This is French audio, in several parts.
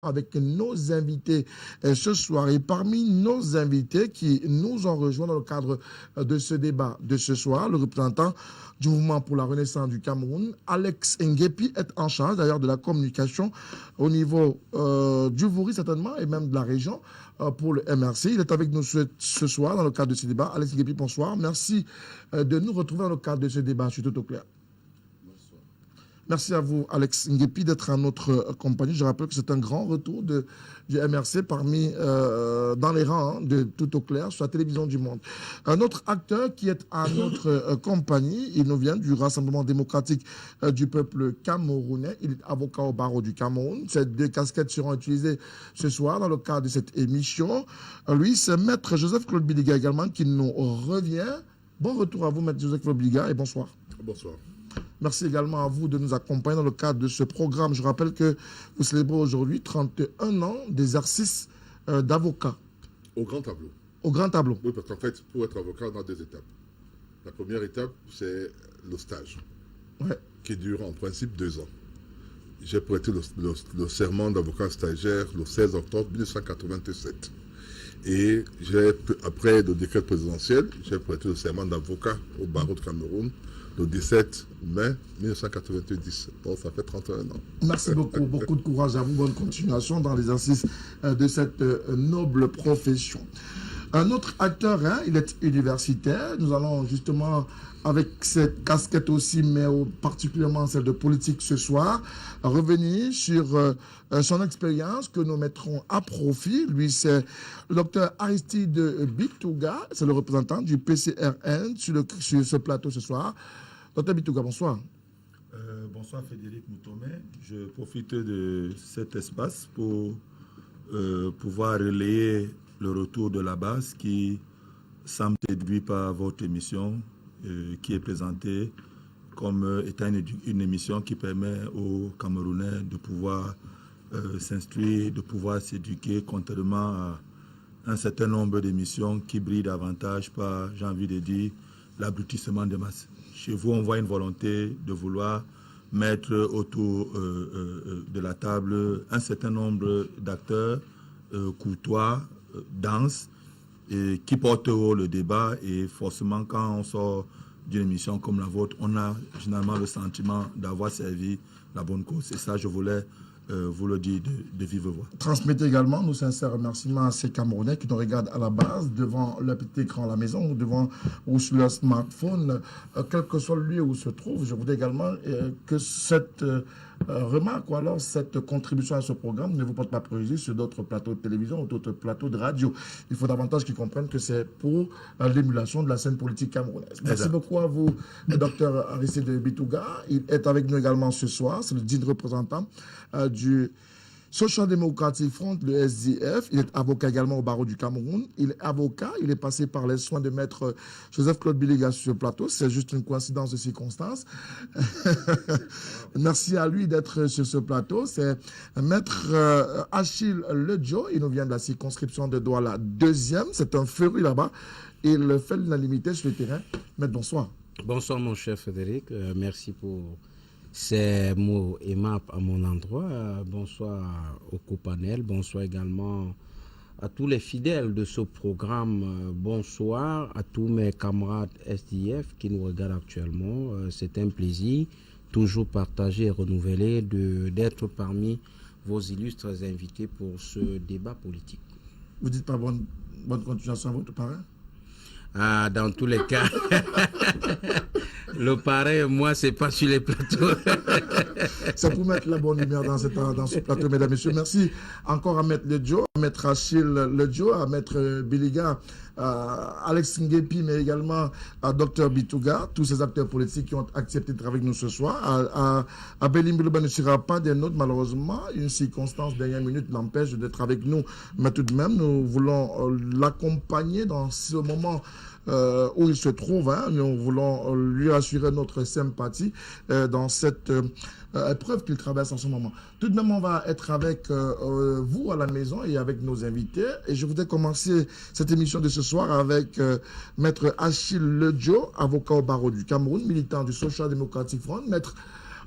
avec nos invités ce soir. Et parmi nos invités qui nous ont rejoints dans le cadre de ce débat de ce soir, le représentant du mouvement pour la renaissance du Cameroun, Alex Nguépi, est en charge d'ailleurs de la communication au niveau du Vouri certainement et même de la région pour le MRC. Il est avec nous ce soir dans le cadre de ce débat. Alex Nguépi, bonsoir. Merci de nous retrouver dans le cadre de ce débat. Je suis tout au clair. Merci à vous, Alex Nguépi, d'être en notre compagnie. Je rappelle que c'est un grand retour du MRC parmi, dans les rangs de Tout au clair sur la télévision du monde. Un autre acteur qui est à notre compagnie, il nous vient du Rassemblement démocratique du peuple camerounais. Il est avocat au barreau du Cameroun. Ces deux casquettes seront utilisées ce soir dans le cadre de cette émission. Lui, c'est Maître Joseph-Claude Biliga également qui nous revient. Bon retour à vous, Maître Joseph-Claude Biliga, et bonsoir. Bonsoir. Merci également à vous de nous accompagner dans le cadre de ce programme. Je rappelle que vous célébrez aujourd'hui 31 ans d'exercice d'avocat. Au grand tableau. Au grand tableau. Oui, parce qu'en fait, pour être avocat, on a deux étapes. La première étape, c'est le stage, qui dure en principe 2 ans. J'ai prêté le serment d'avocat stagiaire le 16 octobre 1987. Et après le décret présidentiel, j'ai prêté le serment d'avocat au barreau de Cameroun le 17 mai 1990. Donc, ça fait 31 ans. Merci beaucoup. Beaucoup de courage à vous. Bonne continuation dans l'exercice de cette noble profession. Un autre acteur, il est universitaire. Nous allons justement, avec cette casquette aussi, mais particulièrement celle de politique ce soir, revenir sur son expérience que nous mettrons à profit. Lui, c'est le docteur Aristide Bitouga, c'est le représentant du PCRN sur ce plateau ce soir. Docteur Bitouga, bonsoir. Bonsoir Frédéric Moutomé. Je profite de cet espace pour pouvoir relayer le retour de la base qui semble séduit par votre émission qui est présentée comme étant une émission qui permet aux Camerounais de pouvoir s'instruire, de pouvoir s'éduquer, contrairement à un certain nombre d'émissions qui brillent davantage par, j'ai envie de dire, l'abrutissement des masses. Chez vous, on voit une volonté de vouloir mettre autour de la table un certain nombre d'acteurs courtois, denses, et qui portent haut le débat. Et forcément, quand on sort d'une émission comme la vôtre, on a généralement le sentiment d'avoir servi la bonne cause. Et ça, je voulais vous le dire de vive voix. Transmettez également nos sincères remerciements à ces Camerounais qui nous regardent à la base, devant leur petit écran à la maison, ou sur leur smartphone, quel que soit le lieu où se trouve. Je voudrais également que cette remarque ou alors cette contribution à ce programme ne vous porte pas préjudice sur d'autres plateaux de télévision ou d'autres plateaux de radio. Il faut davantage qu'ils comprennent que c'est pour l'émulation de la scène politique camerounaise. Merci beaucoup à vous, docteur Aristide Bitouga. Il est avec nous également ce soir. C'est le digne représentant du Social Democratic Front, le SDF. Il est avocat également au barreau du Cameroun. Il est avocat. Il est passé par les soins de maître Joseph-Claude Biliga sur ce plateau. C'est juste une coïncidence de circonstances. Merci à lui d'être sur ce plateau. C'est maître Achille Ledjo. Il nous vient de la circonscription de Douala 2e. C'est un féru là-bas. Il fait l'unanimité sur le terrain. Maître, bonsoir. Bonsoir mon cher Frédéric. Merci pour ces mots aimables à mon endroit. Bonsoir au co-panel. Bonsoir également à tous les fidèles de ce programme. Bonsoir à tous mes camarades SDF qui nous regardent actuellement. C'est un plaisir, toujours partagé et renouvelé, d'être parmi vos illustres invités pour ce débat politique. Vous dites pas bonne continuation à votre parrain? Dans tous les cas, le parrain, moi, c'est pas sur les plateaux. C'est pour mettre la bonne humeur dans ce plateau, mesdames et messieurs. Merci encore à Maître Ledjo, à Maître Achille Ledjo, à Maître Biliga, à Alex Nguépi, mais également à Dr Bitouga, tous ces acteurs politiques qui ont accepté de travailler avec nous ce soir. À Bélim Bilouba ne sera pas des nôtres, malheureusement. Une circonstance dernière minute l'empêche d'être avec nous, mais tout de même, nous voulons l'accompagner dans ce moment où il se trouve. Nous voulons lui assurer notre sympathie dans cette épreuve qu'il traverse en ce moment. Tout de même, on va être avec vous à la maison et avec nos invités. Et je voudrais commencer cette émission de ce soir avec Maître Achille Ledjo, avocat au barreau du Cameroun, militant du Social Democratic Front. Maître,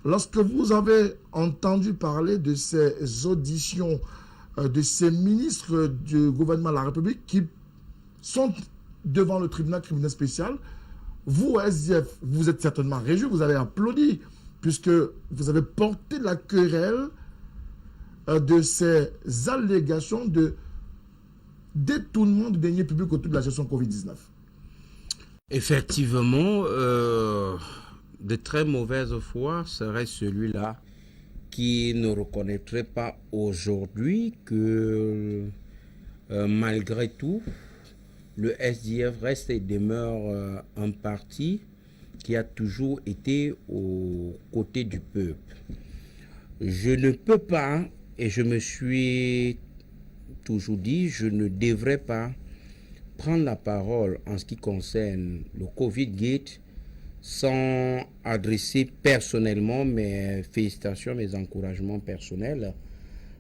lorsque vous avez entendu parler de ces auditions de ces ministres du gouvernement de la République qui sont devant le tribunal criminel spécial. Vous, SDF, vous êtes certainement réjouis, vous avez applaudi, puisque vous avez porté la querelle de ces allégations de détournement de deniers publics autour de la gestion Covid-19. Effectivement, de très mauvaise foi serait celui-là qui ne reconnaîtrait pas aujourd'hui que malgré tout, le SDF reste et demeure un parti qui a toujours été aux côtés du peuple. Je ne peux pas, et je me suis toujours dit, je ne devrais pas prendre la parole en ce qui concerne le Covid-Gate sans adresser personnellement mes félicitations, mes encouragements personnels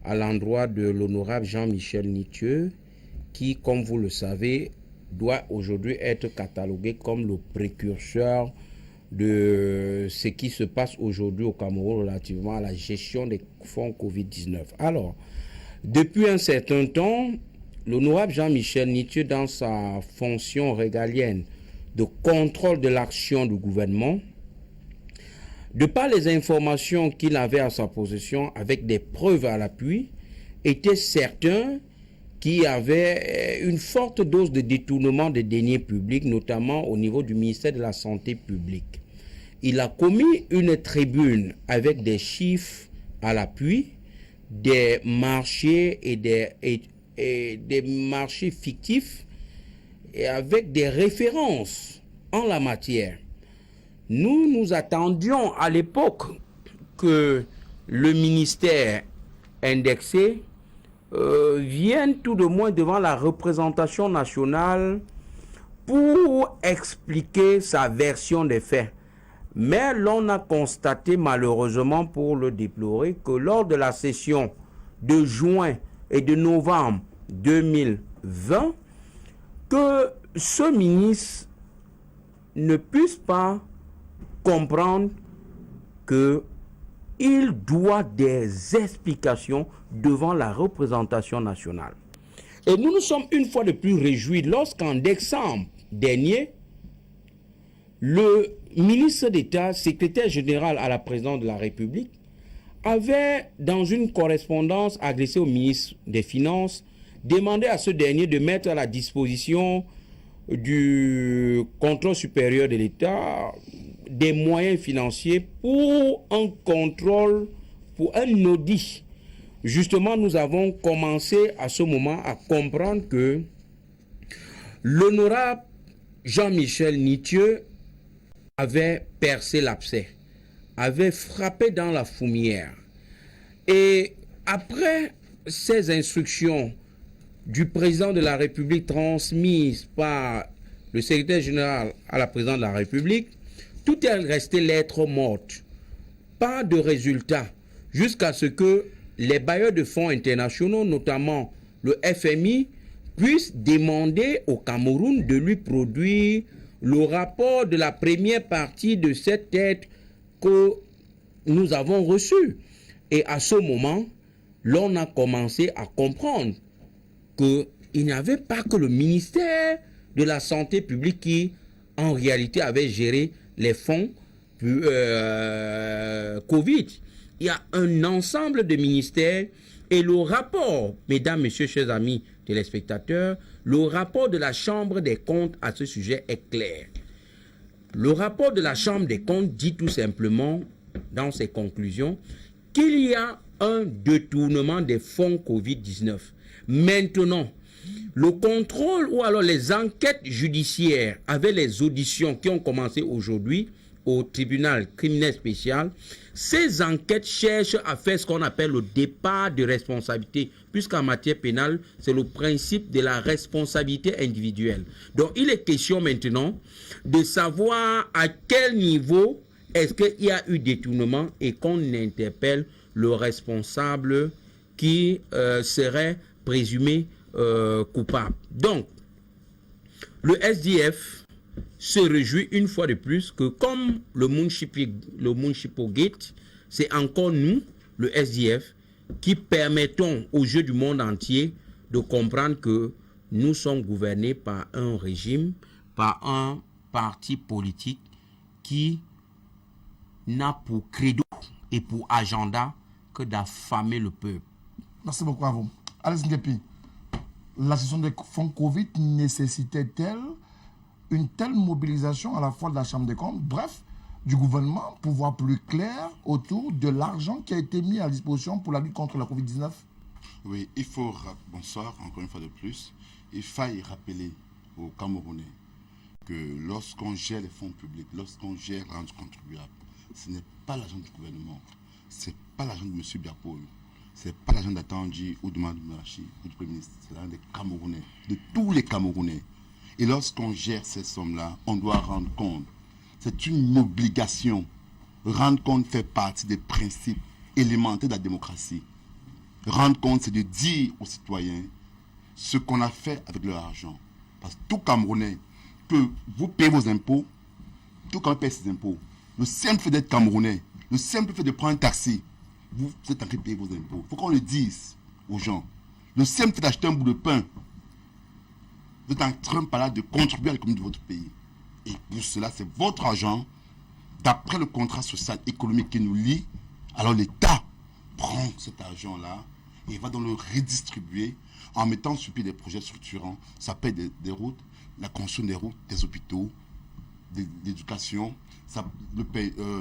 à l'endroit de l'honorable Jean-Michel Nitieux, qui, comme vous le savez, doit aujourd'hui être catalogué comme le précurseur de ce qui se passe aujourd'hui au Cameroun relativement à la gestion des fonds Covid-19. Alors, depuis un certain temps, l'honorable Jean-Michel Nitieux, dans sa fonction régalienne de contrôle de l'action du gouvernement, de par les informations qu'il avait à sa possession avec des preuves à l'appui, était certain qu'il y avait une forte dose de détournement des deniers publics, notamment au niveau du ministère de la Santé publique. Il a commis une tribune avec des chiffres à l'appui, des marchés et des marchés fictifs et avec des références en la matière. Nous attendions à l'époque que le ministère indexé vienne tout de moins devant la représentation nationale pour expliquer sa version des faits. Mais l'on a constaté malheureusement, pour le déplorer, que lors de la session de juin et de novembre 2020, que ce ministre ne puisse pas comprendre qu'il doit des explications devant la représentation nationale. Et nous nous sommes une fois de plus réjouis lorsqu'en décembre dernier, le ministre d'État, secrétaire général à la présidence de la République, avait, dans une correspondance adressée au ministre des Finances, demandé à ce dernier de mettre à la disposition du contrôle supérieur de l'État des moyens financiers pour un contrôle, pour un audit. Justement, nous avons commencé à ce moment à comprendre que l'honorable Jean-Michel Nitieux avait percé l'abcès, avait frappé dans la foumière. Et après ces instructions du président de la République transmises par le secrétaire général à la présidente de la République, tout est resté lettre morte. Pas de résultat jusqu'à ce que les bailleurs de fonds internationaux, notamment le FMI, puissent demander au Cameroun de lui produire le rapport de la première partie de cette aide que nous avons reçue. Et à ce moment, l'on a commencé à comprendre qu'il n'y avait pas que le ministère de la Santé publique qui, en réalité, avait géré les fonds Covid. Il y a un ensemble de ministères et le rapport, mesdames, messieurs, chers amis téléspectateurs, le rapport de la Chambre des comptes à ce sujet est clair. Le rapport de la Chambre des comptes dit tout simplement, dans ses conclusions, qu'il y a un détournement des fonds Covid-19. Maintenant, le contrôle ou alors les enquêtes judiciaires avec les auditions qui ont commencé aujourd'hui au tribunal criminel spécial, ces enquêtes cherchent à faire ce qu'on appelle le départ de responsabilité, puisqu'en matière pénale, c'est le principe de la responsabilité individuelle. Donc, il est question maintenant de savoir à quel niveau est-ce qu'il y a eu détournement et qu'on interpelle le responsable qui serait présumé coupable. Donc, le SDF se réjouit une fois de plus que comme le Munshipo Gate, c'est encore nous, le SDF, qui permettons aux yeux du monde entier de comprendre que nous sommes gouvernés par un régime, par un parti politique qui n'a pour credo et pour agenda que d'affamer le peuple. Merci beaucoup à vous. Alice Ngepi, la gestion des fonds Covid nécessitait-elle une telle mobilisation à la fois de la Chambre des comptes, bref, du gouvernement, pour voir plus clair autour de l'argent qui a été mis à disposition pour la lutte contre la Covid-19? Oui, il faut, bonsoir, encore une fois de plus, il faille rappeler aux Camerounais que lorsqu'on gère les fonds publics, lorsqu'on gère l'argent du contribuable, ce n'est pas l'argent du gouvernement, ce n'est pas l'argent de M. Biapol, ce n'est pas l'argent d'Attandji ou de Mme Marachi ou du Premier ministre, c'est l'argent des Camerounais, de tous les Camerounais. Et lorsqu'on gère ces sommes-là, on doit rendre compte. C'est une obligation. Rendre compte fait partie des principes élémentaires de la démocratie. Rendre compte, c'est de dire aux citoyens ce qu'on a fait avec leur argent. Parce que tout Camerounais, que vous payez vos impôts, tout Camerounais paye ses impôts. Le simple fait d'être Camerounais, le simple fait de prendre un taxi, vous êtes en train de payer vos impôts. Il faut qu'on le dise aux gens. Le simple fait d'acheter un bout de pain, vous êtes en train par là de contribuer à l'économie de votre pays. Et pour cela, c'est votre argent. D'après le contrat social économique qui nous lie, alors l'État prend cet argent-là et va donc le redistribuer en mettant sur pied des projets structurants. Ça paie des routes, la construction des routes, des hôpitaux, de l'éducation, ça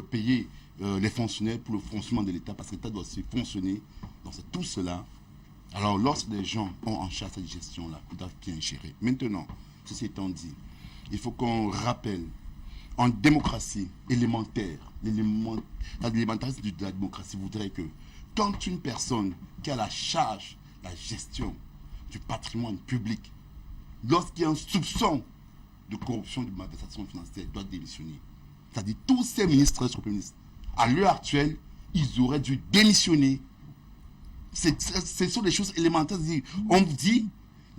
payer les fonctionnaires pour le fonctionnement de l'État, parce que l'État doit aussi fonctionner. Donc c'est tout cela. Alors lorsque les gens ont en charge cette gestion-là, ils doivent bien gérer. Maintenant, ceci étant dit, il faut qu'on rappelle, en démocratie élémentaire, l'élémentarisme de la démocratie voudrait que quand une personne qui a la charge, la gestion du patrimoine public, lorsqu'il y a un soupçon de corruption, de malversation financière, doit démissionner. C'est-à-dire tous ces ministres et ministres, à l'heure actuelle, ils auraient dû démissionner. Ce sont des choses élémentaires. On dit,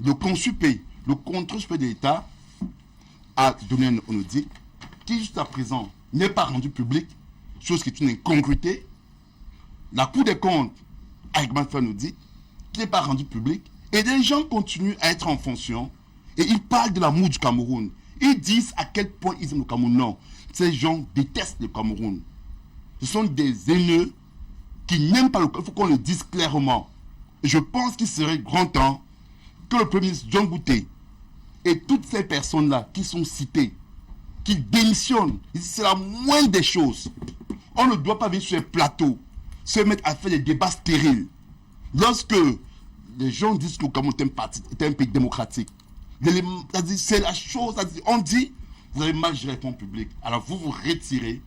le consul-pays, le contrôle supérieur de l'État a donné un audit qui jusqu'à présent n'est pas rendu public, chose qui est une incongruité. La Cour des comptes a également fait un audit qui n'est pas rendu public, et des gens continuent à être en fonction et ils parlent de l'amour du Cameroun. Ils disent à quel point ils aiment le Cameroun. Non, ces gens détestent le Cameroun. Ce sont des haineux qui n'aiment pas le Cameroun. Il faut qu'on le dise clairement. Et je pense qu'il serait grand temps que le Premier ministre John Bouté et toutes ces personnes-là qui sont citées, qui démissionnent, c'est la moindre des choses. On ne doit pas venir sur un plateau, se mettre à faire des débats stériles. Lorsque les gens disent que le Cameroun est un pays démocratique, c'est la chose, on dit, vous avez mal géré les fonds publics, alors vous vous retirez.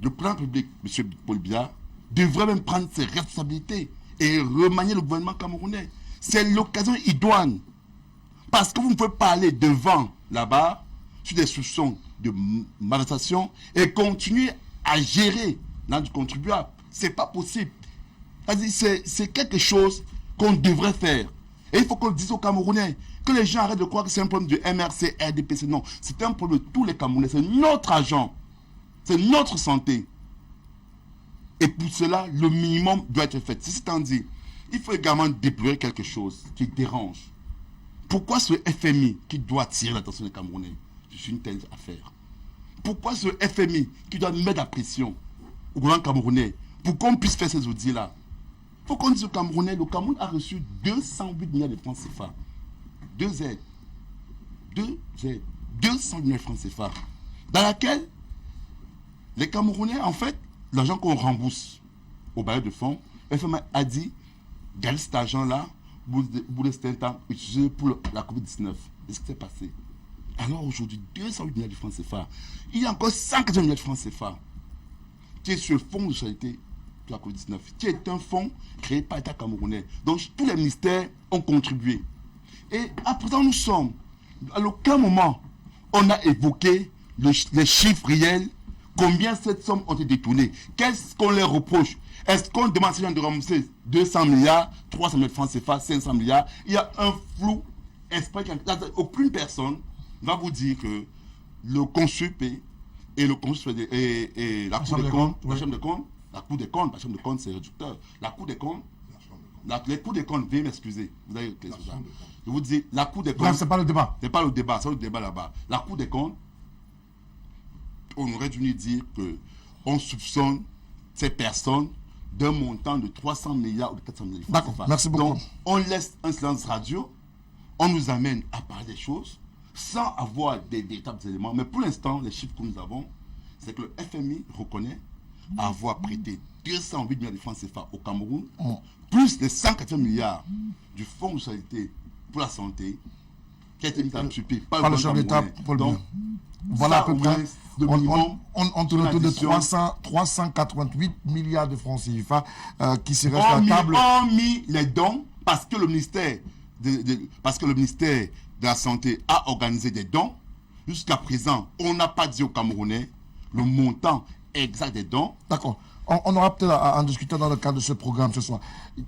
Le plan public, M. Paul Biya, devrait même prendre ses responsabilités et remanier le gouvernement camerounais. C'est l'occasion idoine. Parce que vous ne pouvez pas aller devant là-bas sur des soupçons de malversation et continuer à gérer dans du contribuable. C'est pas possible. C'est quelque chose qu'on devrait faire. Et il faut qu'on le dise aux Camerounais, que les gens arrêtent de croire que c'est un problème de MRC, RDPC. Non, c'est un problème de tous les Camerounais. C'est notre argent. C'est notre santé. Et pour cela, le minimum doit être fait. Ceci étant dit, il faut également déployer quelque chose qui dérange. Pourquoi ce FMI qui doit attirer l'attention des Camerounais sur une telle affaire? Pourquoi ce FMI qui doit mettre la pression au gouvernement camerounais pour qu'on puisse faire ces audits-là? Il faut qu'on dise aux Camerounais, le Cameroun a reçu 208 milliards de francs CFA. 2 aides. 200 milliards de francs CFA. Dans laquelle les Camerounais, en fait, l'argent qu'on rembourse au bailleur de fonds, le FMI a dit, gardez cet argent-là, vous laissez un temps utilisé pour la Covid-19. Qu'est-ce qui s'est passé? Alors aujourd'hui, 208 milliards de francs CFA. Il y a encore 180 milliards de francs CFA qui est sur le fonds de solidarité de la Covid-19, qui est un fonds créé par l'État camerounais. Donc tous les ministères ont contribué. Et à présent, nous sommes, à aucun moment, on a évoqué les chiffres réels, combien cette somme ont été détournées. Qu'est-ce qu'on leur reproche? Est-ce qu'on demande à ces gens de rembourser 200 milliards, 300 milliards de francs CFA, 500 milliards? Il y a un flou. Aucune personne va vous dire que le consul et le consul et la Cour des comptes, la Chambre des comptes, La Cour des comptes, la Chambre des comptes, c'est réducteur. La Cour des comptes, les cours des comptes, veuillez m'excuser. Vous avez je vous dis, la Cour des comptes. C'est pas le débat. C'est pas le débat, c'est le débat là-bas. La Cour des comptes, on aurait dû nous dire qu'on soupçonne ces personnes d'un montant de 300 milliards ou de 400 milliards. D'accord, merci beaucoup. Donc, on laisse un silence radio, on nous amène à parler des choses sans avoir des véritables éléments. Mais pour l'instant, les chiffres que nous avons, c'est que le FMI reconnaît avoir prêté 208 milliards de francs CFA au Cameroun, plus les 180 milliards du Fonds de solidarité pour la santé, qui a été mis en supplément par le chef d'État Paul Biya. Voilà à peu près. On tourne autour de 388 milliards de francs CFA qui seraient sur la table. On mis les dons parce que le ministère de la Santé a organisé des dons. Jusqu'à présent, on n'a pas dit aux Camerounais le montant exact des dons. D'accord. On aura peut-être à en discuter dans le cadre de ce programme ce soir.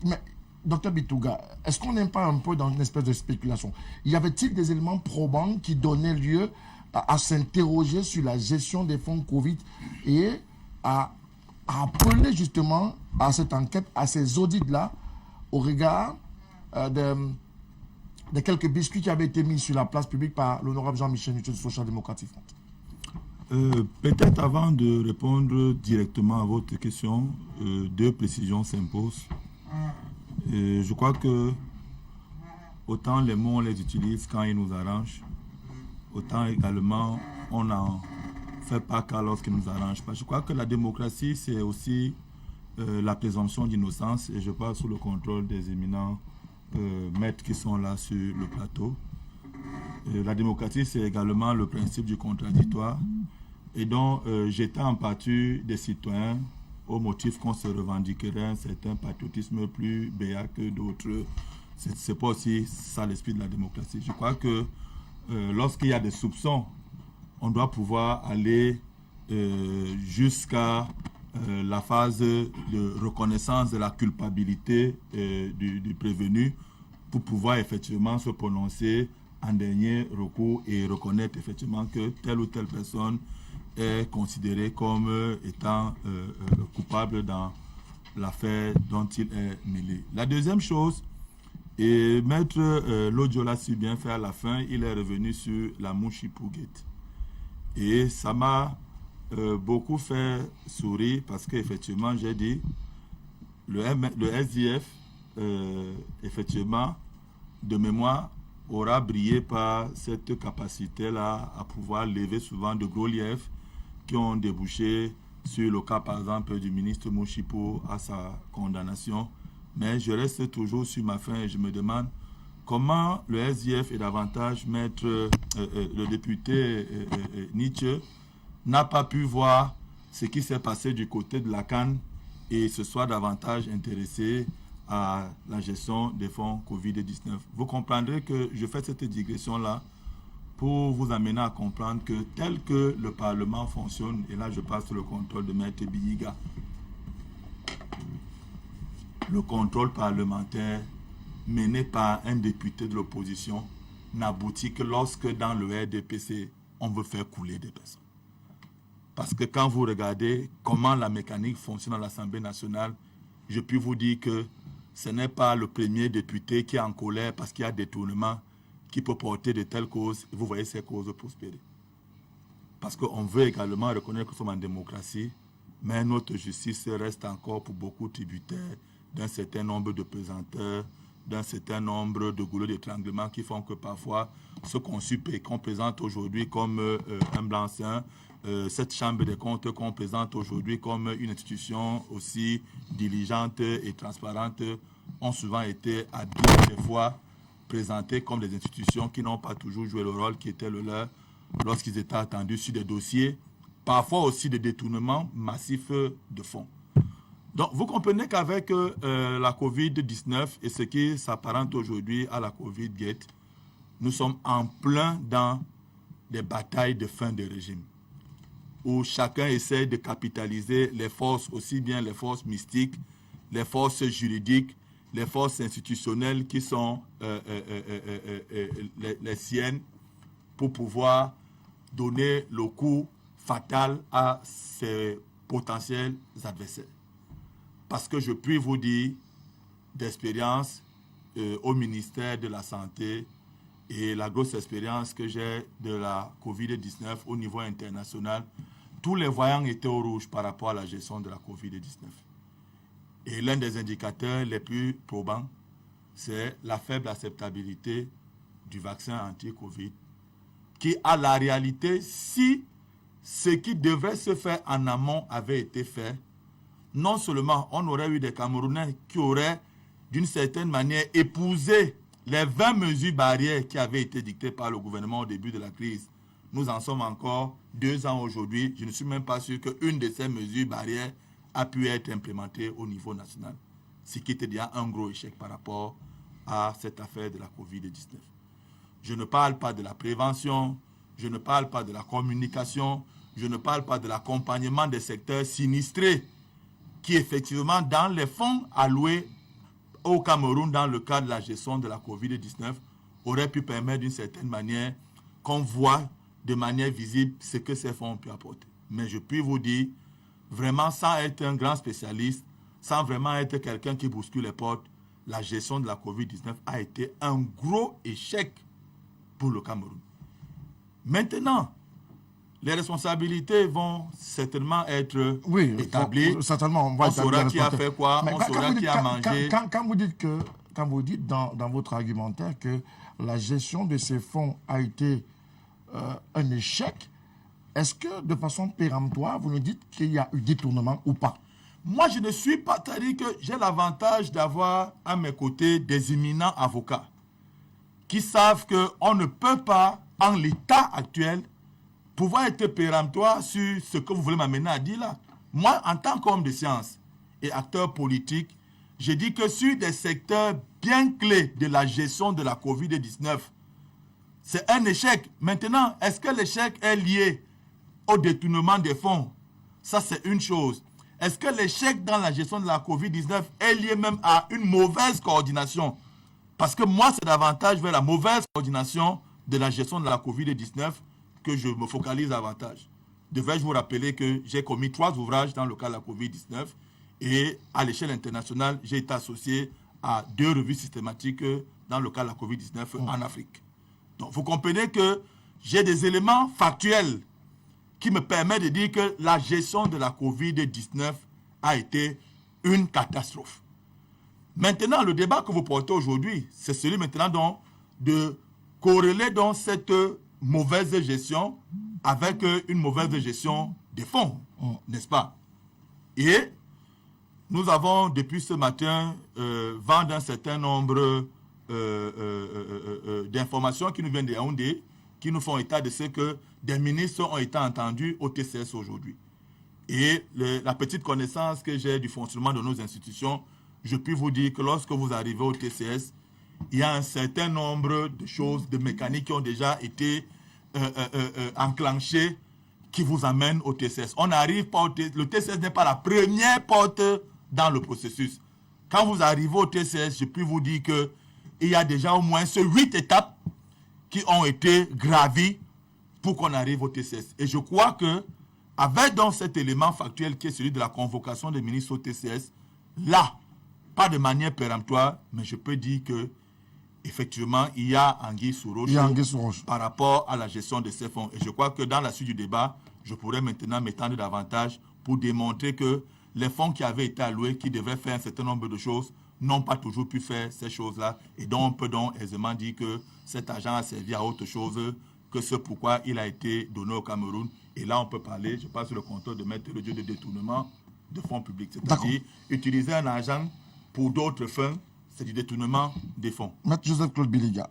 Mais, Dr Bitouga, est-ce qu'on n'est pas un peu dans une espèce de spéculation? Y avait-il des éléments probants qui donnaient lieu à s'interroger sur la gestion des fonds Covid et à appeler justement à cette enquête, à ces audits-là, au regard de quelques biscuits qui avaient été mis sur la place publique par l'honorable Jean-Michel Nuche du Social Democratic Front? Peut-être avant de répondre directement à votre question, deux précisions s'imposent. Je crois que autant les mots on les utilise quand ils nous arrangent, autant également on n'en fait pas cas lorsqu'ils nous arrangent pas. Je crois que la démocratie, c'est aussi la présomption d'innocence, et je parle sous le contrôle des éminents maîtres qui sont là sur le plateau. La démocratie, c'est également le principe du contradictoire, et donc j'étais en partie des citoyens au motif qu'on se revendiquerait un certain patriotisme plus béat que d'autres. C'est pas aussi ça l'esprit de la démocratie. Je crois que lorsqu'il y a des soupçons, on doit pouvoir aller jusqu'à la phase de reconnaissance de la culpabilité du prévenu pour pouvoir effectivement se prononcer en dernier recours et reconnaître effectivement que telle ou telle personne est considéré comme étant coupable dans l'affaire dont il est mêlé. La deuxième chose, et Maître Lodjo l'a si bien fait à la fin, il est revenu sur la Mouchipouguette. Et ça m'a beaucoup fait sourire parce qu'effectivement, j'ai dit, le SDF, effectivement, de mémoire, aura brillé par cette capacité-là à pouvoir lever souvent de gros lièvres qui ont débouché sur le cas, par exemple, du ministre Mouchipou à sa condamnation. Mais je reste toujours sur ma faim et je me demande comment le SDF et davantage maître le député Nietzsche n'a pas pu voir ce qui s'est passé du côté de la CAN et se soit davantage intéressé à la gestion des fonds Covid-19. Vous comprendrez que je fais cette digression-là pour vous amener à comprendre que tel que le Parlement fonctionne, et là je passe sur le contrôle de Maître Biyiga, le contrôle parlementaire mené par un député de l'opposition n'aboutit que lorsque dans le RDPC, on veut faire couler des personnes. Parce que quand vous regardez comment la mécanique fonctionne à l'Assemblée nationale, je puis vous dire que ce n'est pas le premier député qui est en colère parce qu'il y a détournement qui peut porter de telles causes. Vous voyez ces causes prospérer. Parce qu'on veut également reconnaître que nous sommes en démocratie, mais notre justice reste encore pour beaucoup tributaire d'un certain nombre de pesanteurs, d'un certain nombre de goulots d'étranglement qui font que parfois ce qu'on présente aujourd'hui comme un blanc-seing, cette chambre des comptes qu'on présente aujourd'hui comme une institution aussi diligente et transparente ont souvent été à bien des fois présentées comme des institutions qui n'ont pas toujours joué le rôle qui était le leur lorsqu'ils étaient attendus sur des dossiers, parfois aussi des détournements massifs de fonds. Donc, vous comprenez qu'avec la Covid-19 et ce qui s'apparente aujourd'hui à la Covid-Gate, nous sommes en plein dans des batailles de fin de régime, où chacun essaie de capitaliser les forces, aussi bien les forces mystiques, les forces juridiques, les forces institutionnelles qui sont les siennes, pour pouvoir donner le coup fatal à ses potentiels adversaires. parce que je puis vous dire d'expérience au ministère de la Santé et la grosse expérience que j'ai de la COVID-19 au niveau international, tous les voyants étaient au rouge par rapport à la gestion de la COVID-19. Et l'un des indicateurs les plus probants, c'est la faible acceptabilité du vaccin anti-Covid, qui a la réalité, si ce qui devrait se faire en amont avait été fait, non seulement on aurait eu des Camerounais qui auraient, d'une certaine manière, épousé les 20 mesures barrières qui avaient été dictées par le gouvernement au début de la crise. Nous en sommes encore 2 ans aujourd'hui. Je ne suis même pas sûr qu'une de ces mesures barrières a pu être implémentée au niveau national. Ce qui était déjà un gros échec par rapport à cette affaire de la COVID-19. Je ne parle pas de la prévention, je ne parle pas de la communication, je ne parle pas de l'accompagnement des secteurs sinistrés qui, effectivement, dans les fonds alloués au Cameroun dans le cadre de la gestion de la COVID-19, auraient pu permettre d'une certaine manière qu'on voit de manière visible ce que ces fonds ont pu apporter. Mais je puis vous dire, vraiment sans être un grand spécialiste, sans vraiment être quelqu'un qui bouscule les portes, la gestion de la COVID-19 a été un gros échec pour le Cameroun. Maintenant, les responsabilités vont certainement être établies. Certainement, on saura qui a fait quoi, on saura qui a mangé. Quand vous dites dans votre argumentaire que la gestion de ces fonds a été un échec, est-ce que de façon péremptoire, vous nous dites qu'il y a eu détournement ou pas? Moi, je ne suis pas, c'est-à-dire que j'ai l'avantage d'avoir à mes côtés des éminents avocats qui savent qu'on ne peut pas, en l'état actuel, pouvoir être péremptoire sur ce que vous voulez m'amener à dire là. Moi, en tant qu'homme de science et acteur politique, je dis que sur des secteurs bien clés de la gestion de la COVID-19, c'est un échec. Maintenant, est-ce que l'échec est lié au détournement des fonds? Ça, c'est une chose. Est-ce que l'échec dans la gestion de la COVID-19 est lié même à une mauvaise coordination? Parce que moi, c'est davantage vers la mauvaise coordination de la gestion de la COVID-19 que je me focalise davantage. Devrais-je vous rappeler que j'ai commis 3 ouvrages dans le cas de la COVID-19 et à l'échelle internationale, j'ai été associé à 2 revues systématiques dans le cas de la COVID-19 en Afrique. Donc, vous comprenez que j'ai des éléments factuels qui me permettent de dire que la gestion de la COVID-19 a été une catastrophe. Maintenant, le débat que vous portez aujourd'hui, c'est celui maintenant de corréler cette mauvaise gestion avec une mauvaise gestion des fonds, n'est-ce pas? Et nous avons, depuis ce matin, vendu un certain nombre d'informations qui nous viennent de Yaoundé, qui nous font état de ce que des ministres ont été entendus au TCS aujourd'hui. Et la petite connaissance que j'ai du fonctionnement de nos institutions, je puis vous dire que lorsque vous arrivez au TCS, il y a un certain nombre de choses, de mécaniques qui ont déjà été enclenchées qui vous amènent au TCS. On n'arrive pas au TCS. Le TCS n'est pas la première porte dans le processus. Quand vous arrivez au TCS, je puis vous dire qu'il y a déjà au moins 8 étapes qui ont été gravies pour qu'on arrive au TCS. Et je crois que avec donc cet élément factuel qui est celui de la convocation des ministres au TCS, là, pas de manière péremptoire, mais je peux dire que effectivement, il y a anguille sous roche par rapport à la gestion de ces fonds. Et je crois que dans la suite du débat, je pourrais maintenant m'étendre davantage pour démontrer que les fonds qui avaient été alloués, qui devaient faire un certain nombre de choses, n'ont pas toujours pu faire ces choses-là. Et donc, on peut donc aisément dire que cet argent a servi à autre chose que ce pourquoi il a été donné au Cameroun. Et là, on peut parler, je passe sur le compteur de mettre le jeu de détournement de fonds publics. C'est-à-dire utiliser un argent pour d'autres fins, c'est du détournement des fonds. Maître Joseph-Claude Biliga,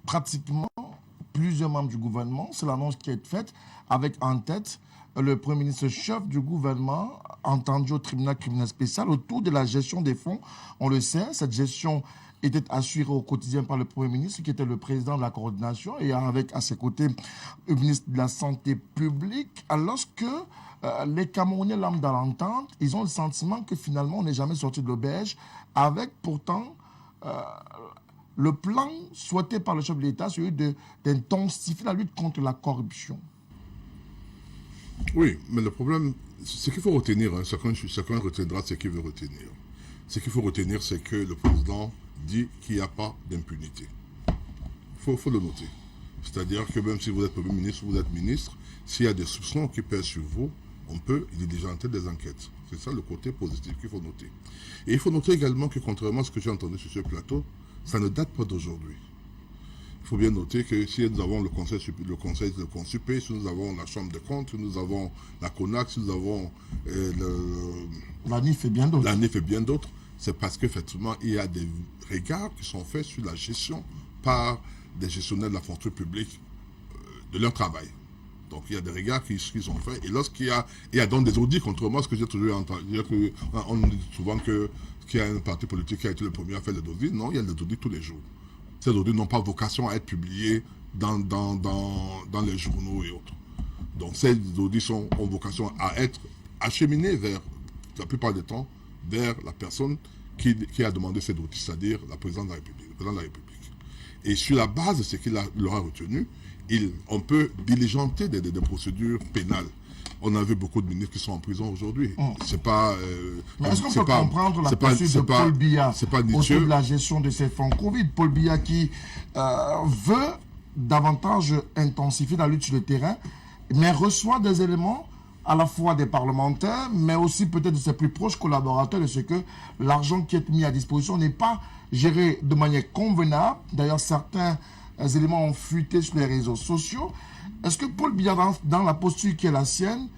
pratiquement plusieurs membres du gouvernement, c'est l'annonce qui est faite, avec en tête le Premier ministre chef du gouvernement, entendu au tribunal criminel spécial, autour de la gestion des fonds. On le sait, cette gestion était assurée au quotidien par le Premier ministre, qui était le président de la coordination, et avec à ses côtés le ministre de la Santé publique. Lorsque les Camerounais lambda dans l'entente, ils ont le sentiment que finalement on n'est jamais sorti de l'auberge, avec pourtant le plan souhaité par le chef de l'État, celui d'intensifier la lutte contre la corruption. Oui, mais le problème, Ce qu'il faut retenir, hein, chacun retiendra ce qu'il veut retenir. Ce qu'il faut retenir, c'est que le président dit qu'il n'y a pas d'impunité. Il faut le noter. C'est-à-dire que même si vous êtes Premier ministre ou vous êtes ministre, s'il y a des soupçons qui pèsent sur vous, on peut diligenter des enquêtes. C'est ça le côté positif qu'il faut noter. Et il faut noter également que contrairement à ce que j'ai entendu sur ce plateau, ça ne date pas d'aujourd'hui. Il faut bien noter que si nous avons le conseil de Consupé, si nous avons la Chambre des comptes, si nous avons la CONAC, si nous avons la NIF et bien d'autres. La NIF et bien d'autres, c'est parce qu'effectivement, il y a des regards qui sont faits sur la gestion par des gestionnaires de la fonction publique de leur travail. Donc il y a des regards qui sont faits. Et lorsqu'il y a donc des audits, contrairement à ce que j'ai toujours entendu, on nous dit souvent qu'il y a un parti politique qui a été le premier à faire les audits. Non, il y a des audits tous les jours. Ces audits n'ont pas vocation à être publiés dans les journaux et autres. Donc ces audits ont vocation à être acheminés vers, la plupart du temps, vers la personne qui a demandé ces audits, c'est-à-dire la présidente de la République, le président de la République. Et sur la base de ce qu'il aura retenu, on peut diligenter des procédures pénales. On a vu beaucoup de ministres qui sont en prison aujourd'hui. C'est pas. Mais est-ce qu'on peut comprendre la posture de Paul Biya autour de la gestion de ces fonds Covid? Paul Biya qui veut davantage intensifier la lutte sur le terrain, mais reçoit des éléments à la fois des parlementaires, mais aussi peut-être de ses plus proches collaborateurs, de ce que l'argent qui est mis à disposition n'est pas géré de manière convenable. D'ailleurs, certains éléments ont fuité sur les réseaux sociaux. Est-ce que Paul Biya, dans la posture qui est la sienne,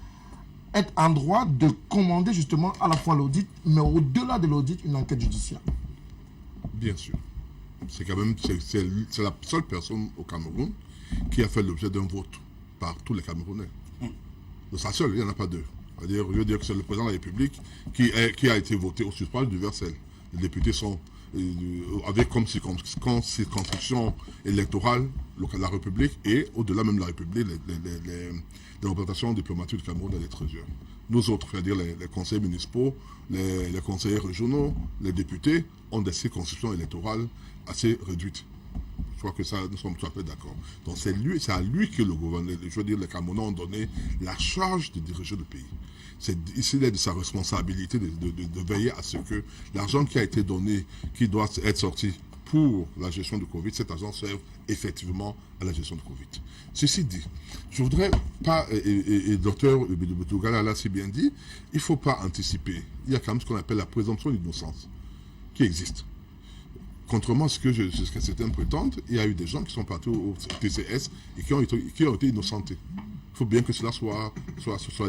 est en droit de commander justement à la fois l'audit, mais au-delà de l'audit, une enquête judiciaire? Bien sûr. C'est quand même c'est la seule personne au Cameroun qui a fait l'objet d'un vote par tous les Camerounais. De sa seule, il n'y en a pas deux. Je veux dire que c'est le président de la République qui a été voté au suffrage universel. Les députés sont avec comme circonscription électorale la République et au-delà même de la République, les représentations diplomatiques du Cameroun à l'extérieur. Nous autres, c'est-à-dire les conseils municipaux, les conseillers régionaux, les députés ont des circonscriptions électorales assez réduites. Je crois que ça, nous sommes tout à fait d'accord. Donc c'est à lui que le gouvernement, je veux dire, les Camerounais ont donné la charge de diriger le pays. Il est de sa responsabilité de veiller à ce que l'argent qui a été donné, qui doit être sorti pour la gestion du Covid, cet argent serve effectivement à la gestion du Covid. Ceci dit, je voudrais pas, et le docteur Boutougalala l'a si bien dit, il ne faut pas anticiper. Il y a quand même ce qu'on appelle la présomption d'innocence qui existe. Contrairement à ce que certains prétendent, il y a eu des gens qui sont partis au TCS et qui ont été innocentés. Il faut bien que cela soit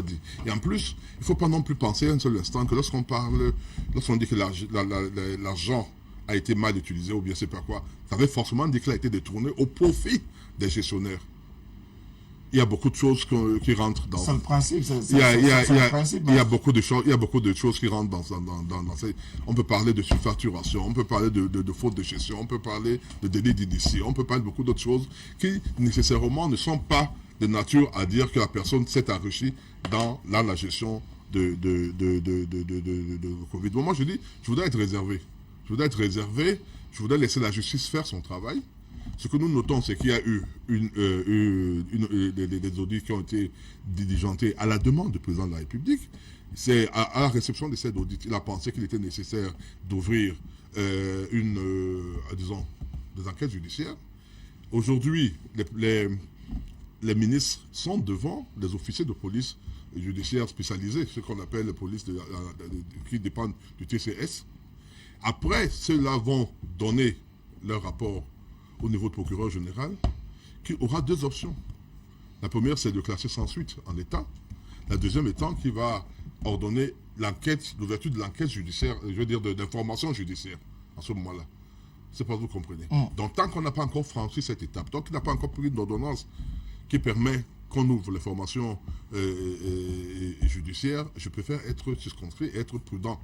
dit. Et en plus, il ne faut pas non plus penser un seul instant que lorsqu'on dit que l'argent a été mal utilisé ou bien c'est pas quoi, ça veut forcément dire qu'il a été détourné au profit des gestionnaires. Il y a beaucoup de choses qui rentrent dans... C'est le principe. Il y a beaucoup de choses qui rentrent dans on peut parler de surfacturation, on peut parler de faute de gestion, on peut parler de délit d'initié, on peut parler de beaucoup d'autres choses qui nécessairement ne sont pas de nature à dire que la personne s'est enrichie dans la gestion de Covid. Bon, moi, je dis, je voudrais être réservé. Je voudrais laisser la justice faire son travail. Ce que nous notons, c'est qu'il y a eu des audits qui ont été diligentés à la demande du président de la République. C'est à la réception de ces audits, il a pensé qu'il était nécessaire d'ouvrir disons, des enquêtes judiciaires. Aujourd'hui, les ministres sont devant les officiers de police judiciaire spécialisés, ce qu'on appelle les polices qui dépendent du TCS. Après, ceux-là vont donner leur rapport au niveau du procureur général, qui aura deux options. La première, c'est de classer sans suite en état. La deuxième étant qu'il va ordonner l'ouverture de l'enquête judiciaire, je veux dire d'information judiciaire, à ce moment-là. C'est pas vous comprenez. Donc, tant qu'on n'a pas encore franchi cette étape, tant qu'il n'a pas encore pris une ordonnance qui permet qu'on ouvre les formations judiciaires, je préfère être circonscrit et être prudent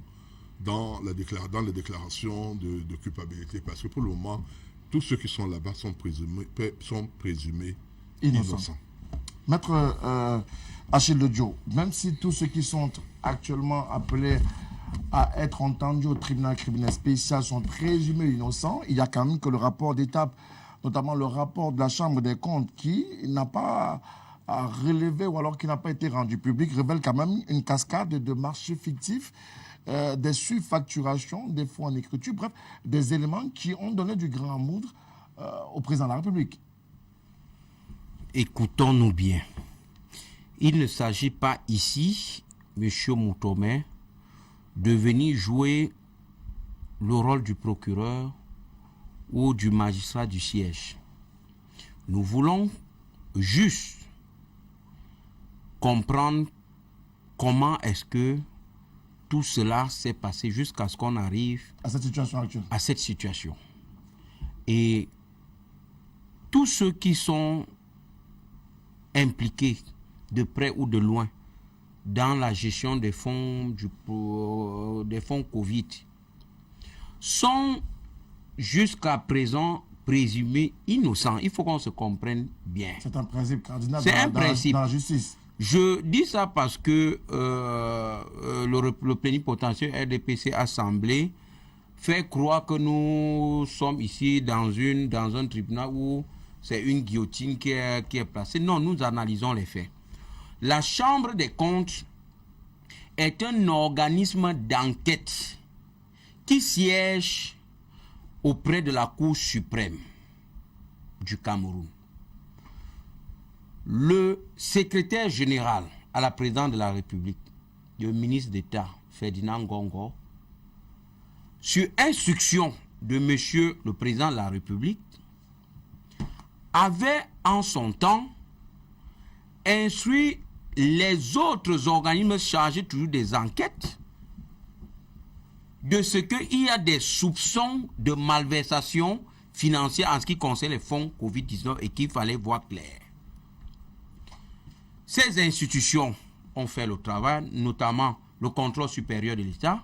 dans les déclarations de culpabilité. Parce que pour le moment, tous ceux qui sont là-bas sont présumés innocents. Maître Achille Ledjo, même si tous ceux qui sont actuellement appelés à être entendus au tribunal spécial sont présumés innocents, il y a quand même que le rapport d'étape, notamment le rapport de la Chambre des comptes, qui n'a pas relevé ou alors qui n'a pas été rendu public révèle quand même une cascade de marchés fictifs, des surfacturations, des faux en écriture, bref, des éléments qui ont donné du grand moudre au président de la République. Écoutons-nous bien. Il ne s'agit pas ici, M. Moutomé, de venir jouer le rôle du procureur ou du magistrat du siège. Nous voulons juste comprendre comment est-ce que tout cela s'est passé jusqu'à ce qu'on arrive à cette situation actuelle. À cette situation. Et tous ceux qui sont impliqués de près ou de loin dans la gestion des fonds Covid sont jusqu'à présent présumés innocents. Il faut qu'on se comprenne bien. C'est un principe cardinal principe. Dans la justice. Je dis ça parce que le plénipotentiaire RDPC Assemblée fait croire que nous sommes ici dans un tribunal où c'est une guillotine qui est placée. Non, nous analysons les faits. La Chambre des comptes est un organisme d'enquête qui siège auprès de la Cour suprême du Cameroun. Le secrétaire général à la présidence de la République, le ministre d'État Ferdinand Gongo, sur instruction de monsieur le président de la République, avait en son temps instruit les autres organismes chargés toujours des enquêtes de ce qu'il y a des soupçons de malversation financière en ce qui concerne les fonds Covid-19 et qu'il fallait voir clair. Ces institutions ont fait le travail, notamment le contrôle supérieur de l'État.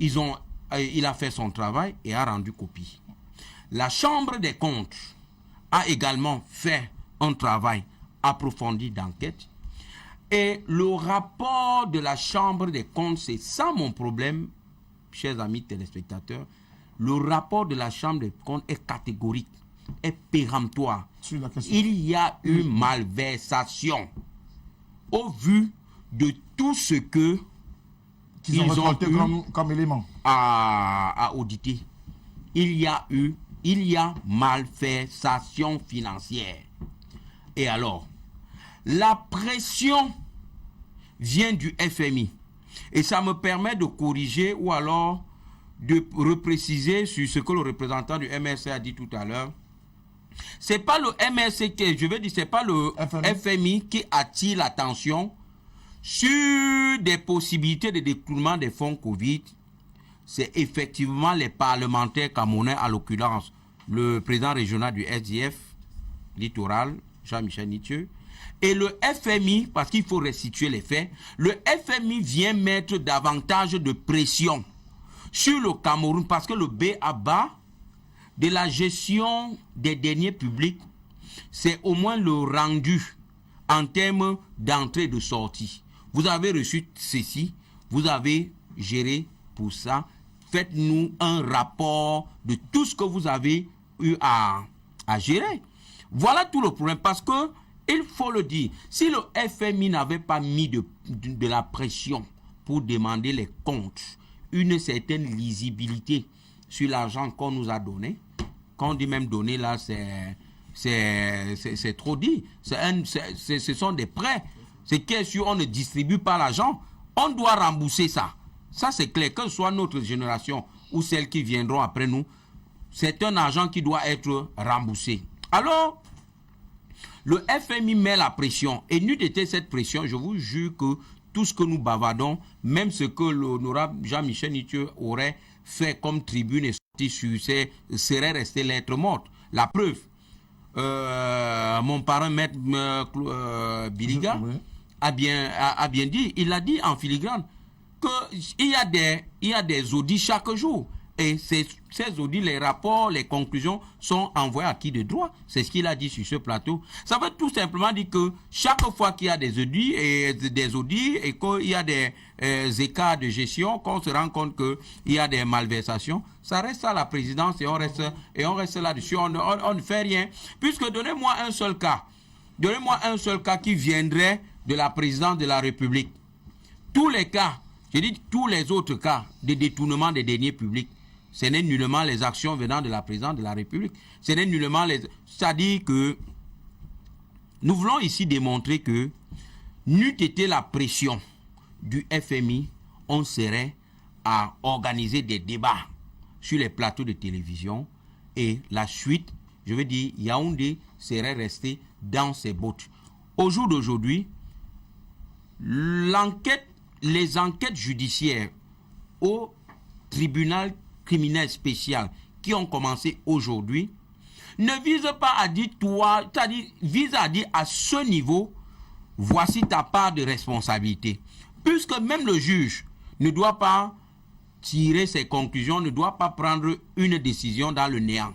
Il a fait son travail et a rendu copie. La Chambre des comptes a également fait un travail approfondi d'enquête. Et le rapport de la Chambre des comptes, c'est ça mon problème, chers amis téléspectateurs. Le rapport de la Chambre des comptes est catégorique, est péremptoire. Il y a eu malversation au vu de tout ce que ils ont eu comme élément à auditer. Il y a malversation financière. Et alors, la pression vient du FMI. Et ça me permet de corriger ou alors de repréciser sur ce que le représentant du MRC a dit tout à l'heure. C'est pas le MRC c'est pas le FMI qui attire l'attention sur des possibilités de détournement des fonds Covid. C'est effectivement les parlementaires camerounais, à l'occurrence le président régional du SDF littoral, Jean-Michel Nitieux, et le FMI, parce qu'il faut restituer les faits, le FMI vient mettre davantage de pression sur le Cameroun parce que le B.A.B.A. de la gestion des deniers publics, c'est au moins le rendu en termes d'entrée et de sortie. Vous avez reçu ceci, vous avez géré pour ça. Faites-nous un rapport de tout ce que vous avez eu à gérer. Voilà tout le problème parce que, il faut le dire, si le FMI n'avait pas mis de la pression pour demander les comptes, une certaine lisibilité sur l'argent qu'on nous a donné, quand on dit même donner là, c'est trop dit. Ce sont des prêts. C'est que si on ne distribue pas l'argent, on doit rembourser ça. Ça c'est clair, que ce soit notre génération ou celles qui viendront après nous, c'est un argent qui doit être remboursé. Alors, le FMI met la pression. Et n'eût été cette pression, je vous jure que tout ce que nous bavardons, même ce que l'honorable Jean-Michel Nitieux aurait fait comme tribune et sorti sur serait resté lettre morte. La preuve, mon parrain maître Biliga a bien dit, il a dit en filigrane qu'il y a des audits chaque jour. Et ces audits, les rapports, les conclusions sont envoyés à qui de droit. C'est ce qu'il a dit sur ce plateau. Ça veut tout simplement dire que chaque fois qu'il y a des audits et qu'il y a des écarts de gestion, qu'on se rend compte qu'il y a des malversations, ça reste à la présidence et on reste là-dessus. On ne fait rien. Puisque donnez-moi un seul cas Donnez-moi un seul cas qui viendrait de la présidence de la République. Tous les cas, je dis tous les autres cas de détournement des deniers publics, ce n'est nullement les actions venant de la présidence de la République. Ce n'est nullement les... C'est-à-dire que nous voulons ici démontrer que n'eût été la pression du FMI, on serait à organiser des débats sur les plateaux de télévision et la suite, je veux dire, Yaoundé serait resté dans ses bottes. Au jour d'aujourd'hui, les enquêtes judiciaires au tribunal criminel spécial qui ont commencé aujourd'hui ne visent pas à dire toi, c'est-à-dire visent à dire à ce niveau, voici ta part de responsabilité. Puisque même le juge ne doit pas tirer ses conclusions, ne doit pas prendre une décision dans le néant.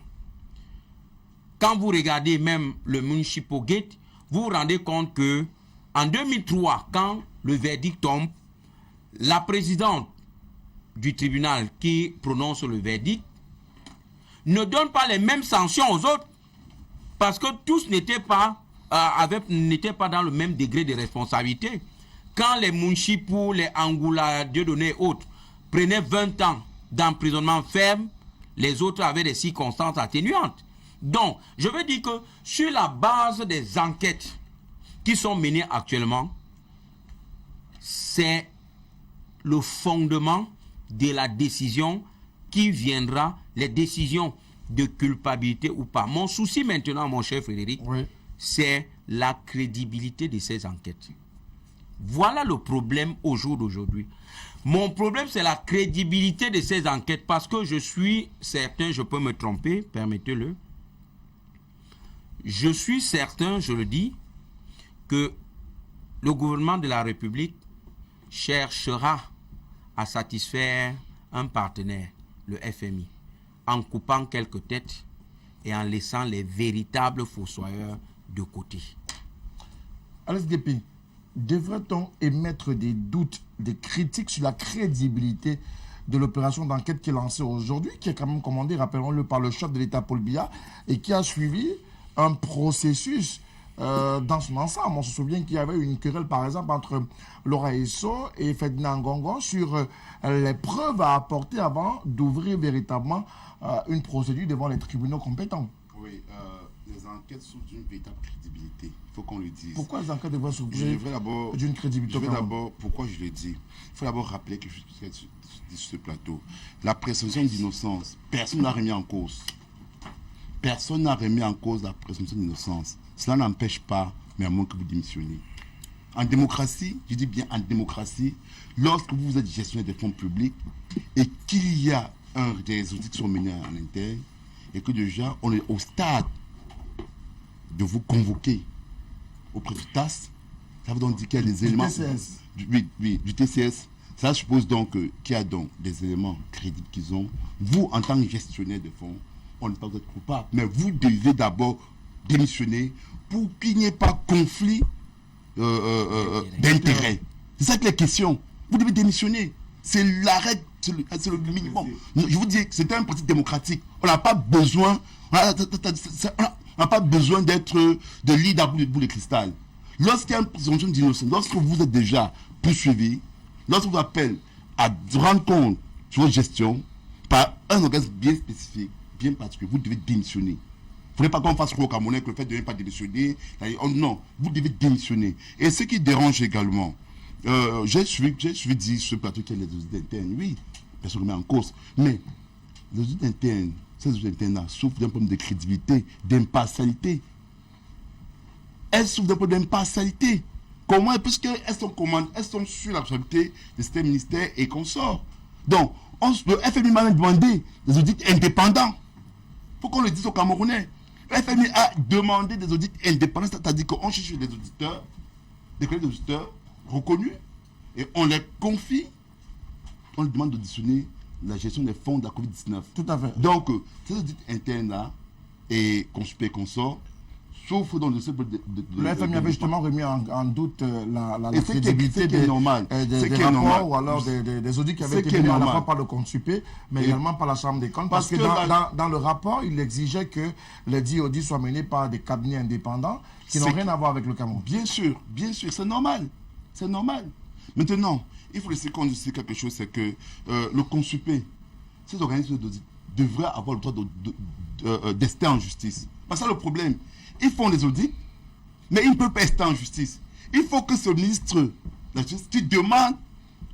Quand vous regardez même le Municipal Gate, vous vous rendez compte que en 2003, quand le verdict tombe, la présidente du tribunal qui prononce le verdict ne donne pas les mêmes sanctions aux autres parce que tous n'étaient pas dans le même degré de responsabilité. Quand les Munchipou, les Angoula, Dieudonné et autres prenaient 20 ans d'emprisonnement ferme, les autres avaient des circonstances atténuantes. Donc, je veux dire que sur la base des enquêtes qui sont menées actuellement, c'est le fondement de la décision qui viendra, les décisions de culpabilité ou pas. Mon souci maintenant, mon cher Frédéric, oui, c'est la crédibilité de ces enquêtes. Voilà le problème au jour d'aujourd'hui. Mon problème, c'est la crédibilité de ces enquêtes parce que je suis certain, je peux me tromper, permettez-le. Je suis certain, je le dis, que le gouvernement de la République cherchera à satisfaire un partenaire, le FMI, en coupant quelques têtes et en laissant les véritables fossoyeurs de côté. Alex Guépé, devrait-on émettre des doutes, des critiques sur la crédibilité de l'opération d'enquête qui est lancée aujourd'hui, qui est quand même commandée, rappelons-le, par le chef de l'État Paul Biya, et qui a suivi un processus dans son ensemble? On se souvient qu'il y avait une querelle, par exemple, entre Laura Esso et Ferdinand Ngongo sur les preuves à apporter avant d'ouvrir véritablement une procédure devant les tribunaux compétents. Oui, les enquêtes sont d'une véritable crédibilité. Il faut qu'on le dise. Pourquoi les enquêtes devraient s'ouvrir d'une crédibilité? Je vais d'abord, pourquoi je le dis? Il faut d'abord rappeler que je suis sur ce plateau. La présomption d'innocence, personne n'a remis en cause. Personne n'a remis en cause la présomption d'innocence. Cela n'empêche pas, mais à moins que vous démissionnez. En démocratie, je dis bien en démocratie, lorsque vous êtes gestionnaire des fonds publics et qu'il y a des audits qui sont menés en interne et que déjà on est au stade de vous convoquer auprès du TAS, ça veut donc dire qu'il y a des éléments du TCS. Ça suppose donc qu'il y a donc des éléments crédibles qu'ils ont. Vous, en tant que gestionnaire de fonds, on n'est pas coupable, mais vous devez d'abord démissionner pour qu'il n'y ait pas conflit d'intérêt. C'est ça que les questions. Vous devez démissionner. C'est l'arrêt, c'est le minimum. Je vous dis que c'est un principe démocratique. On n'a pas besoin, d'être de lit à bout de cristal. Lorsqu'il y a une présomption d'innocence, lorsque vous êtes déjà poursuivi, lorsque vous appelez à rendre compte sur votre gestion par un organisme bien spécifique, bien particulier, vous devez démissionner. Il ne faudrait pas qu'on fasse trop au Camerounais que le fait de ne pas démissionner. Non, vous devez démissionner. Et ce qui dérange également, j'ai suivi dire ce plateau qu'il y a les audits internes. Oui, personne ne met en cause. Mais les audits internes, ces audits internes souffrent d'un problème de crédibilité, d'impartialité. Elles souffrent d'un problème d'impartialité. Comment? Puisqu'elles sont sur la responsabilité de certains ministères et consorts. Donc, le FMI m'a demandé des audits indépendants. Il faut qu'on le dise aux Camerounais. Le FMI a demandé des audits indépendants, c'est-à-dire qu'on cherche des auditeurs, des collègues d'auditeurs reconnus, et on les confie, on leur demande d'auditionner la gestion des fonds de la Covid-19. Tout à fait. Donc, ces audits internes-là, et consorts, souffre dans le Le FMI avait justement remis en doute la crédibilité des rapports ou alors des audits qui avaient été menés à la fois par le Consupé, mais également par la Chambre des comptes. Parce que dans le rapport, il exigeait que les 10 audits soient menés par des cabinets indépendants qui n'ont rien à voir avec le Cameroun. Bien sûr, c'est normal. C'est normal. Maintenant, il faut laisser qu'on dise quelque chose, c'est que le Consupé, ces organismes d'audit devraient avoir le droit d'ester en justice. Parce que c'est le problème. Ils font des audits, mais ils ne peuvent pas rester en justice. Il faut que ce ministre de la Justice qui demande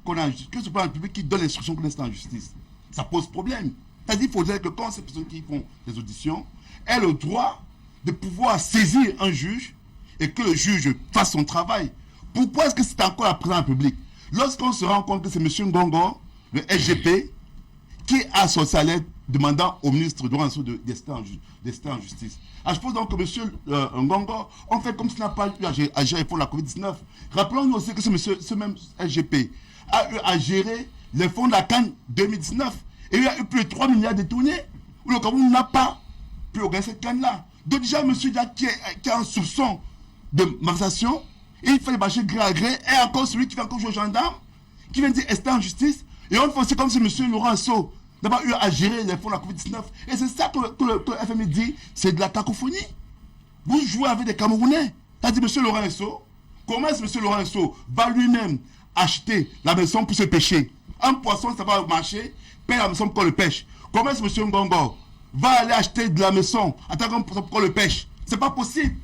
que ce soit le public qui donne l'instruction qu'on reste en justice. Ça pose problème. C'est-à-dire qu'il faudrait que quand ces personnes qui font des auditions aient le droit de pouvoir saisir un juge et que le juge fasse son travail. Pourquoi est-ce que c'est encore la présidence de la République? Lorsqu'on se rend compte que c'est M. Ngongo, le SGP, qui a son salaire demandant au ministre d'ester en justice. Je suppose donc que M. Ngongo, on fait comme s'il n'a pas eu à gérer pour la COVID-19. Rappelons-nous aussi que ce même SGP a eu à gérer les fonds de la CAN 2019. Et il y a eu plus de 3 milliards détournés, où le Cameroun n'a pas pu organiser cette CAN-là. Donc déjà, M. Diak qui a un soupçon de malversation, et il fait les marchés gré à gré, et encore celui qui fait encore jouer au gendarme, qui vient dire rester en justice, et on fait aussi comme si M. Laurent Sow n'a pas eu à gérer les fonds de la COVID-19. Et c'est ça que le FMI dit, c'est de la cacophonie. Vous jouez avec des Camerounais. T'as dit M. Laurent Sow, comment est-ce que M. Laurent Sow va lui-même acheter la maison pour se pêcher? Un poisson, ça va au marché, paye la maison pour qu'on le pêche. Comment est-ce que M. Ngongo va aller acheter de la maison, attaquer un poisson pour qu'on le pêche? C'est pas possible.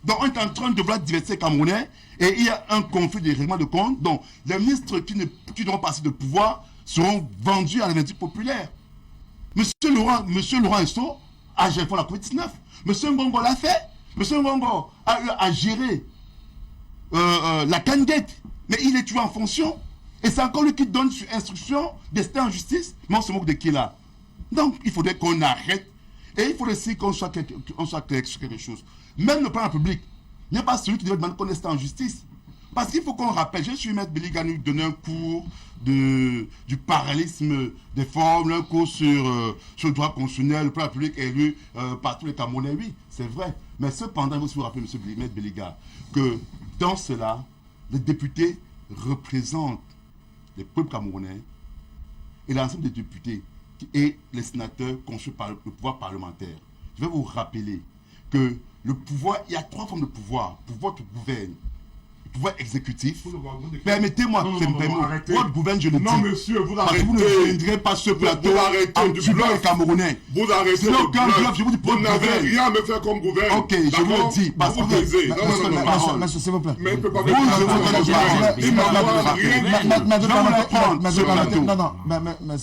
Donc on est en train de vouloir diverser les Camerounais et il y a un conflit de règlement de compte. Donc les ministres qui devront passer de pouvoir seront vendus à la verdict populaire. Monsieur Laurent Sow a géré pour la COVID-19. Monsieur Ngongo l'a fait. Monsieur Ngongo a eu à gérer la candidate. Mais il est tué en fonction. Et c'est encore lui qui donne sur instruction d'ester en justice. Mais on se moque de qui là? Donc il faudrait qu'on arrête. Et il faudrait aussi qu'on soit clair sur quelque chose. Même le plan public, il n'y a pas celui qui devait demander qu'on reste en justice. Parce qu'il faut qu'on rappelle, je suis maître Béliga nous donner un cours du parallélisme des formes, un cours sur le droit constitutionnel, le plan public élu par tous les Camerounais, oui, c'est vrai. Mais cependant, il faut aussi vous rappeler, M. maître Béliga, que dans cela, les députés représentent les peuples camerounais et l'ensemble des députés et les sénateurs conçus par le pouvoir parlementaire. Je vais vous rappeler que le pouvoir, il y a 3 formes de pouvoir. Pouvoir qui gouverne, pouvoir exécutif. Permettez-moi, votre gouverne, je le dis. Non, monsieur, vous arrêtez. Vous ne viendrez pas sur ce plateau en tuant les Camerounais. Vous arrêtez. C'est aucun bluff, je vous dis vous n'avez rien à me faire comme gouverne. Ok, je vous le dis. Parce que non. Monsieur, s'il vous plaît. Mais il ne peut pas vous, je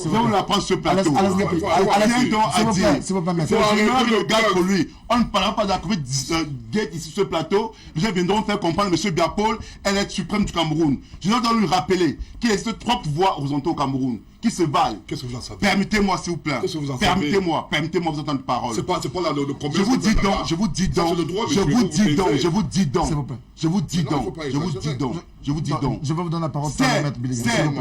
vais vous l'apprendre ce plateau. S'il vous plaît, Je regarde pour lui. On ne parlera pas de la COVID-19 ici sur ce plateau. Les gens viendront faire comprendre M. Biapol, elle est suprême du Cameroun. Je dois lui rappeler qu'il existe 3 pouvoirs horizontaux au Cameroun qui se valent. Qu'est-ce que vous en savez? Permettez-moi, s'il vous plaît. Qu'est-ce que vous en savez? Permettez-moi vous entendre parole. C'est pas le combien. Je vous dis donc. Je vous dis donc. Je vais vous donner la parole. Le président de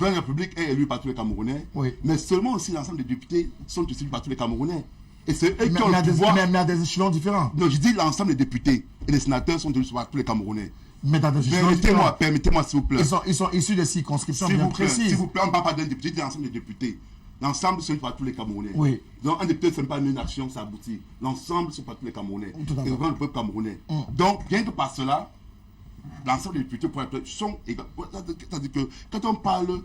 la République est élu par tous les Camerounais. Oui. Mais seulement aussi l'ensemble des députés sont élus par tous les Camerounais. Et c'est eux qui ont Mais le pouvoir. à des échelons différents. Non, je dis l'ensemble des députés et les sénateurs sont élus par tous les Camerounais. Mais dans des échelons différents. Permettez-moi, s'il vous plaît. Ils sont issus des circonscriptions bien précises. S'il vous plaît, on ne parle pas d'un député, de l'ensemble des députés. L'ensemble sont par tous les Camerounais. Oui. Donc un député, ce n'est pas une action, ça aboutit. L'ensemble sont par tous les Camerounais. Et le peuple camerounais. Donc, rien que par cela, l'ensemble des députés sont égaux. C'est-à-dire que quand on parle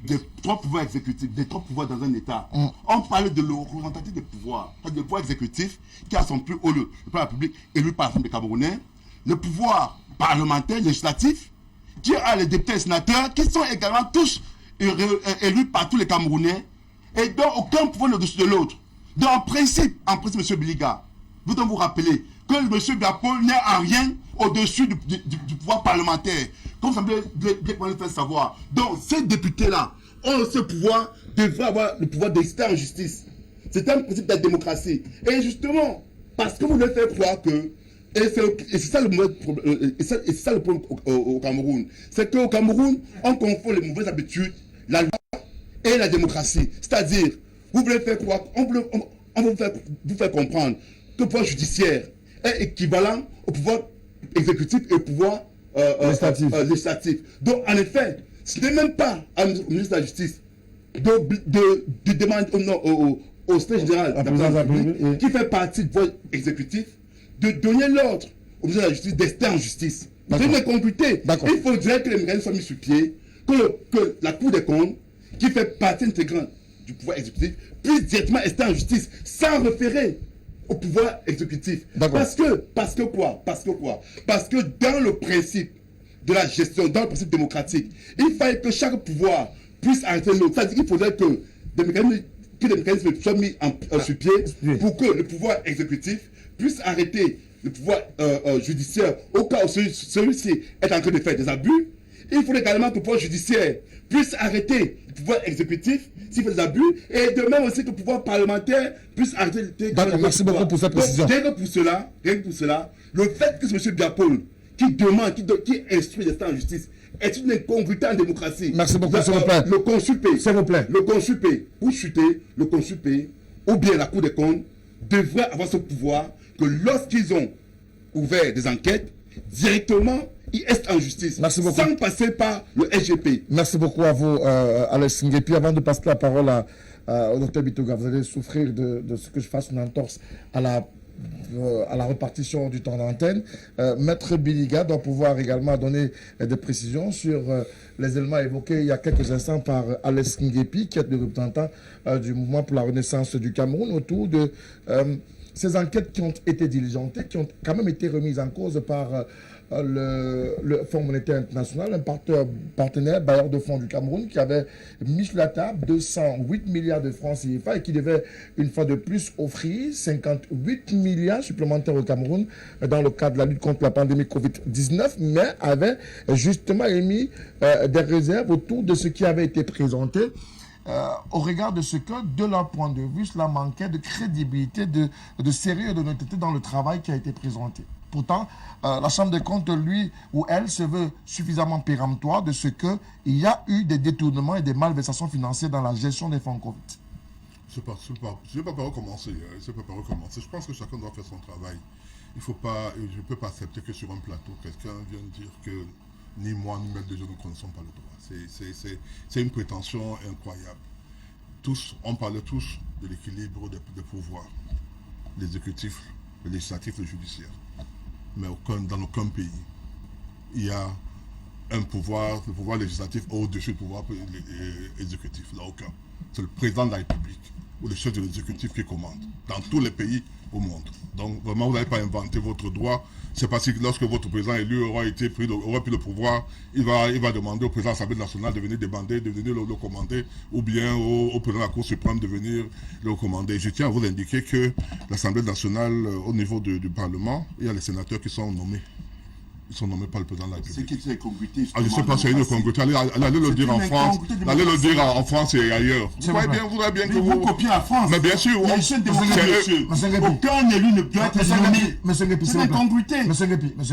des 3 pouvoirs exécutifs, des 3 pouvoirs dans un État, on parle de l'orientative des pouvoirs. C'est-à-dire le pouvoir exécutif qui a son plus haut le président de la République élu par l'ensemble des Camerounais, le pouvoir parlementaire, législatif, qui a les députés et les sénateurs qui sont également tous élus par tous les Camerounais et dont aucun pouvoir n'est au-dessus de l'autre. Donc en principe, M. Biliga, vous devez vous rappeler que M. Biapol n'est en rien au-dessus du pouvoir parlementaire. Comme ça me le faire savoir. Donc ces députés-là ont ce pouvoir, devraient avoir le pouvoir d'exercer en justice. C'est un principe de la démocratie. Et justement, parce que vous voulez faire croire que et c'est ça le problème au Cameroun. C'est qu'au Cameroun, on confond les mauvaises habitudes, la loi et la démocratie. C'est-à-dire, vous voulez faire croire, on veut vous faire comprendre que le pouvoir judiciaire est équivalent au pouvoir exécutif et au pouvoir législatif. Donc, en effet, ce n'est même pas au ministre de la Justice de demander au secrétaire général de la République, qui fait partie du pouvoir exécutif, de donner l'ordre au ministre de la Justice d'ester en justice. C'est une incongruité. Il faudrait que les mécanismes soient mis sur pied, que la Cour des comptes, qui fait partie intégrante du pouvoir exécutif, puisse directement ester en justice sans référer au pouvoir exécutif. Parce que quoi? Parce que dans le principe de la gestion, dans le principe démocratique, il fallait que chaque pouvoir puisse arrêter l'autre. C'est-à-dire qu'il faudrait que des mécanismes soient mis sur pied pour que le pouvoir exécutif puisse arrêter le pouvoir judiciaire au cas où celui-ci est en train de faire des abus. Il faut également que le pouvoir judiciaire puisse arrêter le pouvoir exécutif s'il fait des abus, et de même aussi que le pouvoir parlementaire puisse arrêter. Merci beaucoup pour cette précision. Rien que pour cela, le fait que ce M. Biapol, qui demande, qui instruit les États en justice, est une incongruité en démocratie. Merci beaucoup, s'il vous plaît. Le consulpé, s'il vous plaît. Le consulpé, pour chuter, le consulpé, ou bien la Cour des comptes, devrait avoir ce pouvoir que lorsqu'ils ont ouvert des enquêtes, directement, ils restent en justice, sans passer par le SGP. Merci beaucoup à vous, Alex Nguepi. Avant de passer la parole au Dr Bitoga, vous allez souffrir de ce que je fasse une entorse à la répartition du temps d'antenne. Maître Biliga doit pouvoir également donner des précisions sur les éléments évoqués il y a quelques instants par Alex Nguepi, qui est le représentant du mouvement pour la renaissance du Cameroun, autour de ces enquêtes qui ont été diligentées, qui ont quand même été remises en cause par le Fonds monétaire international, un partenaire bailleur de fonds du Cameroun, qui avait mis sur la table 208 milliards de francs CFA et qui devait une fois de plus offrir 58 milliards supplémentaires au Cameroun dans le cadre de la lutte contre la pandémie Covid-19, mais avait justement émis des réserves autour de ce qui avait été présenté. Au regard de ce que, de leur point de vue, cela manquait de crédibilité, de sérieux et de honnêteté dans le travail qui a été présenté. Pourtant, la Chambre des comptes, lui ou elle, se veut suffisamment péremptoire de ce qu'il y a eu des détournements et des malversations financières dans la gestion des fonds Covid. Je ne vais pas recommencer. Je pense que chacun doit faire son travail. Je ne peux pas accepter que sur un plateau, quelqu'un vienne dire que ni moi, ni même de jeunes ne connaissons pas le droit. C'est une prétention incroyable. On parle tous de l'équilibre des pouvoirs, l'exécutif, le législatif, le judiciaire. Mais dans aucun pays, il y a le pouvoir législatif au-dessus du pouvoir exécutif. Là, aucun. C'est le président de la République ou le chef de l'exécutif qui commande dans tous les pays au monde. Donc, vraiment, vous n'avez pas inventé votre droit. C'est parce que lorsque votre président élu aura pris le pouvoir, il va demander au président de l'Assemblée nationale de venir demander, de venir le commander, ou bien au président de la Cour suprême de venir le commander. Je tiens à vous indiquer que l'Assemblée nationale, au niveau du Parlement, il y a les sénateurs qui sont nommés. Ils sont nommés par le président de la République. C'est qui est incongruité. Je ne sais pas si c'est une incongruité. Allez le dire en France. Allez le dire en France et ailleurs. Vous voyez bien que vous copiez la France. Mais bien sûr. Il y a une chaîne démocratique. Aucun élu ne peut être nommé. C'est une incongruité.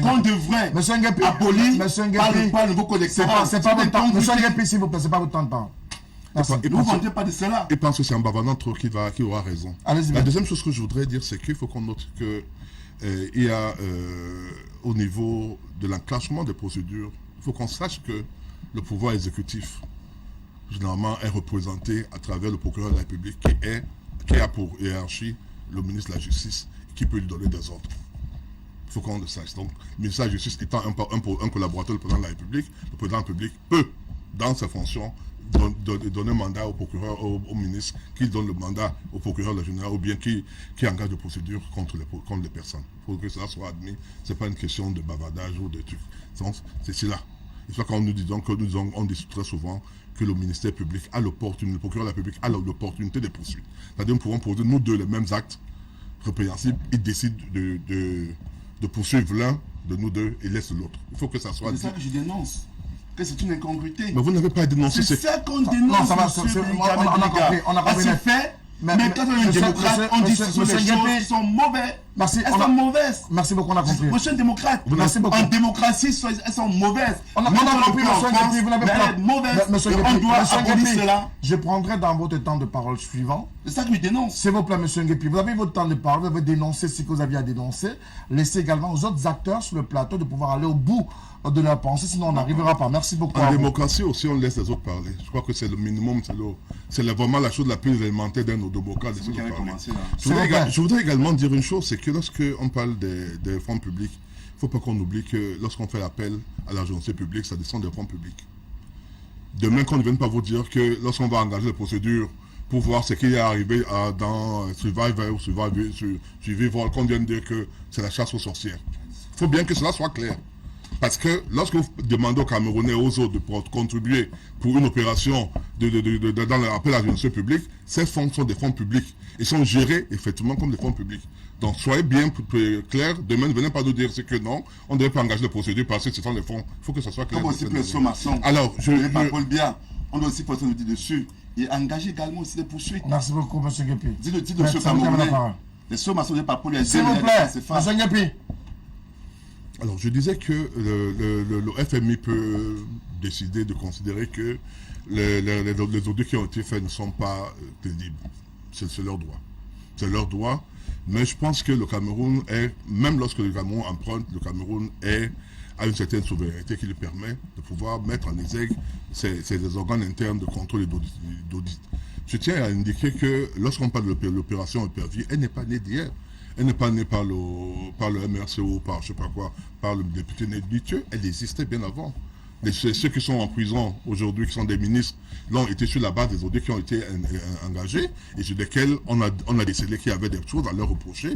Qu'on devrait abolir par le nouveau code électoral. C'est pas votre temps. Monsieur Nguepi, s'il vous plaît, c'est pas votre temps de parole. Ne vous vantez pas de cela. Et pense que c'est un bavardant trop qui aura raison. La deuxième chose que je voudrais dire, c'est qu'il faut qu'on note que il y a au niveau de l'enclenchement des procédures, il faut qu'on sache que le pouvoir exécutif, généralement, est représenté à travers le procureur de la République qui a pour hiérarchie le ministre de la Justice, qui peut lui donner des ordres. Il faut qu'on le sache. Donc, le ministre de la Justice étant un collaborateur du président de la République, le président de la République peut, dans ses fonctions, donner un mandat au procureur, au ministre, qui donne le mandat au procureur général, ou bien qui engage des procédures contre les personnes. Pour que cela soit admis, ce n'est pas une question de bavardage ou de trucs. C'est cela. C'est ça quand nous disons on dit très souvent que le ministère public a l'opportunité, le procureur de la République a l'opportunité de poursuivre. C'est-à-dire nous pouvons poser nous deux les mêmes actes répréhensibles, ils décident de poursuivre l'un de nous deux et laissent l'autre. Il faut que ça soit dit. C'est ça que je dénonce. Que c'est une incongruité. Mais vous n'avez pas dénoncé. C'est ça qu'on dénonce. Non, ça va, on a compris. C'est fait. Mais quand on est une démocrate, on dit que ce sont des choses qui sont mauvais Merci. Elles sont mauvaises. Merci beaucoup, on a compris. Moi, je suis un démocrate. Merci beaucoup. En démocratie, elles sont mauvaises. On a compris, monsieur Nguepi, vous n'avez pas... Elle est mauvaise. Monsieur Et Nguepi, on doit monsieur abolir Nguepi, cela. je prendrai dans votre temps de parole suivant. C'est ça que je dénonce. S'il vous plaît, monsieur Nguepi, vous avez votre temps de parole, vous avez dénoncé ce que vous aviez à dénoncer. Laissez également aux autres acteurs sur le plateau de pouvoir aller au bout de leur pensée, sinon on n'arrivera pas. Merci beaucoup. En démocratie aussi, on laisse les autres parler. Je crois que c'est le minimum, c'est vraiment la chose la plus élémentaire d'un autobocal. Je voudrais également dire une chose, c'est que lorsque on parle des fonds publics, il ne faut pas qu'on oublie que lorsqu'on fait l'appel à l'agence publique, ça descend des fonds publics. Demain, qu'on ne vienne pas vous dire que lorsqu'on va engager les procédures pour voir ce qui est arrivé dans Survivor ou Survivor, qu'on vienne dire que c'est la chasse aux sorcières. Il faut bien que cela soit clair. Parce que lorsque vous demandez aux Camerounais et aux autres de contribuer pour une opération dans l'appel à l'agence publique, ces fonds sont des fonds publics. Ils sont gérés effectivement comme des fonds publics. Donc soyez bien clairs, demain ne venez pas nous dire que non, on ne devait pas engager les procédures parce que ce sont les fonds. Il faut que ça soit clair. Comme aussi pour les sommations. Alors, Paul Biya, on doit aussi porter le dit dessus et engager également aussi des poursuites. Merci beaucoup, monsieur Nguepi. Dis-le, monsieur Camerounais. Les sommations de par Paul Biya. S'il vous plaît, monsieur Nguepi. Alors, je disais que le FMI peut décider de considérer que les audits qui ont été faits ne sont pas crédibles. C'est leur droit. C'est leur droit. Mais je pense que le Cameroun est, même lorsque le Cameroun emprunte, le Cameroun a une certaine souveraineté qui lui permet de pouvoir mettre en exergue ces organes internes de contrôle et d'audit. Je tiens à indiquer que lorsqu'on parle de l'opération Épervier, elle n'est pas née d'hier. Elle n'est pas née par le MRCO, par je sais pas quoi, par le député Néditieux. Elle existait bien avant. Ceux qui sont en prison aujourd'hui, qui sont des ministres, l'ont été sur la base des audits qui ont été engagés et sur lesquels on a décelé qu'il y avait des choses à leur reprocher.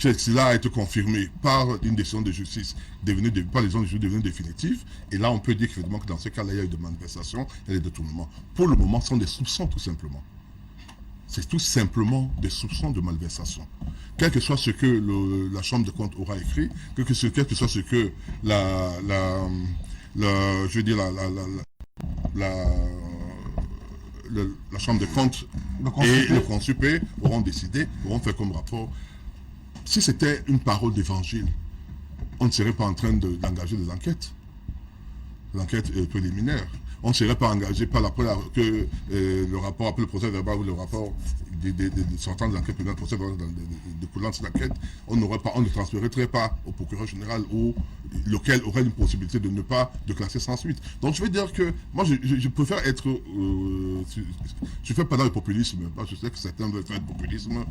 Que cela a été confirmé par une décision de justice par les gens de justice devenue définitive. Et là, on peut dire qu'effectivement que dans ce cas-là, il y a eu des manifestations et des détournements. Pour le moment, ce sont des soupçons tout simplement. C'est tout simplement des soupçons de malversation. Quel que soit ce que la Chambre de comptes aura écrit, quel que soit ce que la Chambre de comptes et le Consupé auront décidé, auront fait comme rapport. Si c'était une parole d'évangile, on ne serait pas en train d'engager des enquêtes. L'enquête préliminaire. On ne serait pas engagé par que le rapport après le procès verbal ou le rapport des sortants de l'enquête pénale, procès verbal de coulant de l'enquête, on ne transférerait pas au procureur général ou lequel aurait une possibilité de ne pas de classer sans suite. Donc je veux dire que moi je préfère être je fais pas dans le populisme, parce que je sais que certains veulent faire du populisme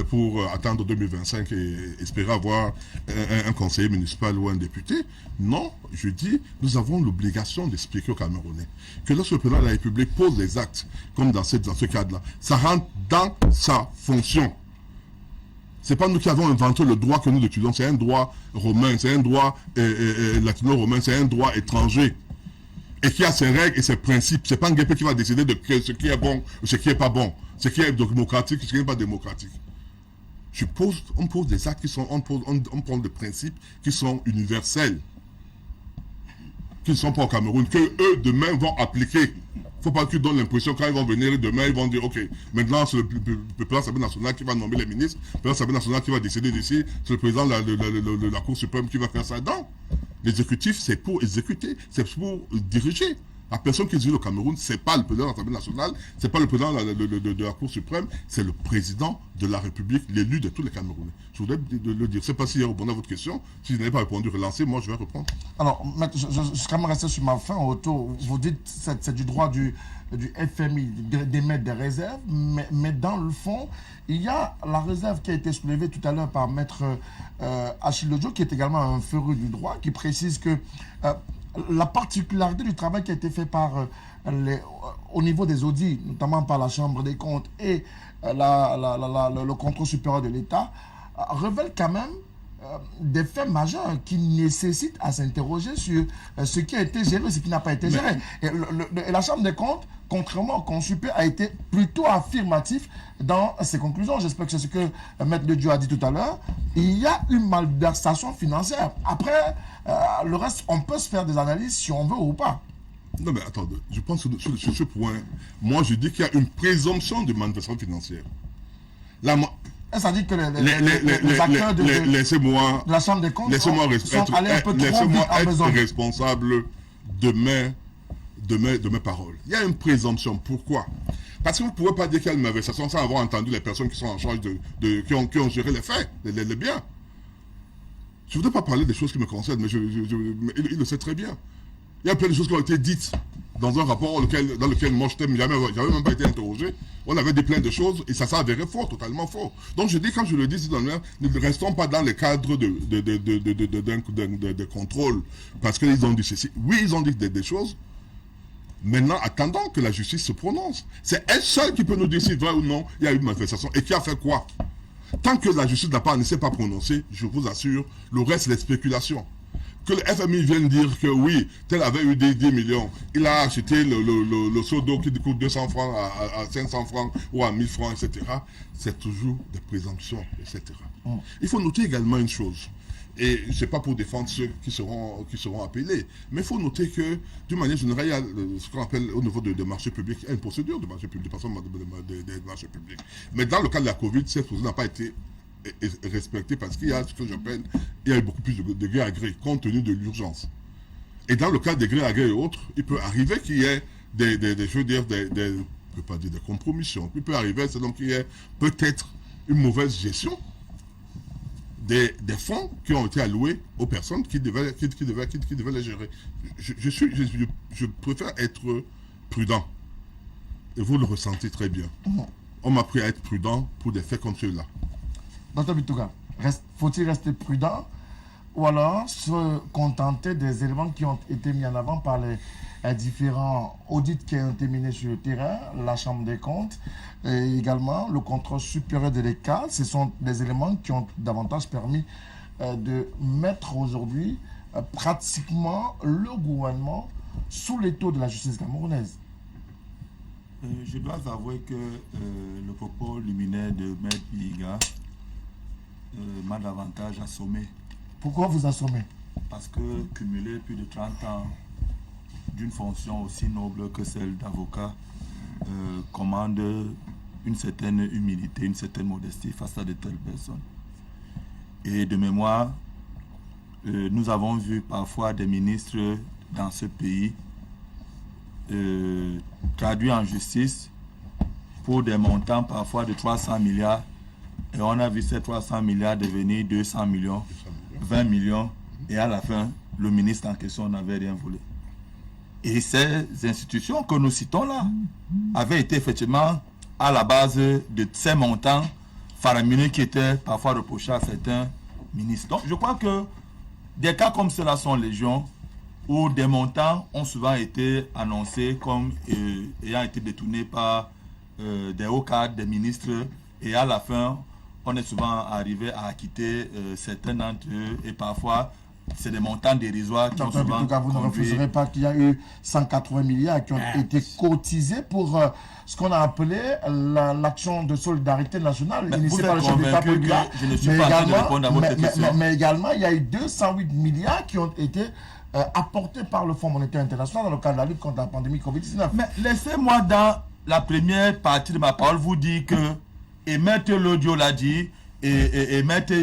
pour attendre 2025 et espérer avoir un conseiller municipal ou un député. Non, je dis, nous avons l'obligation d'expliquer aux Camerounais que lorsque le président de la République pose des actes, comme dans ce cadre-là, ça rentre dans sa fonction. C'est pas nous qui avons inventé le droit que nous étudions, c'est un droit romain, c'est un droit latino-romain, c'est un droit étranger. Et qui a ses règles et ses principes. C'est pas un Nguepi qui va décider de ce qui est bon ou ce qui est pas bon, ce qui est démocratique, ce qui n'est pas démocratique. On pose des actes qui sont, on prend des principes qui sont universels, qui ne sont pas au Cameroun, que eux demain vont appliquer. Il ne faut pas qu'ils donnent l'impression quand ils vont venir demain, ils vont dire ok, maintenant c'est le président de l'Assemblée nationale qui va nommer les ministres, le président de l'Assemblée nationale qui va décider d'ici, c'est le président de la Cour suprême qui va faire ça. Non, l'exécutif c'est pour exécuter, c'est pour diriger. La personne qui dirige le Cameroun, ce n'est pas le président de l'Assemblée nationale, ce n'est pas le président de la Cour suprême, c'est le président de la République, l'élu de tous les Camerounais. Je voudrais le dire. Je ne sais pas si j'ai répondu à votre question. Si je n'avais pas répondu, relancez, moi je vais répondre. Alors, je suis quand même resté sur ma fin autour. Vous dites que c'est du droit du FMI d'émettre des réserves, mais dans le fond, il y a la réserve qui a été soulevée tout à l'heure par Maître Achille Lodjo, qui est également un féru du droit, qui précise que la particularité du travail qui a été fait au niveau des audits, notamment par la Chambre des comptes et le contrôle supérieur de l'État, révèle quand même des faits majeurs qui nécessitent à s'interroger sur ce qui a été géré et ce qui n'a pas été géré. Et la Chambre des comptes, contrairement au Consupé, a été plutôt affirmatif dans ses conclusions. J'espère que c'est ce que Maître Lodjo a dit tout à l'heure. Il y a une malversation financière. Après, le reste, on peut se faire des analyses si on veut ou pas. Non mais attendez, je pense que sur ce point, moi je dis qu'il y a une présomption de malversation financière. Là, Ça dit que les acteurs de la Chambre des comptes sont allés un peu trop vite en besoin. Être responsable de mes paroles. Il y a une présomption. Pourquoi? Parce que vous ne pouvez pas dire qu'il y a une malversation sans avoir entendu les personnes qui sont en charge qui ont géré les faits, les biens. Je ne voudrais pas parler des choses qui me concernent, mais il le sait très bien. Il y a plein de choses qui ont été dites dans un rapport dans lequel moi je n'avais même pas été interrogé. On avait dit plein de choses et ça s'est avéré faux, totalement faux. Donc je dis, quand je le dis, ne restons pas dans le cadre de contrôle parce qu'ils ont dit ceci. Oui, ils ont dit des choses. Maintenant, attendons que la justice se prononce. C'est elle seule qui peut nous dire si vrai ou non il y a eu une manifestation et qui a fait quoi. Tant que la justice ne s'est pas prononcée, je vous assure, le reste, c'est des spéculations. Que le FMI vienne dire que oui, tel avait eu des 10 millions, il a acheté le seau d'eau qui coûte 200 francs à 500 francs ou à 1000 francs, etc. C'est toujours des présomptions, etc. Il faut noter également une chose, et ce n'est pas pour défendre ceux qui seront appelés, mais il faut noter que, d'une manière générale, il y a ce qu'on appelle au niveau de marché public, il y a une procédure de marché public, de façon de marché public. Mais dans le cas de la Covid, cette procédure n'a pas été respecté parce qu'il y a ce que j'appelle, il y a eu beaucoup plus de gré à gré compte tenu de l'urgence. Et dans le cas des gré à gré et autres, il peut arriver qu'il y ait je veux dire, je ne peux pas dire des compromissions. Il peut arriver, c'est donc qu'il y ait peut-être une mauvaise gestion des fonds qui ont été alloués aux personnes qui devaient les gérer. Je préfère être prudent. Et vous le ressentez très bien. On m'a appris à être prudent pour des faits comme ceux-là. Dr Bitouga, faut-il rester prudent ou alors se contenter des éléments qui ont été mis en avant par les différents audits qui ont été menés sur le terrain, la Chambre des comptes et également le contrôle supérieur de l'État? Ce sont des éléments qui ont davantage permis de mettre aujourd'hui pratiquement le gouvernement sous l'étau de la justice camerounaise. Je dois avouer que le propos liminaire de Maître Biga m'a davantage assommé. Pourquoi vous assommez? Parce que cumuler plus de 30 ans d'une fonction aussi noble que celle d'avocat commande une certaine humilité, une certaine modestie face à de telles personnes. Et de mémoire, nous avons vu parfois des ministres dans ce pays traduits en justice pour des montants parfois de 300 milliards. Et on a vu ces 300 milliards devenir 200 millions, 20 millions, et à la fin, le ministre en question n'avait rien volé. Et ces institutions que nous citons là avaient été effectivement à la base de ces montants faramineux qui étaient parfois reprochés à certains ministres. Donc je crois que des cas comme cela sont légion, où des montants ont souvent été annoncés comme ayant été détournés par des hauts cadres, des ministres, et à la fin, on est souvent arrivé à acquitter certains d'entre eux et parfois c'est des montants dérisoires qui ont souvent vous ne refuserez pas qu'il y a eu 180 milliards qui ont été cotisés pour ce qu'on a appelé l'action de solidarité nationale initiée par le chef d'État Paul. Je ne suis pas en train de répondre à votre question. Mais également, il y a eu 208 milliards qui ont été apportés par le Fonds monétaire international dans le cadre de la lutte contre la pandémie Covid-19. Mais laissez-moi dans la première partie de ma parole vous dire que et Maître Lodion l'a dit, et Maître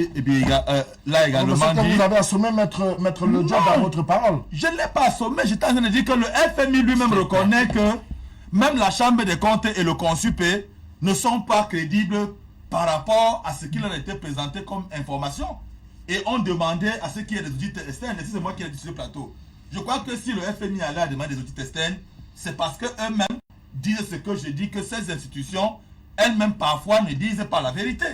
l'a également dit. Vous avez assommé Maître Lodion dans votre parole. Je ne l'ai pas assommé, j'étais en train de dire que le FMI lui-même reconnaît que même la Chambre des comptes et le Consup ne sont pas crédibles par rapport à ce qui leur a été présenté comme information. Et on demandait à ce qu'il y ait des audits externes, et c'est moi qui ai dit sur ce plateau. Je crois que si le FMI allait demander des audits externes, c'est parce qu'eux-mêmes disent ce que je dis, que ces institutions elles-mêmes parfois ne disent pas la vérité.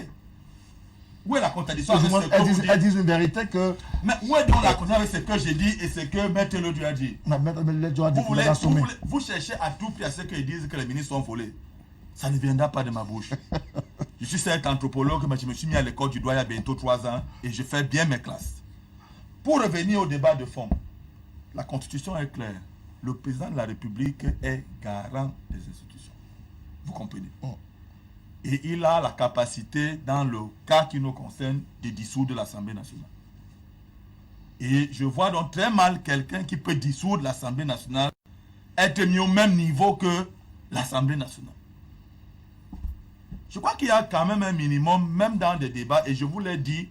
Où est la contradiction avec ce que vous dites? Elles disent une vérité que... Mais où est donc la contradiction avec ce que j'ai dit et ce que Maître Lodion a dit? Vous cherchez à tout prix à ce qu'ils disent que les ministres sont volés. Ça ne viendra pas de ma bouche. Je suis certes anthropologue, mais je me suis mis à l'école du droit il y a bientôt 3 ans et je fais bien mes classes. Pour revenir au débat de fond, la Constitution est claire. Le président de la République est garant des institutions. Vous comprenez? Et il a la capacité, dans le cas qui nous concerne, de dissoudre l'Assemblée nationale. Et je vois donc très mal quelqu'un qui peut dissoudre l'Assemblée nationale être mis au même niveau que l'Assemblée nationale. Je crois qu'il y a quand même un minimum, même dans des débats, et je vous l'ai dit,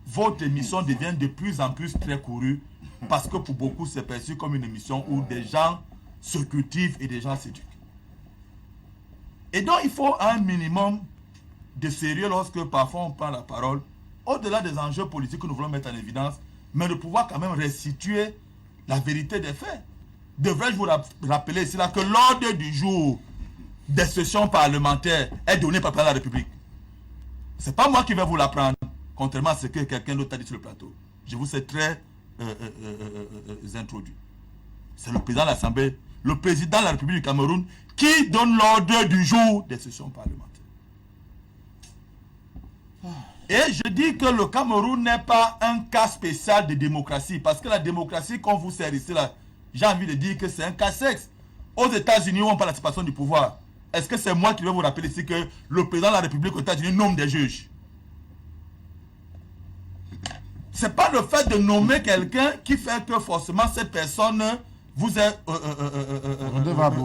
votre émission devient de plus en plus très courue, parce que pour beaucoup, c'est perçu comme une émission où des gens se cultivent et des gens s'éduquent. Et donc, il faut un minimum de sérieux lorsque parfois on prend la parole, au-delà des enjeux politiques que nous voulons mettre en évidence, mais de pouvoir quand même restituer la vérité des faits. Devrais-je vous rappeler ici là que l'ordre du jour des sessions parlementaires est donné par le président de la République. Ce n'est pas moi qui vais vous l'apprendre, contrairement à ce que quelqu'un d'autre a dit sur le plateau. Je vous ai très introduit. C'est le président de l'Assemblée, le président de la République du Cameroun, qui donne l'ordre du jour des sessions parlementaires. Et je dis que le Cameroun n'est pas un cas spécial de démocratie, parce que la démocratie qu'on vous sert ici, là, j'ai envie de dire que c'est un cas sexe. Aux États-Unis, on parle de la séparation du pouvoir. Est-ce que c'est moi qui vais vous rappeler ici que le président de la République aux États-Unis nomme des juges? Ce n'est pas le fait de nommer quelqu'un qui fait que forcément cette personne vous est redevable.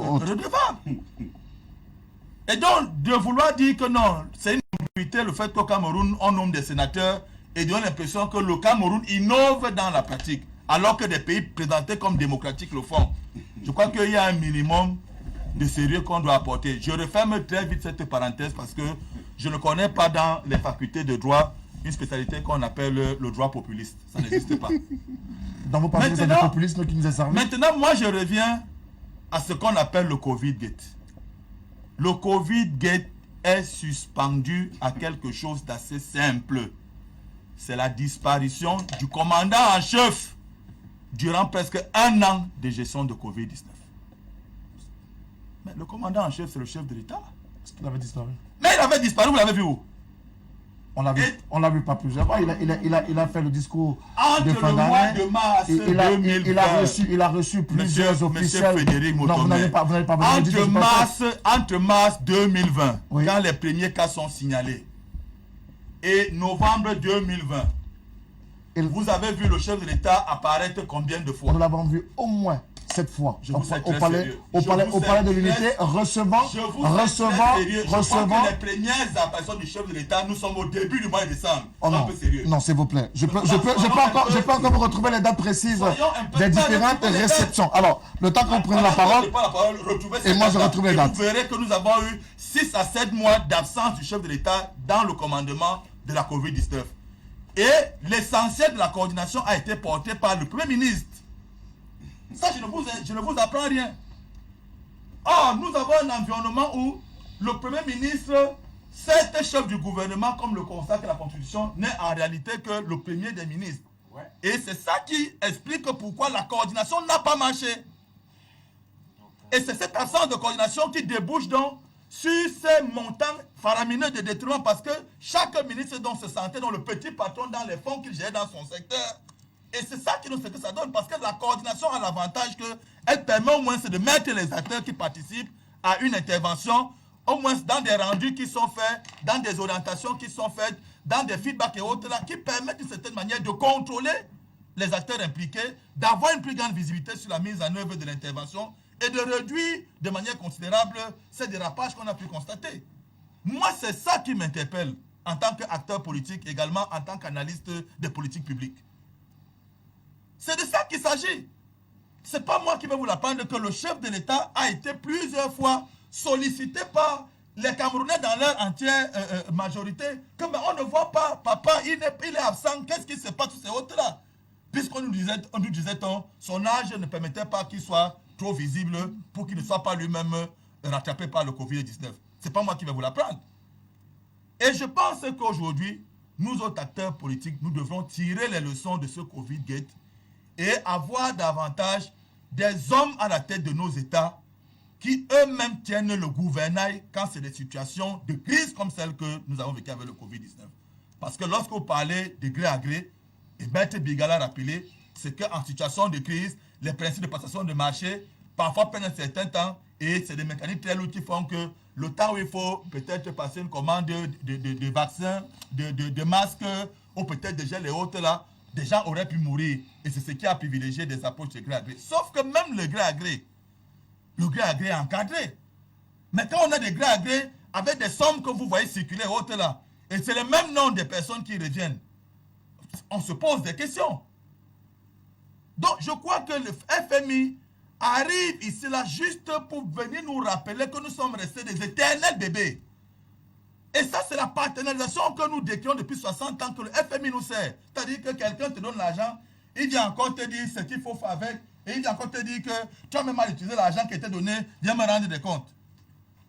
Et donc, de vouloir dire que non, c'est une obligation le fait qu'au Cameroun, on nomme des sénateurs et donne l'impression que le Cameroun innove dans la pratique, alors que des pays présentés comme démocratiques le font. Je crois qu'il y a un minimum de sérieux qu'on doit apporter. Je referme très vite cette parenthèse parce que je ne connais pas dans les facultés de droit une spécialité qu'on appelle le droit populiste. Ça n'existe pas. Dans vos parties, c'est le populisme qui nous est servi. Maintenant, moi, je reviens à ce qu'on appelle le Covid-Gate. Le Covid-Gate est suspendu à quelque chose d'assez simple. C'est la disparition du commandant en chef durant presque 1 an de gestion de Covid-19. Mais le commandant en chef, c'est le chef de l'État. Est-ce qu'il avait disparu? Mais il avait disparu, vous l'avez vu où? On l'a vu pas plusieurs fois. Il a fait le discours entre de fin le mois d'année. de mars 2020, Il a reçu plusieurs officiels. Monsieur Frédéric Non, vous n'avez pas entre mars 2020, oui, quand les premiers cas sont signalés, et novembre 2020, vous avez vu le chef de l'État apparaître combien de fois? Nous l'avons vu au moins 7 fois. Au palais de l'Unité, recevant que les premières apparitions du chef de l'État, nous sommes au début du mois de décembre. Oh non, non, s'il vous plaît. Je peux encore vous retrouver les dates précises des différentes réceptions. Alors, le temps qu'on prenne la parole, et moi je retrouve les dates. Vous verrez que nous avons eu 6 à 7 mois d'absence du chef de l'État dans le commandement de la Covid-19. Et l'essentiel de la coordination a été porté par le Premier ministre. Ça, je ne vous apprends rien. Or, nous avons un environnement où le Premier ministre, c'est chef du gouvernement, comme le constate la Constitution, n'est en réalité que le premier des ministres. Ouais. Et c'est ça qui explique pourquoi la coordination n'a pas marché. Et c'est cette absence de coordination qui débouche donc sur ces montants faramineux de détournement, parce que chaque ministre donc se sentait dans le petit patron dans les fonds qu'il gérait dans son secteur. Et c'est ça qui nous fait que ça donne, parce que la coordination a l'avantage qu'elle permet au moins de mettre les acteurs qui participent à une intervention, au moins dans des rendus qui sont faits, dans des orientations qui sont faites, dans des feedbacks et autres, là, qui permettent d'une certaine manière de contrôler les acteurs impliqués, d'avoir une plus grande visibilité sur la mise en œuvre de l'intervention et de réduire de manière considérable ces dérapages qu'on a pu constater. Moi, c'est ça qui m'interpelle en tant qu'acteur politique, également en tant qu'analyste des politiques publiques. C'est de ça qu'il s'agit. Ce n'est pas moi qui vais vous l'apprendre que le chef de l'État a été plusieurs fois sollicité par les Camerounais dans leur entière majorité, que ben, on ne voit pas, papa, il est absent, qu'est-ce qui se passe sur ces autres-là? Puisqu'on nous disait, son âge ne permettait pas qu'il soit trop visible pour qu'il ne soit pas lui-même rattrapé par le Covid-19. Ce n'est pas moi qui vais vous l'apprendre. Et je pense qu'aujourd'hui, nous autres acteurs politiques, nous devrons tirer les leçons de ce Covid-Gate et avoir davantage des hommes à la tête de nos États qui eux-mêmes tiennent le gouvernail quand c'est des situations de crise comme celle que nous avons vécues avec le Covid-19. Parce que lorsque vous parlez de gré à gré, et Maître Bigala l'a rappelé, c'est qu'en situation de crise, les principes de passation de marché parfois prennent un certain temps et c'est des mécanismes très lourds qui font que le temps où il faut peut-être passer une commande de vaccins, de masques ou peut-être de gel et autres là, des gens auraient pu mourir. Et c'est ce qui a privilégié des approches de gré à gré. Sauf que même le gré à gré est encadré. Mais quand on a des gré à gré avec des sommes que vous voyez circuler autres là, et c'est le même nom des personnes qui reviennent, on se pose des questions. Donc, je crois que le FMI arrive ici là juste pour venir nous rappeler que nous sommes restés des éternels bébés. Et ça, c'est la partenarialisation que nous décrions depuis 60 ans que le FMI nous sert. C'est-à-dire que quelqu'un te donne l'argent, il vient encore te dire ce qu'il faut faire avec, et il vient encore te dire que tu as même mal utilisé l'argent qui était donné, viens me rendre des comptes.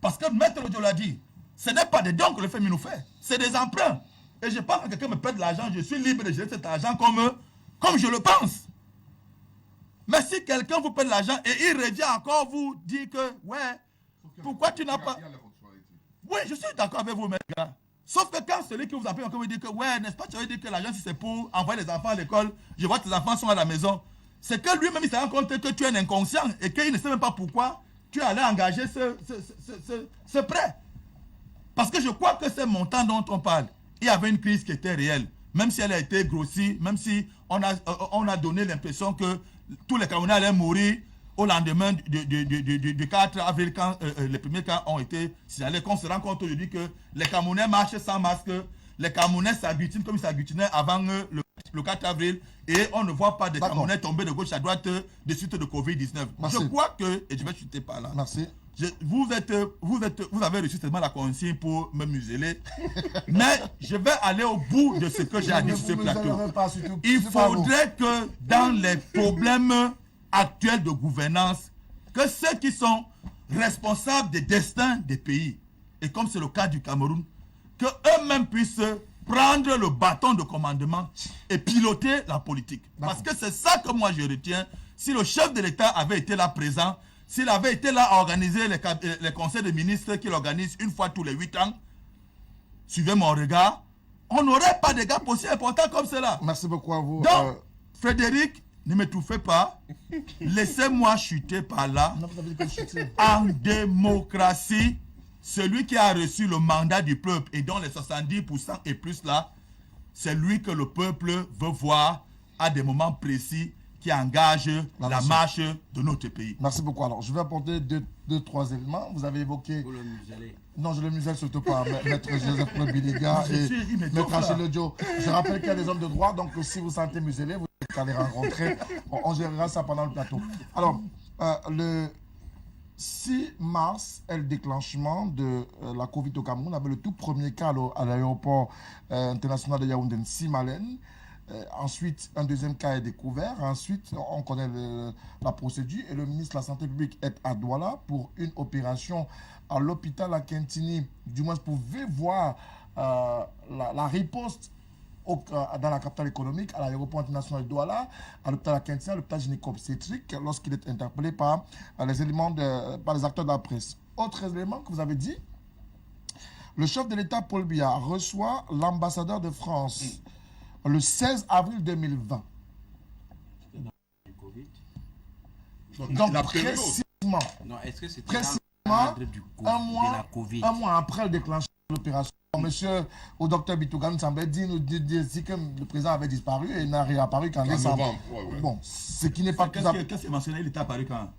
Parce que Maître Odio l'a dit, ce n'est pas des dons que le FMI nous fait, c'est des emprunts. Et je pense que quelqu'un me pète de l'argent, je suis libre de gérer cet argent comme je le pense. Mais si quelqu'un vous paie de l'argent et il revient encore vous dire que, ouais, pourquoi tu n'as pas... Oui, je suis d'accord avec vous, mes gars. Sauf que quand celui qui vous appelle encore vous dit que, ouais, n'est-ce pas, tu avais dit que l'argent, si c'est pour envoyer les enfants à l'école, je vois que tes enfants sont à la maison. C'est que lui-même, il se rend compte que tu es un inconscient et qu'il ne sait même pas pourquoi tu allais engager ce prêt. Parce que je crois que ces montants dont on parle, il y avait une crise qui était réelle. Même si elle a été grossie, même si on a donné l'impression que tous les Camerounais allaient mourir au lendemain du 4 avril, quand les premiers cas ont été signalés, qu'on se rend compte aujourd'hui que les Camerounais marchent sans masque, les Camerounais s'agglutinent comme ils s'agglutinaient avant le 4 avril, et on ne voit pas des Camerounais tomber de gauche à droite de suite de Covid-19. Je crois que, et je vais chuter par là, merci. Vous avez reçu tellement la consigne pour me museler, mais je vais aller au bout de ce que j'ai à dire sur ce plateau. Il faudrait que dans les problèmes actuels de gouvernance, que ceux qui sont responsables des destins des pays, et comme c'est le cas du Cameroun, que eux-mêmes puissent prendre le bâton de commandement et piloter la politique. Parce que c'est ça que moi je retiens. Si le chef de l'État avait été là présent, s'il avait été là à organiser les conseils de ministres qu'il organise une fois tous les 8 ans, suivez mon regard, on n'aurait pas de gars aussi importants comme cela. Merci beaucoup à vous. Donc, Frédéric, ne m'étouffez pas. Laissez-moi chuter par là. En démocratie, celui qui a reçu le mandat du peuple et dont les 70% et plus là, c'est lui que le peuple veut voir à des moments précis qui engage la marche de notre pays. Merci beaucoup. Alors, je vais apporter deux, trois éléments. Vous avez évoqué... Vous le muselez. Non, je le muselle surtout pas. Maître Joseph Nobiliga et Maître Achille Dio. Je rappelle qu'il y a des hommes de droit, donc si vous sentez muselé, vous allez les rencontrer. On gérera ça pendant le plateau. Alors, le 6 mars est le déclenchement de la Covid au Cameroun, avec le tout premier cas à l'aéroport international de Yaoundé-Nsimalen. Ensuite, un deuxième cas est découvert. Ensuite, on connaît la procédure et le ministre de la Santé publique est à Douala pour une opération à l'hôpital à Kentini. Du moins, vous pouvez voir la riposte dans la capitale économique, à l'aéroport international de Douala, à l'hôpital à Kentini, à l'hôpital gynéco-obstétrique, lorsqu'il est interpellé par par les acteurs de la presse. Autre élément que vous avez dit, le chef de l'État, Paul Biya, reçoit l'ambassadeur de France le 16 avril 2020. Donc, précisément, un mois après le déclenchement de l'opération, monsieur au docteur Bitougan semblait nous dire que le président avait disparu et n'a réapparu qu'en décembre. Bon, ce qui n'est pas tout à fait. Qu'est-ce qui est mentionné, il est apparu quand?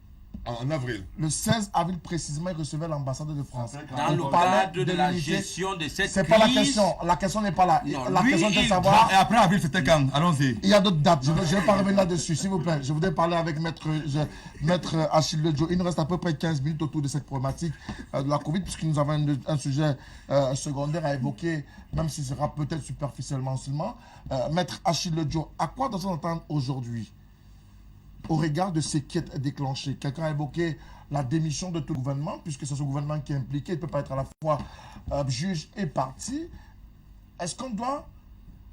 En avril. Le 16 avril précisément, il recevait l'ambassadeur de France. Dans le cadre de la gestion de cette crise. C'est pas la question. La question n'est pas là. Non, la question est de savoir. Et après avril, c'était quand? Allons-y. Il y a d'autres dates. Je ne vais pas revenir là-dessus, s'il vous plaît. Je voudrais parler avec Maître Achille Dio. Il nous reste à peu près 15 minutes autour de cette problématique de la Covid, puisque nous avons un sujet secondaire à évoquer, même si ce sera peut-être superficiellement seulement. Maître Achille Dio, à quoi doit-on entendre aujourd'hui au regard de ce qui est déclenché? Quelqu'un a évoqué la démission de tout gouvernement, puisque c'est ce gouvernement qui est impliqué, il ne peut pas être à la fois juge et parti. Est-ce qu'on doit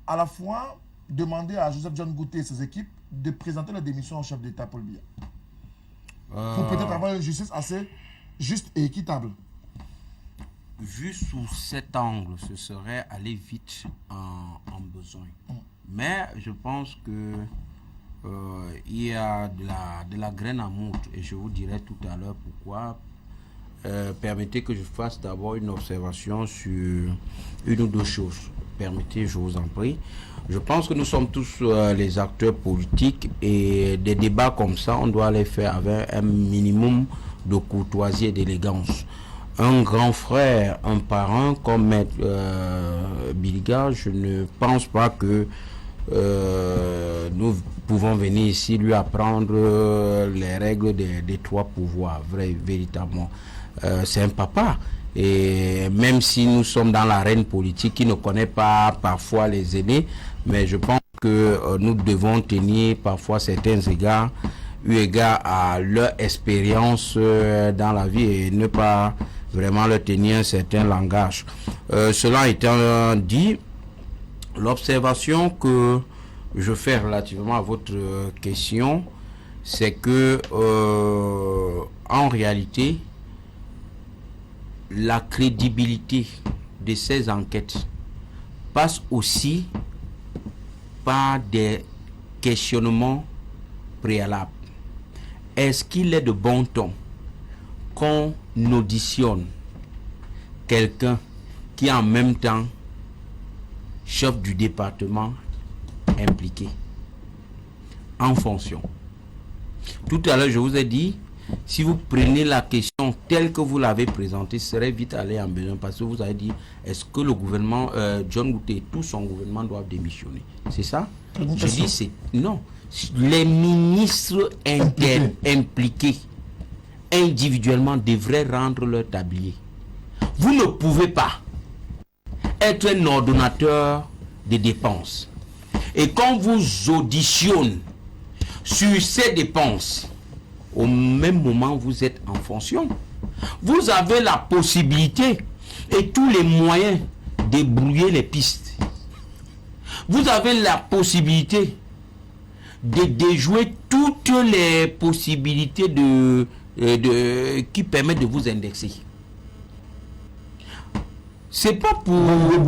à la fois demander à Joseph John Gouté et ses équipes de présenter la démission au chef d'État Paul Biya pour peut-être avoir une justice assez juste et équitable? Vu sous cet angle, ce serait aller vite en besoin. Mais je pense que il y a de la graine à moudre et je vous dirai tout à l'heure pourquoi. Permettez que je fasse d'abord une observation sur une ou deux choses. Permettez, je vous en prie. Je pense que nous sommes tous les acteurs politiques et des débats comme ça, on doit les faire avec un minimum de courtoisie et d'élégance. un grand frère, un parent comme Maître Bilga, je ne pense pas que nous pouvons venir ici lui apprendre les règles des trois pouvoirs, véritablement. C'est un papa. Et même si nous sommes dans l'arène politique, qui ne connaît pas parfois les aînés, mais je pense que nous devons tenir parfois certains égards, eu égard à leur expérience dans la vie et ne pas vraiment leur tenir un certain langage. Cela étant dit, l'observation que je fais relativement à votre question, c'est que en réalité, la crédibilité de ces enquêtes passe aussi par des questionnements préalables. Est-ce qu'il est de bon ton qu'on auditionne quelqu'un qui est en même temps chef du département impliqué en fonction? Tout à l'heure, je vous ai dit, si vous prenez la question telle que vous l'avez présentée, ce serait vite aller en besoin, parce que vous avez dit, est-ce que le gouvernement, John Gouté et tout son gouvernement doivent démissionner? C'est ça? Je dis, c'est non. Les ministres impliqués individuellement devraient rendre leur tablier. Vous ne pouvez pas être un ordonnateur des dépenses. Et quand vous auditionne sur ces dépenses, au même moment, vous êtes en fonction. Vous avez la possibilité et tous les moyens de brouiller les pistes. Vous avez la possibilité de déjouer toutes les possibilités qui permettent de vous indexer. C'est pas pour...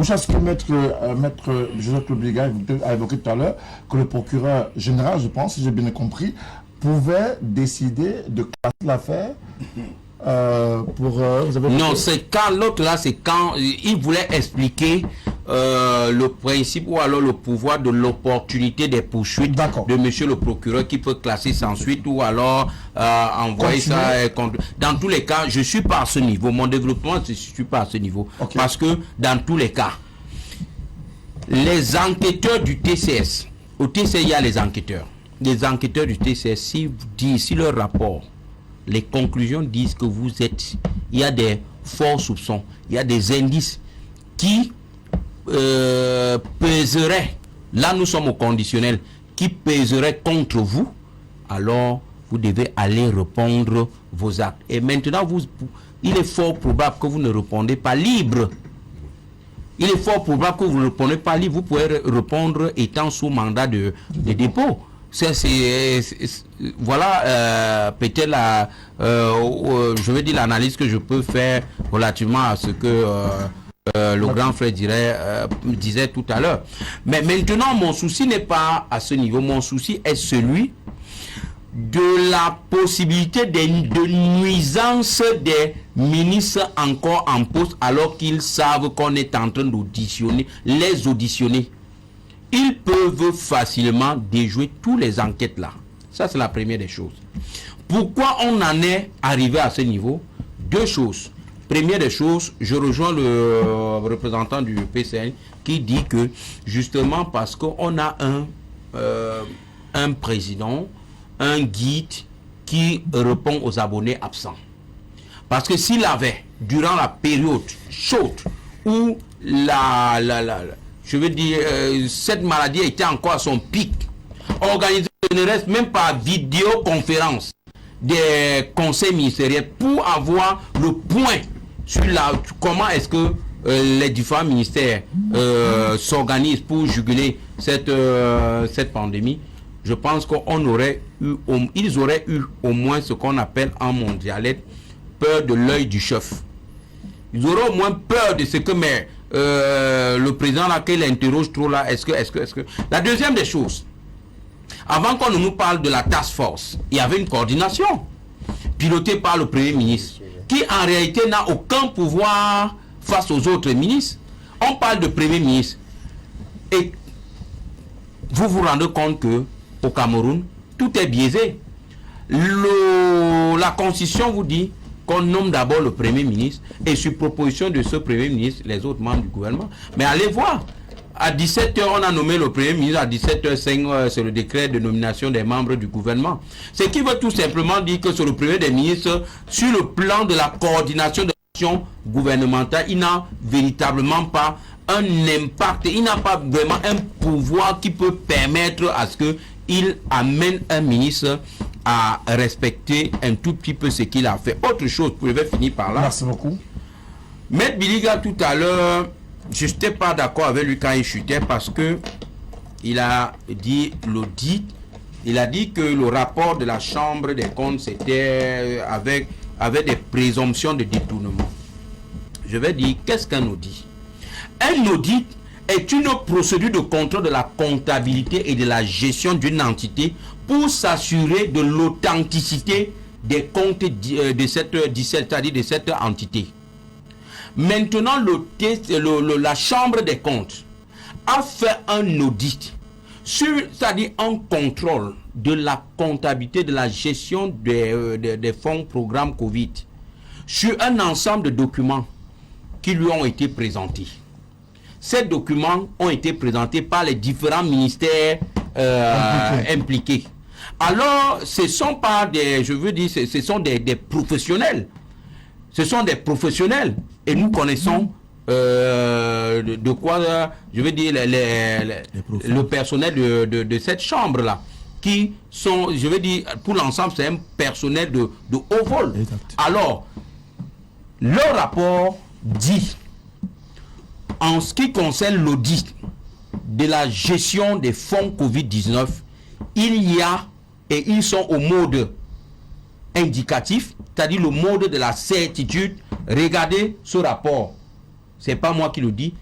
Ce que Maître Joseph Bilga a évoqué tout à l'heure, que le procureur général, je pense, si j'ai bien compris, pouvait décider de classer l'affaire non, c'est quand l'autre là, c'est quand il voulait expliquer le principe ou alors le pouvoir de l'opportunité des poursuites de monsieur le procureur qui peut classer sans suite ou alors envoyer ça. Dans tous les cas, je ne suis pas à ce niveau. Mon développement, je ne suis pas à ce niveau. Parce que dans tous les cas, les enquêteurs du TCS, au TCS, il y a les enquêteurs. Les enquêteurs du TCS, si leur rapport, les conclusions disent que il y a des forts soupçons, il y a des indices qui pèseraient, là nous sommes au conditionnel, qui pèseraient contre vous, alors vous devez aller répondre vos actes. Et maintenant, il est fort probable que vous ne répondez pas libre. Il est fort probable que vous ne répondez pas libre. Vous pouvez répondre étant sous mandat de dépôt. Voilà peut-être je veux dire l'analyse que je peux faire relativement à ce que le grand frère disait tout à l'heure. Mais maintenant, mon souci n'est pas à ce niveau. Mon souci est celui de la possibilité de nuisance des ministres encore en poste alors qu'ils savent qu'on est en train les auditionner. Ils peuvent facilement déjouer toutes les enquêtes là. Ça, c'est la première des choses. Pourquoi on en est arrivé à ce niveau? Deux choses. Première des choses, je rejoins le représentant du PCN qui dit que justement parce qu'on a un président, un guide qui répond aux abonnés absents. Parce que s'il avait, durant la période chaude où je veux dire, cette maladie était encore à son pic, organisé ne reste même pas vidéoconférence des conseils ministériels pour avoir le point sur comment est-ce que les différents ministères s'organisent pour juguler cette pandémie. Je pense qu'ils auraient eu au moins ce qu'on appelle en mondialette peur de l'œil du chef. Ils auraient au moins peur de ce que le président là qu'il interroge trop là, est-ce que la deuxième des choses, avant qu'on ne nous parle de la task force, il y avait une coordination pilotée par le Premier ministre qui en réalité n'a aucun pouvoir face aux autres ministres. On parle de Premier ministre et vous vous rendez compte que au Cameroun tout est biaisé. La constitution vous dit qu'on nomme d'abord le Premier ministre et sur proposition de ce Premier ministre, les autres membres du gouvernement. Mais allez voir, à 17h, on a nommé le Premier ministre, à 17h05, c'est le décret de nomination des membres du gouvernement. Ce qui veut tout simplement dire que sur le Premier des ministres, sur le plan de la coordination de l'action gouvernementale, il n'a véritablement pas un impact, il n'a pas vraiment un pouvoir qui peut permettre à ce qu'il amène un ministre à respecter un tout petit peu ce qu'il a fait. Autre chose, vous pouvez finir par là. Merci beaucoup. Maître Biliga, tout à l'heure, je n'étais pas d'accord avec lui quand il chutait parce que il a dit l'audit, il a dit que le rapport de la Chambre des comptes c'était avec des présomptions de détournement. Je vais dire, qu'est-ce qu'un audit? Un audit est une procédure de contrôle de la comptabilité et de la gestion d'une entité pour s'assurer de l'authenticité des comptes de cette entité. Maintenant, la Chambre des comptes a fait un audit, c'est-à-dire un contrôle de la comptabilité, de la gestion des fonds programmes Covid sur un ensemble de documents qui lui ont été présentés. Ces documents ont été présentés par les différents ministères impliqués. Alors, ce ne sont pas des, je veux dire, ce sont des professionnels. Ce sont des professionnels. Et nous connaissons de quoi, je veux dire, le personnel de cette chambre-là. Qui sont, je veux dire, pour l'ensemble, c'est un personnel de haut vol. Exact. Alors, leur rapport dit, en ce qui concerne l'audit de la gestion des fonds Covid-19, il y a, et ils sont au mode indicatif, c'est-à-dire le mode de la certitude. Regardez ce rapport. C'est pas moi qui le dis.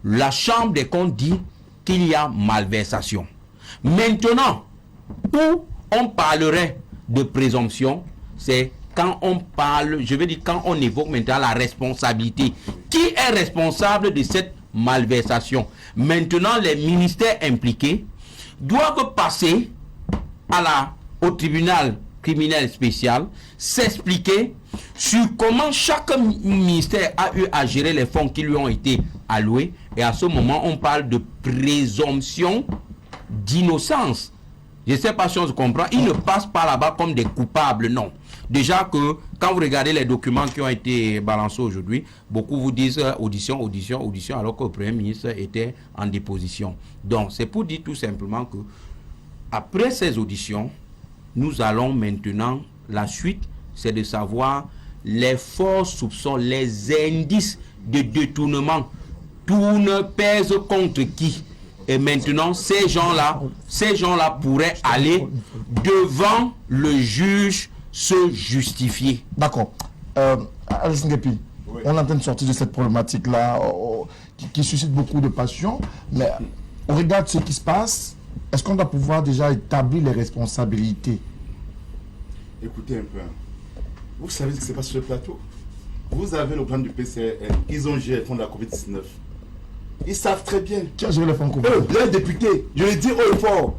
La Chambre des comptes dit qu'il y a malversation. Maintenant, où on parlerait de présomption, c'est quand on parle, je veux dire, quand on évoque maintenant la responsabilité. Qui est responsable de cette malversation? Maintenant, les ministères impliqués doivent passer au tribunal criminel spécial, s'expliquer sur comment chaque ministère a eu à gérer les fonds qui lui ont été alloués. Et à ce moment, on parle de présomption d'innocence. Je ne sais pas si on se comprend. Ils ne passent pas là-bas comme des coupables, non. Déjà que, quand vous regardez les documents qui ont été balancés aujourd'hui, beaucoup vous disent audition, audition, audition, alors que le Premier ministre était en déposition. Donc, c'est pour dire tout simplement que, après ces auditions, nous allons maintenant, la suite, c'est de savoir les forts soupçons, les indices de détournement. Tout ne pèse contre qui. Et maintenant, ces gens-là pourraient aller devant le juge se justifier. D'accord. Alice Ngepi, oui. On est en train de sortir de cette problématique-là qui suscite beaucoup de passion, mais on regarde ce qui se passe. Est-ce qu'on doit pouvoir déjà établir les responsabilités? Écoutez un peu. Vous savez ce qui se passe sur le plateau? Vous avez le plan du PCRN. Ils ont géré le fonds de la COVID-19. Ils savent très bien. Qui a géré le fonds COVID? Les députés, je le dis haut et fort.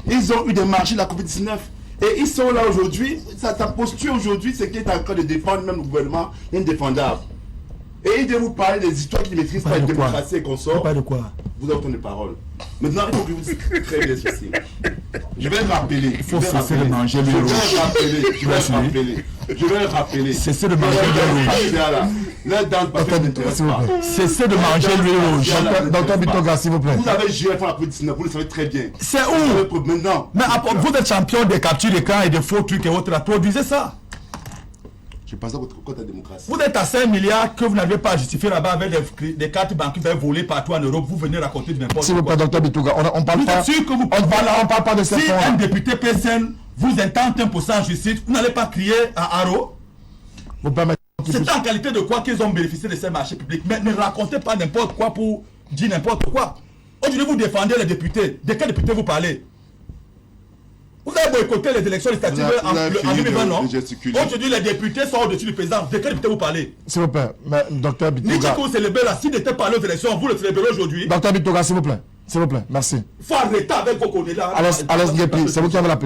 Ils ont eu des marchés de la COVID-19. Et ils sont là aujourd'hui. Ta posture aujourd'hui, c'est qu'ils sont en train de défendre même le gouvernement indéfendable. Et ils doivent vous parler des histoires qui ne maîtrisent pas la démocratie et qu'on sort. Pas de quoi? Vous avez autant de paroles. Maintenant, il faut que vous dites très bien ceci. Je vais le rappeler. Il faut cesser de manger le rouge. Je vais le rappeler. Cessez de manger le rouge. Là, dans le papier n'intéresse pas. Cessez de manger le rouge. Docteur Bitoga, s'il vous plaît. Vous avez géré pour la COVID-19, vous le savez très bien. C'est où? Maintenant. Mais vous êtes champion des captures d'écran et des faux trucs et autres. Produisez ça. Je pense à votre côté de démocratie. Vous êtes à 5 milliards que vous n'avez pas justifié là-bas avec des cartes bancaires volées partout en Europe. Vous venez raconter de n'importe quoi. S'il vous plaît, docteur Bitoga, on parle pas. Vous êtes sûr que vous on parle pas de ces fonds. Si un député PSN vous intente un procès en justice, vous n'allez pas crier à Haro. C'est en qualité de quoi qu'ils ont bénéficié de ces marchés publics. Mais ne racontez pas n'importe quoi pour dire n'importe quoi. Aujourd'hui, vous défendez les députés. De quels députés vous parlez? Vous avez boycotté les élections législatives en 2020, non? Aujourd'hui, les députés sont au-dessus du président. De quel député vous parlez? S'il vous plaît, docteur Bitoga. Ni que vous célébrez là, s'il n'était pas aux élections, vous le célébrez aujourd'hui. Docteur Bitoga, s'il vous plaît. S'il vous plaît, merci. Il faut arrêter avec vos conneries là. Alès Guépi, c'est vous qui avez la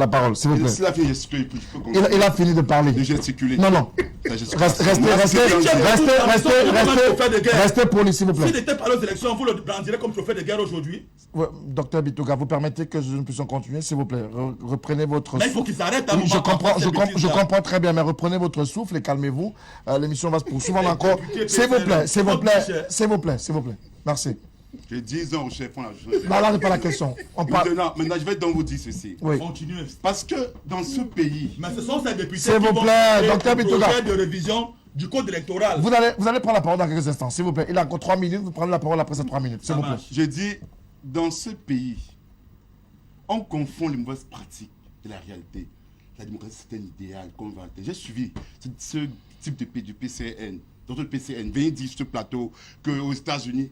parole, s'il vous plaît. S'il a fini de gesticuler, Il a fini de parler. de gesticuler. Non. Restez poli, s'il vous plaît. S'il n'était pas aux élections, vous le brandirez comme trophée de guerre aujourd'hui. Ouais, Docteur Bitoga, vous permettez que nous puissions continuer, s'il vous plaît. Reprenez votre Mais il faut qu'ils arrêtent. Oui, je comprends très bien, mais reprenez votre souffle et calmez-vous. L'émission va se poursuivre encore. S'il vous plaît. Merci. J'ai 10 ans au chef. Non, là n'est pas la question. Maintenant, je vais donc vous dire ceci. Oui. Continuez. Parce que dans ce pays, Mais ce sont ces députés S'il qui vous vont plaît, faire Docteur un Bitoga. projet de révision du code électoral. Vous allez prendre la parole dans quelques instants, s'il vous plaît. Il a encore 3 minutes, vous prenez la parole après ces 3 minutes, s'il vous plaît. je dis, dans ce pays, on confond les mauvaises pratiques et la réalité. La démocratie, c'est un idéal qu'on va atteindre. J'ai suivi ce type de pays, du PCN, d'autres PCN, vient dire sur ce plateau qu'aux États-Unis,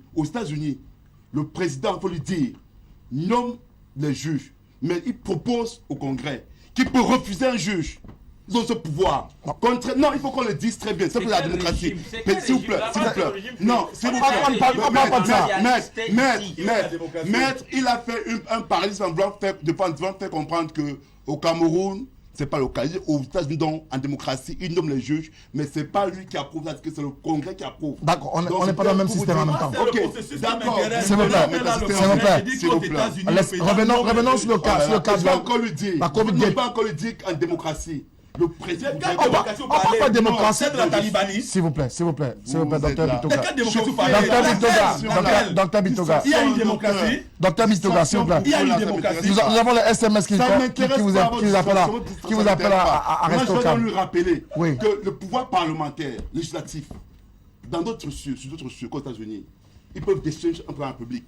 le président, il faut lui dire, nomme les juges, mais il propose au Congrès qu'il peut refuser un juge. Ils ont ce pouvoir. Non, il faut qu'on le dise très bien. C'est pour la démocratie. S'il vous plaît. Non, s'il vous plaît. On parle pas de ça. Maître, il a fait un parallélisme en voulant faire comprendre qu'au Cameroun, c'est pas le cas. Aux États-Unis, en démocratie, il nomme les juges, mais c'est pas lui qui approuve, c'est le Congrès qui approuve. D'accord, on n'est pas dans le même système en même temps. Ok, d'accord. S'il vous plaît. Revenons sur le cas de la COVID-19. On ne peut pas encore le dire en démocratie. Le président. On parle pas de démocratie. C'est de la talibanisme. S'il vous plaît, docteur Bitoga. Quelle démocratie vous parlez? Docteur Bitoga. Il y a une démocratie. Docteur Bitoga, s'il vous plaît. Il y a une démocratie. Nous avons le SMS qui vous appelle à rester au calme. Je vais lui rappeler Oui. que le pouvoir parlementaire, législatif, dans d'autres cieux, sur d'autres cieux qu'aux États-Unis, ils peuvent décider un plan public.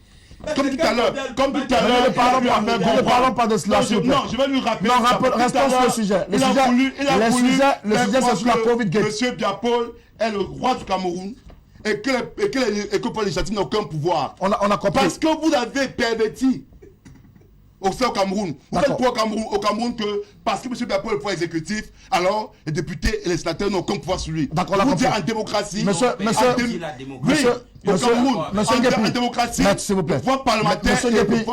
Comme tout à l'heure, Ne parlons pas de cela, s'il vous plaît. Non, je vais lui rappeler. Non, restons sur le sujet. Le sujet, c'est sur la COVID-19. Monsieur Biapol est le roi du Cameroun et que le pouvoir législatif n'a aucun pouvoir. On a compris. Parce que vous avez perverti au Cameroun. Vous faites quoi au Cameroun que parce que M. Biapol est le pouvoir exécutif, alors les députés et les sénateurs n'ont aucun pouvoir sur lui. D'accord, on a vous compris. dire en démocratie. Monsieur démocratie, s'il vous plaît. le pouvoir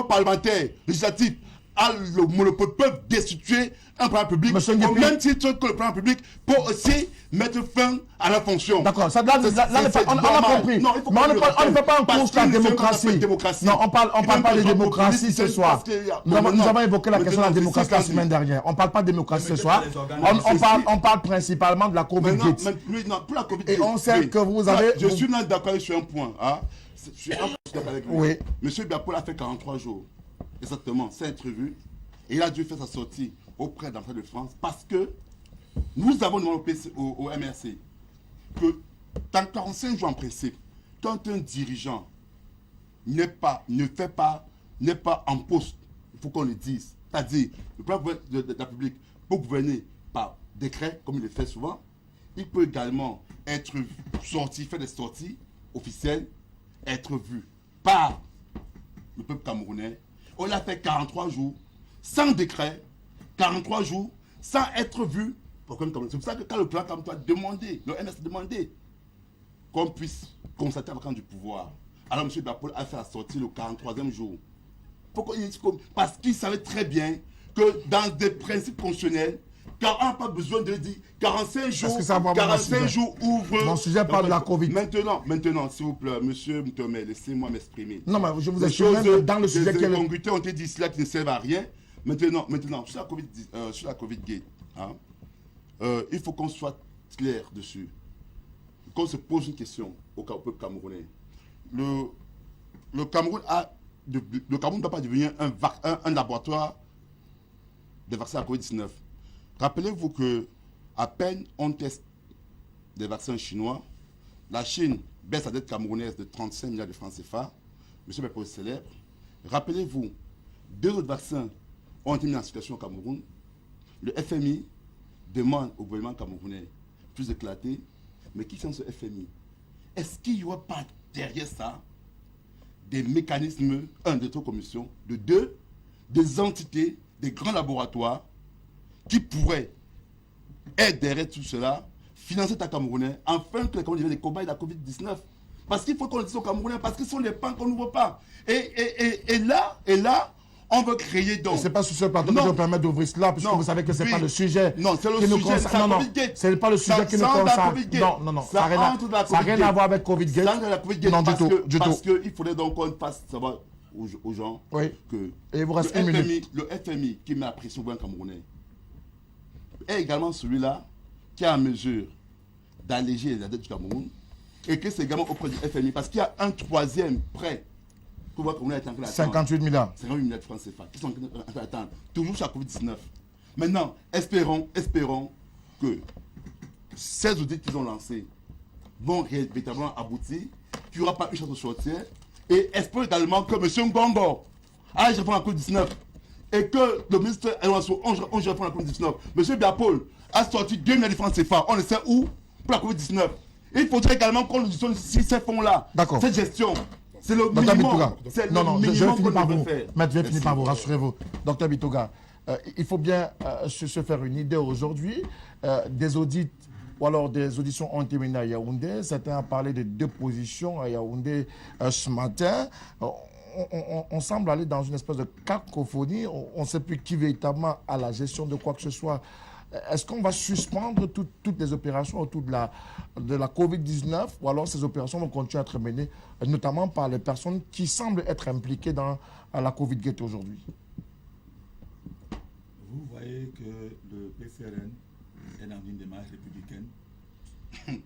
parlementaire, législatif, a le monopole, peuvent destituer un plan public au même titre que le plan public pour aussi mettre fin à la fonction. D'accord, ça, on a compris. Non, mais on ne peut pas en cause la démocratie. Non, on parle pas de démocratie ce soir. Nous avons évoqué la question de la démocratie la semaine dernière. On ne parle pas de démocratie ce soir. On parle principalement de la COVID-19. Pour la COVID. Et on sait que vous avez... Je suis là d'accord sur un point. Je suis d'accord avec lui. Oui. Monsieur Biapol a fait 43 jours. Exactement, c'est interview. Et il a dû faire sa sortie auprès de l'ambassade de France parce que nous avons demandé au MRC que dans 45 jours en principe, quand un dirigeant n'est pas en poste, il faut qu'on le dise, c'est-à-dire le président de la République peut gouverner par décret, comme il le fait souvent, il peut également être sorti, faire des sorties officielles, être vu par le peuple camerounais. On l'a fait 43 jours, sans décret, 43 jours, sans être vu. C'est pour ça que quand le plan comme toi a demandé, le MS a demandé qu'on puisse constater la vacance du pouvoir. Alors M. Biapol a fait la sortie le 43e jour. Parce qu'il savait très bien que dans des principes constitutionnels, car on n'a pas besoin de dire 45 jours, 45 jours ouvre. Mon sujet parle de la Covid. Maintenant, s'il vous plaît, monsieur Mtomé, laissez-moi m'exprimer. Non, mais je vous explique même dans le sujet qui est... Les incongruités ont été dit cela qui ne servent à rien. Maintenant, sur la COVID-Gate, il faut qu'on soit clair dessus. Qu'on se pose une question au peuple camerounais. Le Cameroun ne doit pas devenir un laboratoire des vaccins à COVID-19. Rappelez-vous que à peine on teste des vaccins chinois, la Chine baisse sa dette camerounaise de 35 milliards de francs CFA. Monsieur Biapol célèbre. Rappelez-vous, 2 autres vaccins ont été mis en situation au Cameroun. Le FMI demande au gouvernement camerounais plus éclaté. Mais qui sont ce FMI? Est-ce qu'il n'y aura pas derrière ça des mécanismes, de trop commission, de 2, des entités, des grands laboratoires qui pourraient être derrière tout cela, financer ta Camerounais, afin que les Camerounais deviennent des cobayes de la COVID-19. Parce qu'il faut qu'on le dise aux Camerounais, parce que ce sont des pans qu'on n'ouvre pas. Et là, on veut créer donc. C'est pas sur ce plateau que je vais me permettre d'ouvrir cela, puisque vous savez que c'est pas le sujet. Non, c'est le sujet, c'est la Covid-Gate. C'est pas le sujet qui nous concerne. Non. Ça n'a rien à voir avec Covid-Gate. Non, du tout. Parce qu'il faudrait donc qu'on fasse savoir aux gens que et vous reste une minute. Le FMI qui met la pression au Camerounais est également celui-là qui est en mesure d'alléger la dette du Cameroun et que c'est également auprès du FMI parce qu'il y a un troisième prêt que le Cameroun est en train d'attendre. 58 milliards. 58 milliards de francs CFA qui sont en train d'attendre, toujours sur la Covid-19. Maintenant, espérons que ces audits qu'ils ont lancés vont véritablement aboutir, qu'il n'y aura pas une chance de sortir. Et espérons également que M. Ngongo a réformé la Covid-19 et que le ministre Elwasso a réformé la Covid-19. M. Biapol a sorti 2 milliards de francs CFA, on ne sait où, pour la Covid-19. Il faudrait également qu'on nous dise si ces fonds-là, cette gestion, c'est le minimum. C'est le minimum qu'on devrait faire. Maître, je vais finir par vous, rassurez-vous. Docteur Bitouga, il faut bien se faire une idée aujourd'hui. Des audits ou alors des auditions ont été menées à Yaoundé. Certains ont parlé de 2 positions à Yaoundé ce matin. On semble aller dans une espèce de cacophonie. On ne sait plus qui véritablement a la gestion de quoi que ce soit. Est-ce qu'on va suspendre toutes les opérations autour de la Covid-19 ou alors ces opérations vont continuer à être menées, notamment par les personnes qui semblent être impliquées dans la Covid-Gate aujourd'hui? Vous voyez que le PCRN est dans une démarche républicaine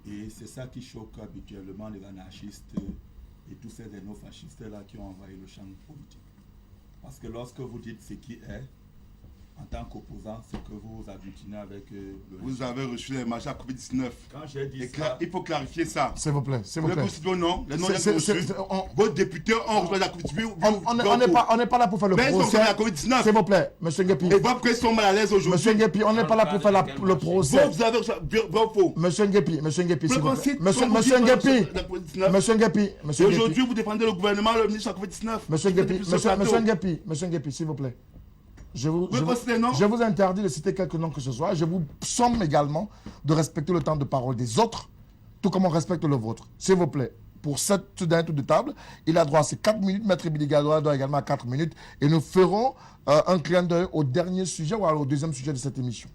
et c'est ça qui choque habituellement les anarchistes et tous ces néo-fascistes-là qui ont envahi le champ politique. Parce que lorsque vous dites ce qui est, en tant qu'opposant, c'est que vous aglutinez avec Vous avez reçu les marchés à Covid-19. Quand j'ai dit ça... Il faut clarifier ça. S'il vous plaît, s'il vous plaît. Non, les noms vos députés ont reçu la Covid-19. On n'est pas là pour faire le procès. La Covid-19. S'il vous plaît, M. Nguepi. Et pourquoi ils sont mal à l'aise aujourd'hui? M. Nguepi, on n'est pas là pour faire le procès. Vous avez reçu bravo. M. Nguepi, s'il vous plaît. M. Nguepi. Aujourd'hui, vous défendez le gouvernement, le ministre de la Covid-19. M. Nguepi, s'il vous plaît. Je vous interdis de citer quelques noms que ce soit. Je vous somme également de respecter le temps de parole des autres, tout comme on respecte le vôtre. S'il vous plaît, pour cette d'un tour de table, il a droit à ses 4 minutes. Maître Biligadora doit également à 4 minutes. Et nous ferons un clin d'œil au dernier sujet ou alors au deuxième sujet de cette émission.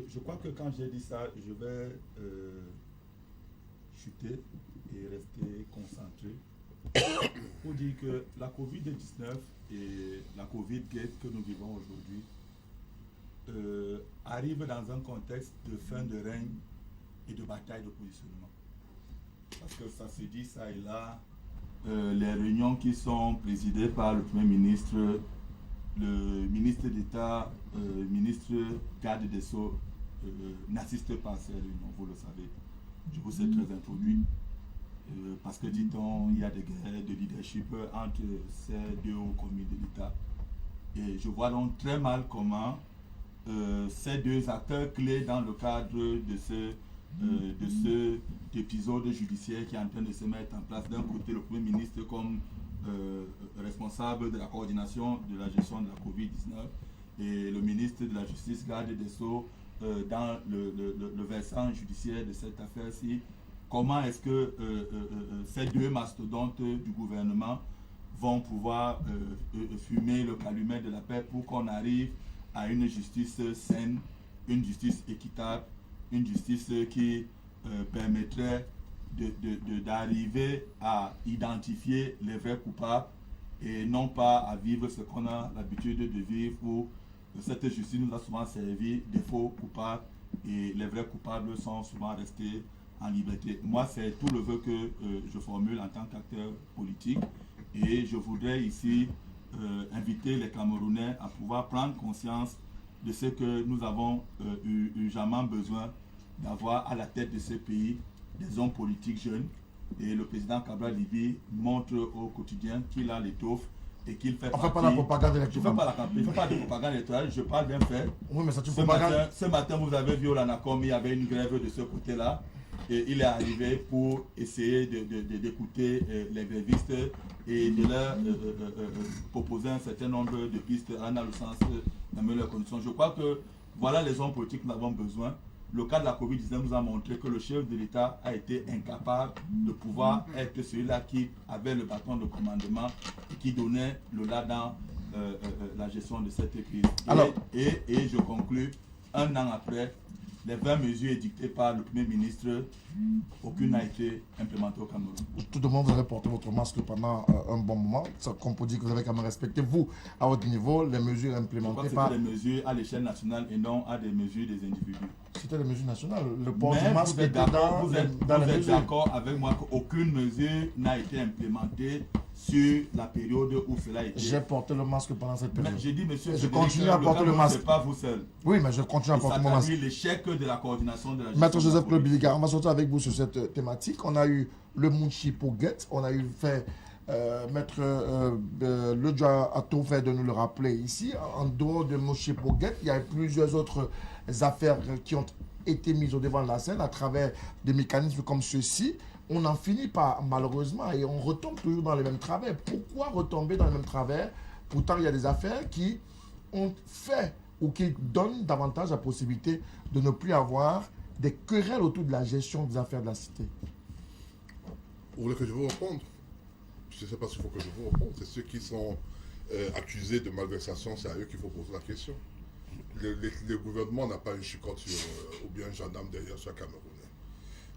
Je crois que quand j'ai dit ça, je vais chuter et rester concentré pour dire que la Covid-19 et la Covid-Gate que nous vivons aujourd'hui arrive dans un contexte de fin de règne et de bataille de positionnement. Parce que ça se dit ça et là, les réunions qui sont présidées par le Premier ministre, le ministre d'État, le ministre garde des Sceaux n'assistent pas à ces réunions, vous le savez. Je vous ai très introduit. Parce que, dit-on, il y a des guerres de leadership entre ces 2 hauts commis de l'État. Et je vois donc très mal comment ces 2 acteurs clés dans le cadre de ce épisode judiciaire qui est en train de se mettre en place. D'un côté, le Premier ministre comme responsable de la coordination de la gestion de la Covid-19 et le ministre de la Justice, garde des Sceaux, dans le versant judiciaire de cette affaire-ci. Comment est-ce que ces 2 mastodontes du gouvernement vont pouvoir fumer le calumet de la paix pour qu'on arrive à une justice saine, une justice équitable, une justice qui permettrait d'arriver à identifier les vrais coupables et non pas à vivre ce qu'on a l'habitude de vivre où cette justice nous a souvent servi des faux coupables et les vrais coupables sont souvent restés en liberté. Moi, c'est tout le vœu que je formule en tant qu'acteur politique et je voudrais ici inviter les Camerounais à pouvoir prendre conscience de ce que nous avons urgemment besoin d'avoir à la tête de ce pays des hommes politiques jeunes et le président Cabral Libye montre au quotidien qu'il a l'étoffe et qu'il fait partie... On ne fait pas la propagande électorale. Je ne fais pas de propagande électorale, je parle d'un fait. Oui, mais ça, tu propagande... Ce matin, vous avez vu au Lanacom, il y avait une grève de ce côté-là. Et il est arrivé pour essayer d'écouter les grévistes et de leur proposer un certain nombre de pistes allant dans le sens d'améliorer leurs conditions. Je crois que voilà les hommes politiques que nous avons besoin. le cas de la Covid-19 nous a montré que le chef de l'État a été incapable de pouvoir être celui-là qui avait le bâton de commandement et qui donnait le là dans la gestion de cette crise. Et je conclus, un an après, les 20 mesures édictées par le Premier ministre, aucune n'a été implémentée au Cameroun. Tout le monde, vous avez porté votre masque pendant un bon moment. Comme pour dire que vous avez quand même respecté, vous, à votre niveau, les mesures implémentées par... C'était des mesures à l'échelle nationale et non à des mesures des individus. C'était les mesures nationales. Le port Mais du masque était dans vous êtes d'accord avec moi qu'aucune mesure n'a été implémentée sur la période où cela a été. J'ai porté le masque pendant cette période. J'ai dit, monsieur, je continue à porter le masque. C'est pas vous seul. Oui, mais je continue à porter mon masque. Ça l'échec de la coordination de la gestion. Maître Joseph Klobiliga, on va sortir avec vous sur cette thématique. On a eu le Munchipoguet, on a eu fait Maître Le Dja a tout fait de nous le rappeler ici. En dehors de Munchipoguet, il y a eu plusieurs autres affaires qui ont été mises au devant de la scène à travers des mécanismes comme ceux-ci. On en finit pas, malheureusement, et on retombe toujours dans les mêmes travers. Pourquoi retomber dans les mêmes travers? Pourtant, il y a des affaires qui ont fait ou qui donnent davantage la possibilité de ne plus avoir des querelles autour de la gestion des affaires de la cité. Vous voulez que je vous réponde? Je ne sais pas s'il faut que je vous réponde. C'est ceux qui sont accusés de malversation, c'est à eux qu'il faut poser la question. Le gouvernement n'a pas une chicotte ou bien un gendarme derrière chaque Camerounais.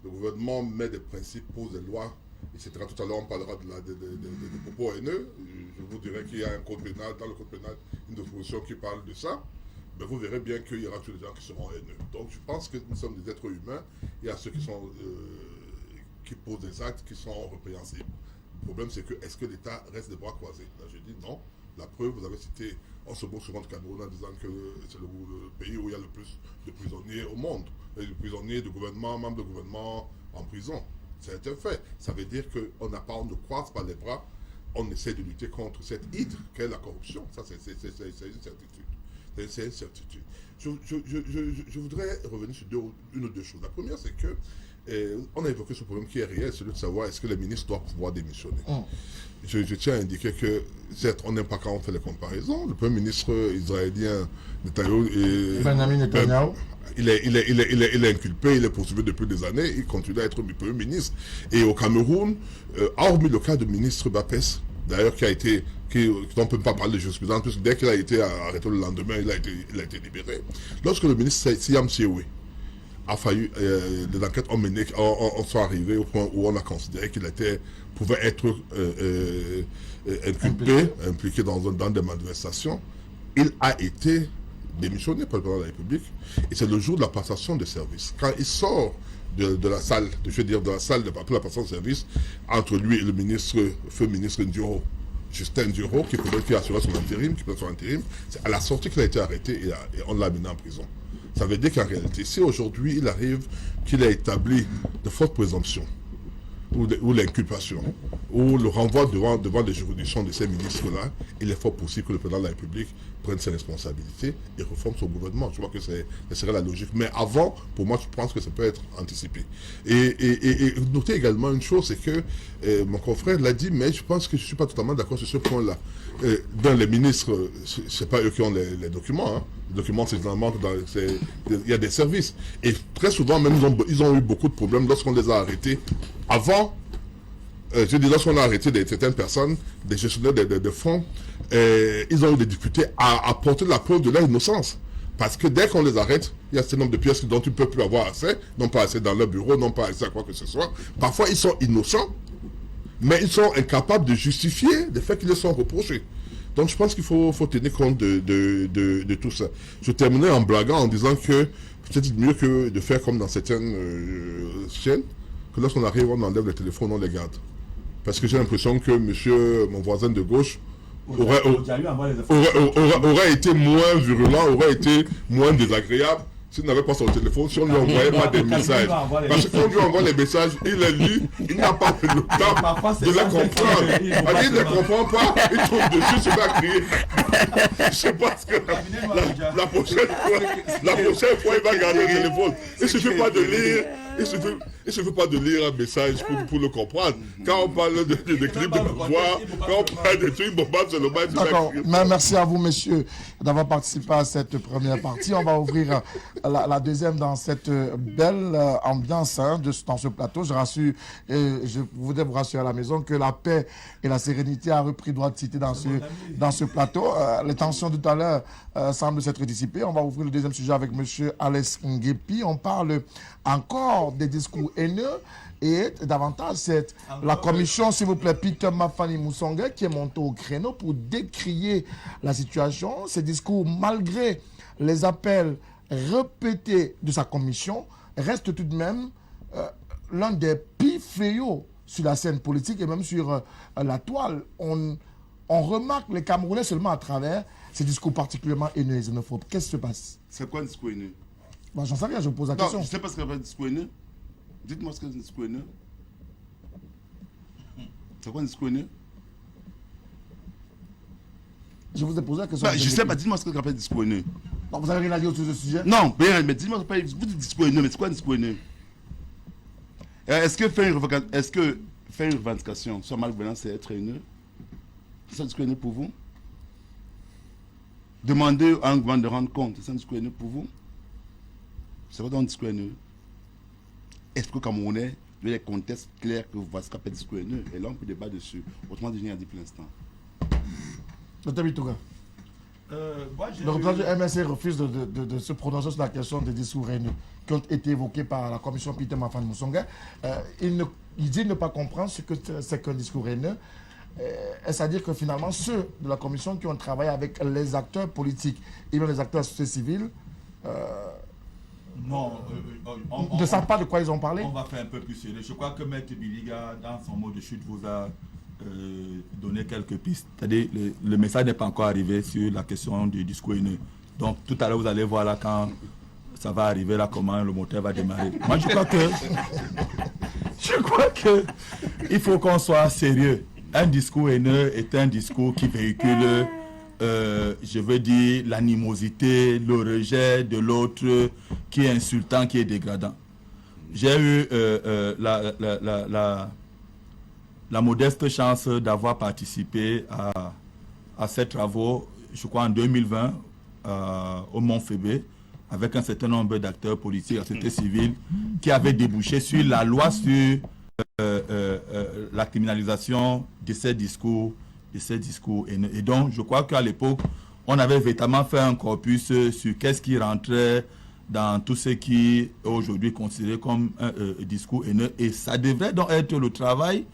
Le gouvernement met des principes, pose des lois, etc. Tout à l'heure, on parlera des propos haineux. Je vous dirai qu'il y a un code pénal, dans le code pénal, une disposition qui parle de ça. Mais vous verrez bien qu'il y aura tous les gens qui seront haineux. Donc je pense que nous sommes des êtres humains. Il y a ceux qui posent des actes qui sont répréhensibles. Le problème, c'est que est-ce que l'État reste les bras croisés? Là, je dis non. La preuve, vous avez cité Osebo Souvent de Cameroun en disant que c'est le pays où il y a le plus de prisonniers au monde. Et de prisonniers de gouvernement, membres de gouvernement en prison. C'est un fait. Ça veut dire qu'on ne croise pas les bras. On essaie de lutter contre cette hydre qu'est la corruption. Ça, c'est une certitude. C'est une certitude. Je voudrais revenir sur une ou deux choses. La première, c'est que on a évoqué ce problème qui est réel, celui de savoir est-ce que les ministres doivent pouvoir démissionner. Je tiens à indiquer que, certes, on n'aime pas quand on fait les comparaisons. Le Premier ministre israélien Benjamin Netanyahu, il est inculpé, il est poursuivi depuis des années, il continue à être Premier ministre. Et au Cameroun, hormis le cas du ministre Bapès, d'ailleurs on ne peut pas parler de jurisprudence, puisque dès qu'il a été arrêté le lendemain, il a été libéré. Lorsque le ministre Siam Siéwé a fallu, les enquêtes sont arrivées au point où on a considéré qu'il pouvait être impliqué dans des malversations. Il a été démissionné par le président de la République et c'est le jour de la passation de service. Quand il sort de la salle, de la salle de la passation de service, entre lui et le feu ministre Ndioro, Justin Ndioro, qui assurait son intérim, c'est à la sortie qu'il a été arrêté et on l'a amené en prison. Ça veut dire qu'en réalité, si aujourd'hui il arrive qu'il a établi de fortes présomptions, ou l'inculpation, ou le renvoi devant les juridictions de ces ministres-là, il est fort possible que le président de la République prenne ses responsabilités et reforme son gouvernement. Je vois que ce serait la logique. Mais avant, pour moi, je pense que ça peut être anticipé. Et notez également une chose, c'est que mon confrère l'a dit, mais je pense que je ne suis pas totalement d'accord sur ce point-là. Dans les ministres, ce n'est pas eux qui ont les documents. Hein. Les documents, c'est généralement il y a des services. Et très souvent, même, ils ont eu beaucoup de problèmes lorsqu'on les a arrêtés. Avant, je dis, lorsqu'on a arrêté certaines personnes, des gestionnaires de fonds, ils ont eu des difficultés à apporter la preuve de leur innocence. Parce que dès qu'on les arrête, il y a ce nombre de pièces dont tu ne peux plus avoir accès, non pas accès dans leur bureau, non pas accès à quoi que ce soit. Parfois, ils sont innocents, mais ils sont incapables de justifier les faits qui leur sont reprochés. Donc, je pense qu'il faut tenir compte de tout ça. Je terminais en blaguant en disant que peut-être mieux que de faire comme dans certaines chaînes, que lorsqu'on arrive, on enlève les téléphones, on les garde. Parce que j'ai l'impression que mon voisin de gauche, aurait été moins virulent, aurait été moins désagréable s'il n'avait pas son téléphone, si on ne lui envoyait pas des messages. Parce que quand on lui envoie les messages, il les lit, il n'a pas le temps de les comprendre. Il ne les comprend pas, il tombe dessus, se met à crier. Je pense que la prochaine fois, il va garder le téléphone. Il ne suffit pas de lire. Il ne suffit pas de lire un message pour le comprendre. Quand on parle de clips de pouvoir, quand on parle de trucs, bon, c'est le mal. D'accord. Merci à vous, messieurs. d'avoir participé à cette première partie. On va ouvrir la deuxième dans cette belle ambiance dans ce plateau. Je voudrais vous rassurer à la maison que la paix et la sérénité a repris droit de cité dans ce plateau. Les tensions tout à l'heure semblent s'être dissipées. On va ouvrir le deuxième sujet avec M. Alex Nguepi. On parle encore des discours haineux. Et davantage, c'est la commission, s'il vous plaît, Peter Mafani Musonga, qui est montée au créneau pour décrier la situation. Ces discours, malgré les appels répétés de sa commission, restent tout de même l'un des pires fléaux sur la scène politique et même sur la toile. On remarque les Camerounais seulement à travers ces discours particulièrement haineux et xénophobes. Qu'est-ce qui se passe? C'est quoi un discours haineux? Bon, j'en sais rien, je vous pose la question. Je ne sais pas ce qu'est un discours haineux. Dites-moi ce que c'est un discours haineux. C'est quoi un discours haineux? Je vous ai posé la question. Je ne sais pas, dites-moi ce que c'est un discours haineux. Non, vous avez rien à dire sur ce sujet? Non, bien, mais dites-moi, vous dites discours haineux, mais c'est quoi un discours haineux? Est-ce que faire une revendication sur malveillance, c'est être haineux? C'est ça un discours haineux pour vous? Demander à un gouvernement de rendre compte, c'est ça un discours haineux pour vous? C'est quoi dans un discours haineux? Est-ce que Camerounais, il y a des contextes clairs que vous voyez ce qu'on appelle discours haineux? Et là, on peut débattre dessus. Autrement, je viens à dire pour l'instant. Dr. Bitouga. Le représentant du MSC refuse de se prononcer sur la question des discours haineux qui ont été évoqués par la commission Peter Mafani Musonga. Il dit ne pas comprendre ce que c'est qu'un discours haineux. C'est-à-dire que finalement, ceux de la commission qui ont travaillé avec les acteurs politiques et même les acteurs de la société civile ne savent pas de quoi ils ont parlé. On va faire un peu plus sérieux. Je crois que Maître Biliga, dans son mot de chute, vous a donné quelques pistes. C'est-à-dire le message n'est pas encore arrivé sur la question du discours haineux. Donc tout à l'heure, vous allez voir là quand ça va arriver, là comment le moteur va démarrer. Moi, je crois que il faut qu'on soit sérieux. Un discours haineux est un discours qui véhicule, je veux dire, l'animosité, le rejet de l'autre, qui est insultant, qui est dégradant. J'ai eu la modeste chance d'avoir participé à ces travaux, je crois en 2020, au Mont-Fébé, avec un certain nombre d'acteurs politiques, la société civile, qui avaient débouché sur la loi sur la criminalisation de ces discours haineux. Et donc, je crois qu'à l'époque, on avait véritablement fait un corpus sur qu'est-ce qui rentrait dans tout ce qui est aujourd'hui considéré comme un discours haineux. Et ça devrait donc être le travail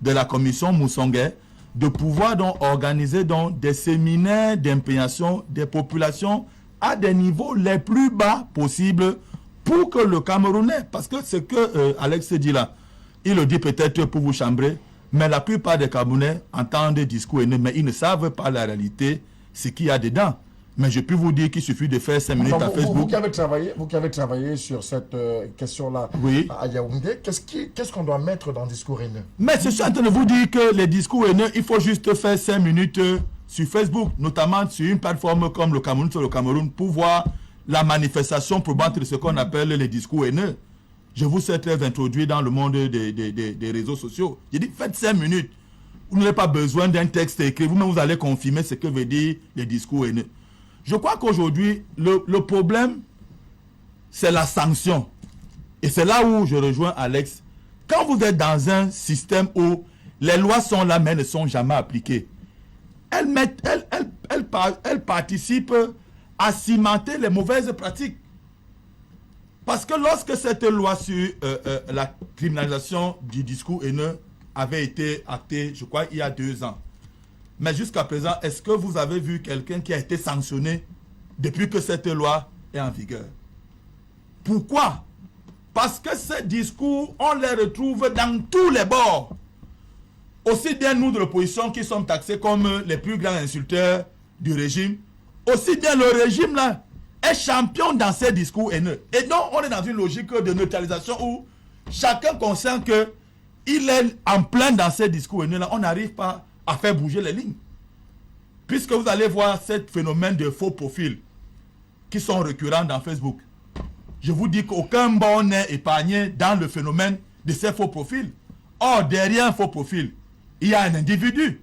de la commission Musonga de pouvoir donc organiser donc des séminaires d'imprégnation des populations à des niveaux les plus bas possibles pour que le Camerounais, parce que ce que Alex dit là, il le dit peut-être pour vous chambrer, mais la plupart des Camerounais entendent des discours haineux, mais ils ne savent pas la réalité, ce qu'il y a dedans. Mais je peux vous dire qu'il suffit de faire 5 minutes à Facebook. Vous qui avez travaillé sur cette question-là à Yaoundé, qu'est-ce qu'on doit mettre dans le discours haineux? Mais je suis en train de vous dire que les discours haineux, il faut juste faire 5 minutes sur Facebook, notamment sur une plateforme comme le Cameroun sur le Cameroun, pour voir la manifestation probante de ce qu'on appelle les discours haineux. Je vous sais très introduit dans le monde des réseaux sociaux. J'ai dit, faites 5 minutes. Vous n'avez pas besoin d'un texte écrit. Vous-même, vous allez confirmer ce que veut dire les discours haineux. Je crois qu'aujourd'hui, le problème, c'est la sanction. Et c'est là où je rejoins Alex. Quand vous êtes dans un système où les lois sont là, mais ne sont jamais appliquées, elles participent à cimenter les mauvaises pratiques. Parce que lorsque cette loi sur la criminalisation du discours haineux avait été actée, je crois, il y a 2 ans, mais jusqu'à présent, est-ce que vous avez vu quelqu'un qui a été sanctionné depuis que cette loi est en vigueur? Pourquoi? Parce que ces discours, on les retrouve dans tous les bords. Aussi bien nous de l'opposition qui sommes taxés comme les plus grands insulteurs du régime, aussi bien le régime là est champion dans ces discours haineux. Et donc, on est dans une logique de neutralisation où chacun conscient qu'il est en plein dans ces discours haineux là, on n'arrive pas à faire bouger les lignes. Puisque vous allez voir ce phénomène de faux profils qui sont récurrents dans Facebook. Je vous dis qu'aucun bon n'est épargné dans le phénomène de ces faux profils. Or, derrière un faux profil, il y a un individu.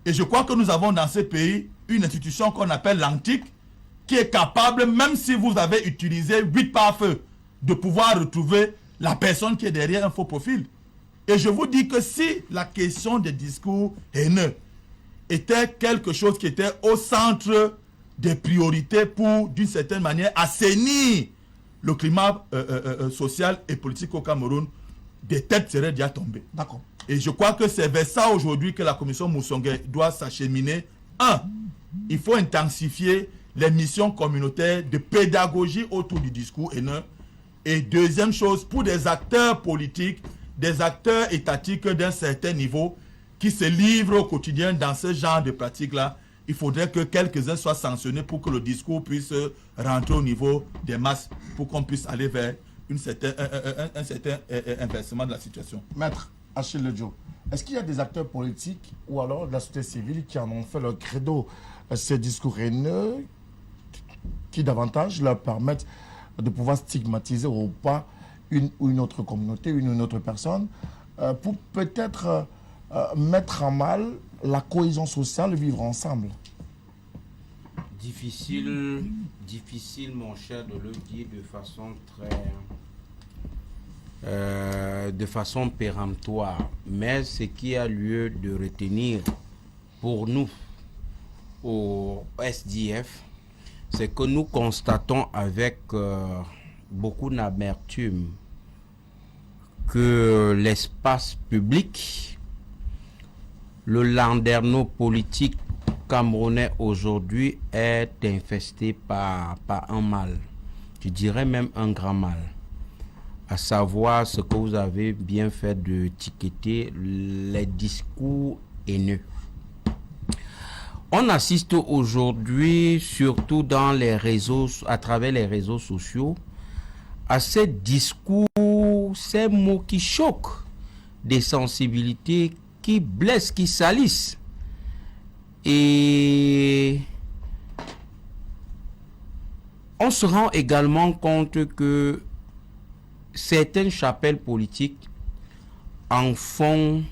Et je crois que nous avons dans ce pays une institution qu'on appelle l'antique, qui est capable, même si vous avez utilisé 8 pare-feux, de pouvoir retrouver la personne qui est derrière un faux profil. Et je vous dis que si la question des discours haineux était quelque chose qui était au centre des priorités pour, d'une certaine manière, assainir le climat social et politique au Cameroun, des têtes seraient déjà tombées. D'accord. Et je crois que c'est vers ça aujourd'hui que la commission Moussongué doit s'acheminer. Il faut intensifier les missions communautaires de pédagogie autour du discours haineux. Et deuxième chose, pour des acteurs politiques, des acteurs étatiques d'un certain niveau qui se livrent au quotidien dans ce genre de pratiques-là, il faudrait que quelques-uns soient sanctionnés pour que le discours puisse rentrer au niveau des masses, pour qu'on puisse aller vers un certain inversement de la situation. Maître Achille Ledjo, est-ce qu'il y a des acteurs politiques ou alors de la société civile qui en ont fait leur credo, ces discours haineux, qui davantage leur permettent de pouvoir stigmatiser ou pas une ou une autre communauté, une ou une autre personne, pour peut-être mettre en mal la cohésion sociale, vivre ensemble? Difficile, mon cher, de le dire de façon péremptoire. Mais ce qui a lieu de retenir pour nous, au SDF, c'est que nous constatons avec beaucoup d'amertume que l'espace public, le landerneau politique camerounais aujourd'hui est infesté par un mal, je dirais même un grand mal, à savoir ce que vous avez bien fait de étiqueter, les discours haineux. On assiste aujourd'hui, surtout dans les réseaux, à travers les réseaux sociaux, à ces discours, ces mots qui choquent, des sensibilités qui blessent, qui salissent. Et on se rend également compte que certaines chapelles politiques en font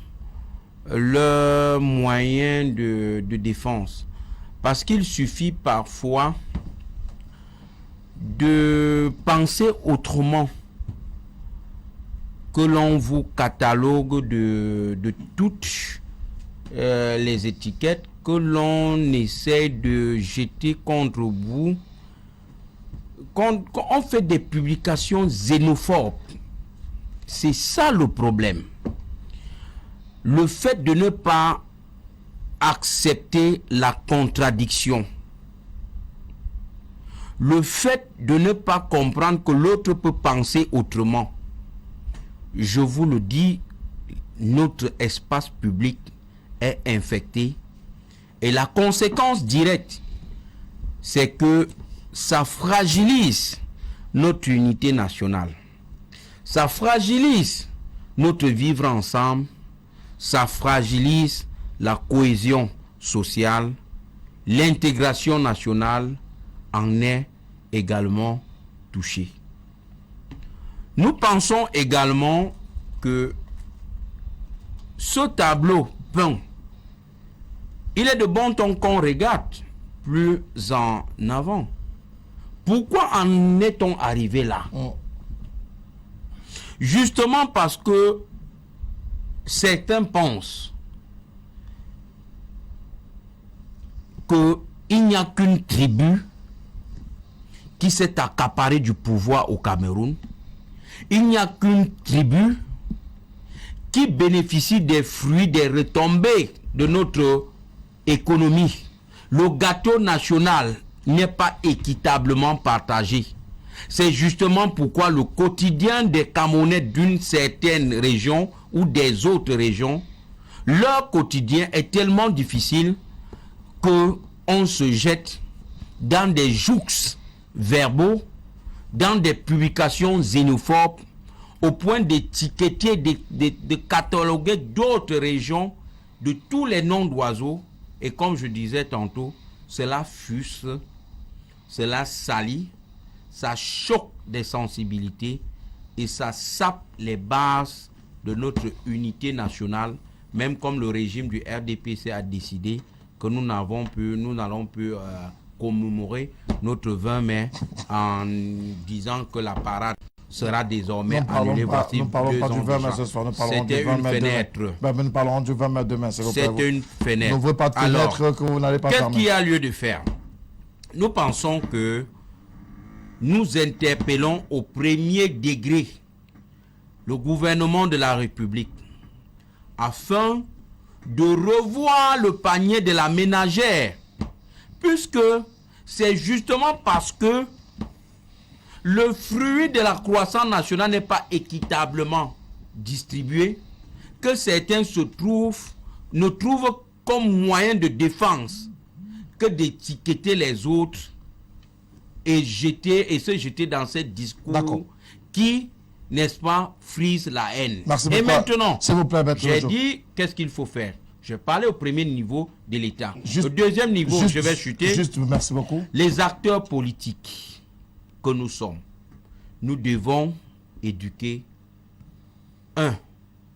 leur moyen de défense. Parce qu'il suffit parfois de penser autrement, que l'on vous catalogue de toutes les étiquettes, que l'on essaie de jeter contre vous. Quand on fait des publications xénophobes, c'est ça le problème. Le fait de ne pas accepter la contradiction, le fait de ne pas comprendre que l'autre peut penser autrement, je vous le dis, notre espace public est infecté et la conséquence directe, c'est que ça fragilise notre unité nationale, ça fragilise notre vivre ensemble, ça fragilise la cohésion sociale, l'intégration nationale en est également touchée. Nous pensons également que ce tableau peint, il est de bon ton qu'on regarde plus en avant. Pourquoi en est-on arrivé là? Justement parce que certains pensent qu'il n'y a qu'une tribu qui s'est accaparée du pouvoir au Cameroun. Il n'y a qu'une tribu qui bénéficie des fruits, des retombées de notre économie. Le gâteau national n'est pas équitablement partagé. C'est justement pourquoi le quotidien des Camerounais d'une certaine région ou des autres régions, leur quotidien est tellement difficile qu'on se jette dans des jouxtes verbaux, dans des publications xénophobes, au point d'étiqueter, de cataloguer d'autres régions de tous les noms d'oiseaux. Et comme je disais tantôt, cela fuse, cela salit, ça choque des sensibilités et ça sape les bases de notre unité nationale, même comme le régime du RDPC a décidé que nous n'allons plus commémorer notre 20 mai en disant que la parade sera désormais annulée. Nous ne parlons pas du 20 mai ce soir, nous parlons du 20 mai demain. Nous parlons du 20 mai demain, c'est une fenêtre. N'ouvrez pas de fenêtre que vous n'allez pas fermer. Qu'est-ce qu'il y a lieu de faire? Nous pensons que nous interpellons au premier degré le gouvernement de la République afin de revoir le panier de la ménagère, puisque c'est justement parce que le fruit de la croissance nationale n'est pas équitablement distribué que certains ne trouvent comme moyen de défense que d'étiqueter les autres et se jeter dans ces discours qui, n'est-ce pas, frisent la haine. Et maintenant, j'ai dit qu'est-ce qu'il faut faire. Je parlais au premier niveau de l'État. Au deuxième niveau, je vais chuter. Merci beaucoup. Les acteurs politiques que nous sommes, nous devons éduquer,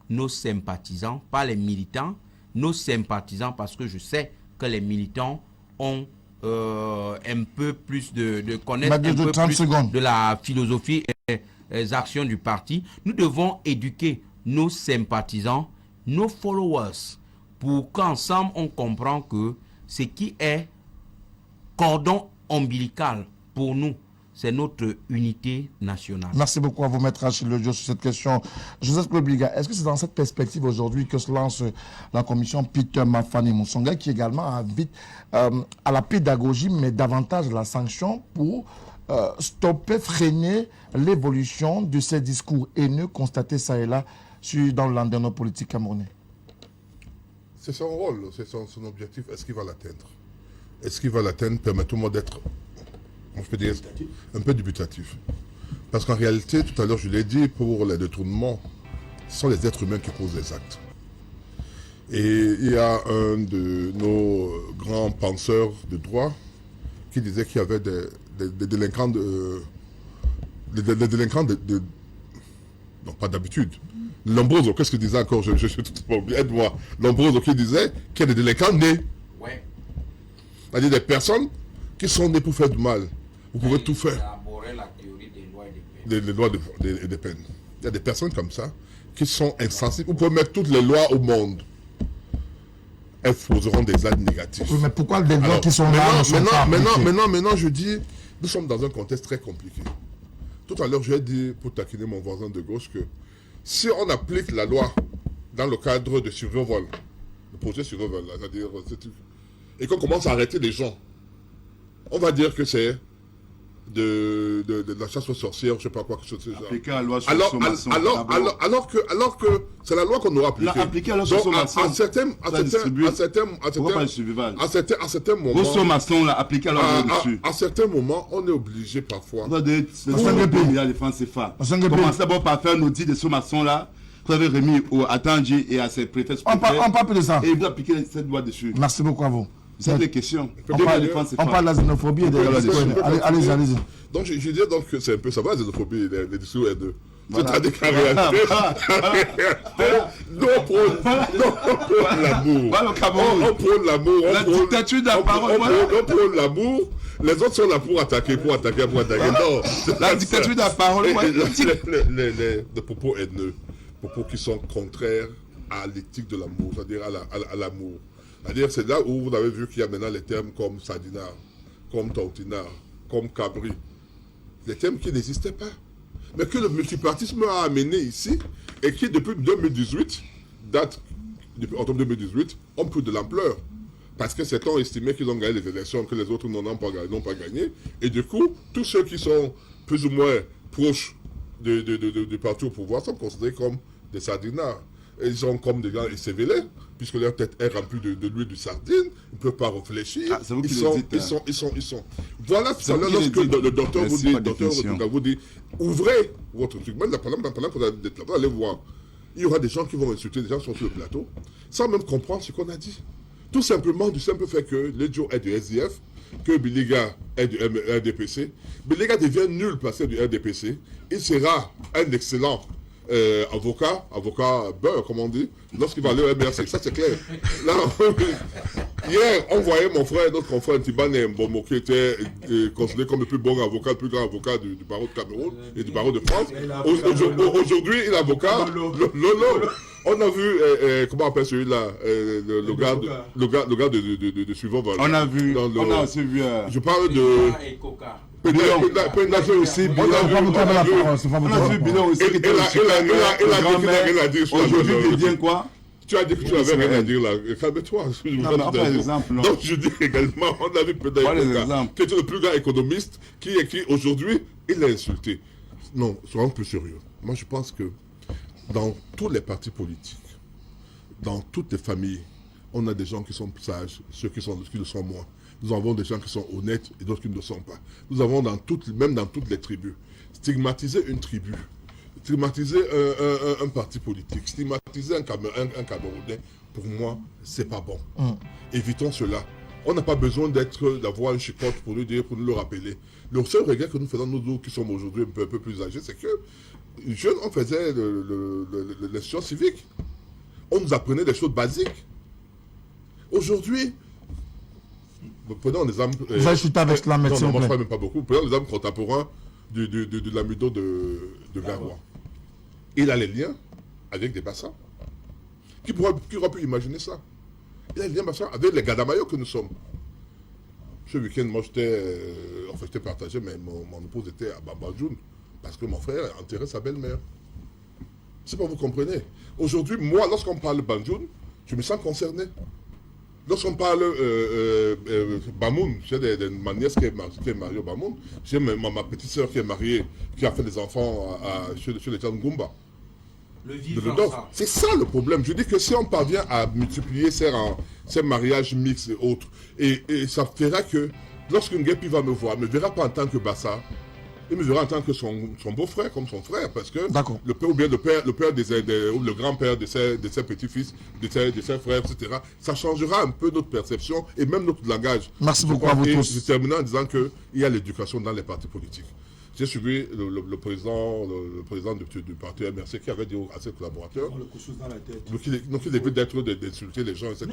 nos sympathisants, pas les militants, nos sympathisants, parce que je sais que les militants ont un peu plus de connaître un peu plus de la philosophie et des actions du parti. Nous devons éduquer nos sympathisants, nos followers, pour qu'ensemble on comprend que ce qui est cordon ombilical pour nous, c'est notre unité nationale. Merci beaucoup à vous, Maître Achille Ojo, sur cette question. Joseph Klobiga, est-ce que c'est dans cette perspective aujourd'hui que se lance la commission Peter Mafani Moussonga, qui également invite à la pédagogie, mais davantage à la sanction pour stopper, freiner l'évolution de ces discours haineux constatés ça et là dans le landerneau politique camerounais? C'est son rôle, c'est son objectif. Est-ce qu'il va l'atteindre? Est-ce qu'il va l'atteindre? Permettez-moi d'être, je peux dire, un peu dubitatif. Parce qu'en réalité, tout à l'heure, je l'ai dit, pour les détournements, ce sont les êtres humains qui posent les actes. Et il y a un de nos grands penseurs de droit qui disait qu'il y avait des délinquants des délinquants non, pas d'habitude. Lombroso, qu'est-ce qu'il disait encore? Je suis tout oublié, aide-moi. Lombroso qui disait qu'il y a des délinquants nés. Ouais. C'est-à-dire des personnes qui sont nées pour faire du mal. Vous pouvez tout faire. Élaborer la théorie des lois et des peines. Des lois et des peines. Il y a des personnes comme ça qui sont insensibles. Vous pouvez mettre toutes les lois au monde. Elles poseront des actes négatifs. Oui, mais pourquoi les lois qui sont là ne sont pas appliquées? Maintenant, je dis, nous sommes dans un contexte très compliqué. Tout à l'heure, j'ai dit, pour taquiner mon voisin de gauche, que si on applique la loi dans le cadre de survol, le projet survol, c'est-à-dire, et qu'on commence à arrêter les gens, on va dire que c'est de la chasse aux sorcières, je ne sais pas quoi que ce soit. Appliquer la loi sur sommation. Alors que c'est la loi qu'on aura appliquée. Appliquer la loi sur sommation. À certains moments. Vos sommations, là, appliquer la loi dessus. À certains moments, on est obligé parfois. Il y a les francs CFA. Commencez d'abord par faire un audit des sommations là. Vous avez remis à Tandji et à ses préfets. On parle plus de ça. Et vous appliquez cette loi dessus. Merci beaucoup à vous. C'est des questions. On parle de la xénophobie et de allez-y. Donc, je dis donc que c'est un peu ça va, la xénophobie, les discours et de. C'est-à-dire qu'en nous, on prône l'amour. On prône l'amour. La dictature de la parole. On prône l'amour. Les autres sont là pour attaquer. Non. La dictature de la parole. Les propos haineux. Propos qui sont contraires à l'éthique de l'amour, c'est-à-dire à l'amour. C'est-à-dire, c'est là où vous avez vu qu'il y a maintenant les termes comme Sadinard, comme Tautinard, comme Cabri. Des termes qui n'existaient pas. Mais que le multipartisme a amené ici, et qui depuis 2018, depuis octobre 2018, ont pris de l'ampleur. Parce que certains ont estimé qu'ils ont gagné les élections, que les autres n'ont pas gagné. Et du coup, tous ceux qui sont plus ou moins proches du parti au pouvoir sont considérés comme des Sadinards. Et ils sont comme des gens échevelés, puisque leur tête est remplie de l'huile de sardine, ils ne peuvent pas réfléchir. Ils sont. Voilà, c'est lorsque le docteur vous dit, ouvrez votre truc. Même pendant que vous allez voir, il y aura des gens qui vont insulter, des gens qui sont sur le plateau, sans même comprendre ce qu'on a dit. Tout simplement, du simple fait que Ledjo est du SDF, que Biliga est du RDPC. Biliga devient nul parce qu'il est du RDPC. Il sera un excellent avocat beurre, comme on dit, lorsqu'il va aller au MRC, ça c'est clair. Là, Hier, on voyait mon frère, notre confrère Tibane Mbomo, qui était considéré comme le plus bon avocat, le plus grand avocat du barreau de Cameroun et du barreau de France. Aujourd'hui, il est avocat. Lolo. On a vu, comment on appelle celui-là, le gars de suivant. On a vu, on a aussi vu. Je parle de... Pénagé aussi, Bilan. On a vu Bilan aussi. Il a dit aujourd'hui, il dit quoi? Tu as dit que tu n'avais rien à dire là. Calme-toi. Donc je dis également, on a vu Pédagog, qui était le plus grand économiste, qui aujourd'hui, il est insulté. Non, soyons plus sérieux. Moi je pense que dans tous les partis politiques, dans toutes les familles, on a des gens qui sont sages, ceux qui le sont moins. Nous avons des gens qui sont honnêtes et d'autres qui ne le sont pas. Nous avons même dans toutes les tribus, stigmatiser une tribu, stigmatiser un parti politique, stigmatiser un Camerounais, pour moi, c'est pas bon. Évitons cela. On n'a pas besoin d'avoir une chicotte pour nous le rappeler. Le seul regret que nous faisons, nous qui sommes aujourd'hui un peu plus âgés, c'est que jeunes, on faisait les sciences civiques. On nous apprenait des choses basiques. Aujourd'hui, prenons l'exemple... Vous allez chuter avec la médecine. Non, moi je ne parle même pas beaucoup. Prenons l'exemple contemporain de l'amido de Garoua. Il a les liens avec des bassins. Qui aurait pu imaginer ça? Il a les liens avec les Gadamayo que nous sommes. Ce week-end, moi j'étais partagé, mais mon épouse était à Bambajoun parce que mon frère a enterré sa belle-mère. C'est pas vous comprenez. Aujourd'hui, moi, lorsqu'on parle Banjoun, je me sens concerné. Lorsqu'on parle Bamoun, j'ai ma nièce qui est mariée au Bamoun, j'ai ma petite soeur qui est mariée, qui a fait des enfants chez les gens de Goumba. C'est ça le problème. Je dis que si on parvient à multiplier ces mariages mixtes et autres, et ça fera que lorsqu'un Nguépi va me voir, ne me verra pas en tant que Bassa, il me verra en tant que son beau-frère, comme son frère, parce que le père ou bien le père ou le grand-père de ses petits-fils, de ses frères, etc., ça changera un peu notre perception et même notre langage. Merci beaucoup à vous tous. Je termine en disant qu'il y a l'éducation dans les partis politiques. J'ai suivi le président du parti MRC qui avait dit à ses collaborateurs qu'il évite d'insulter les gens, etc.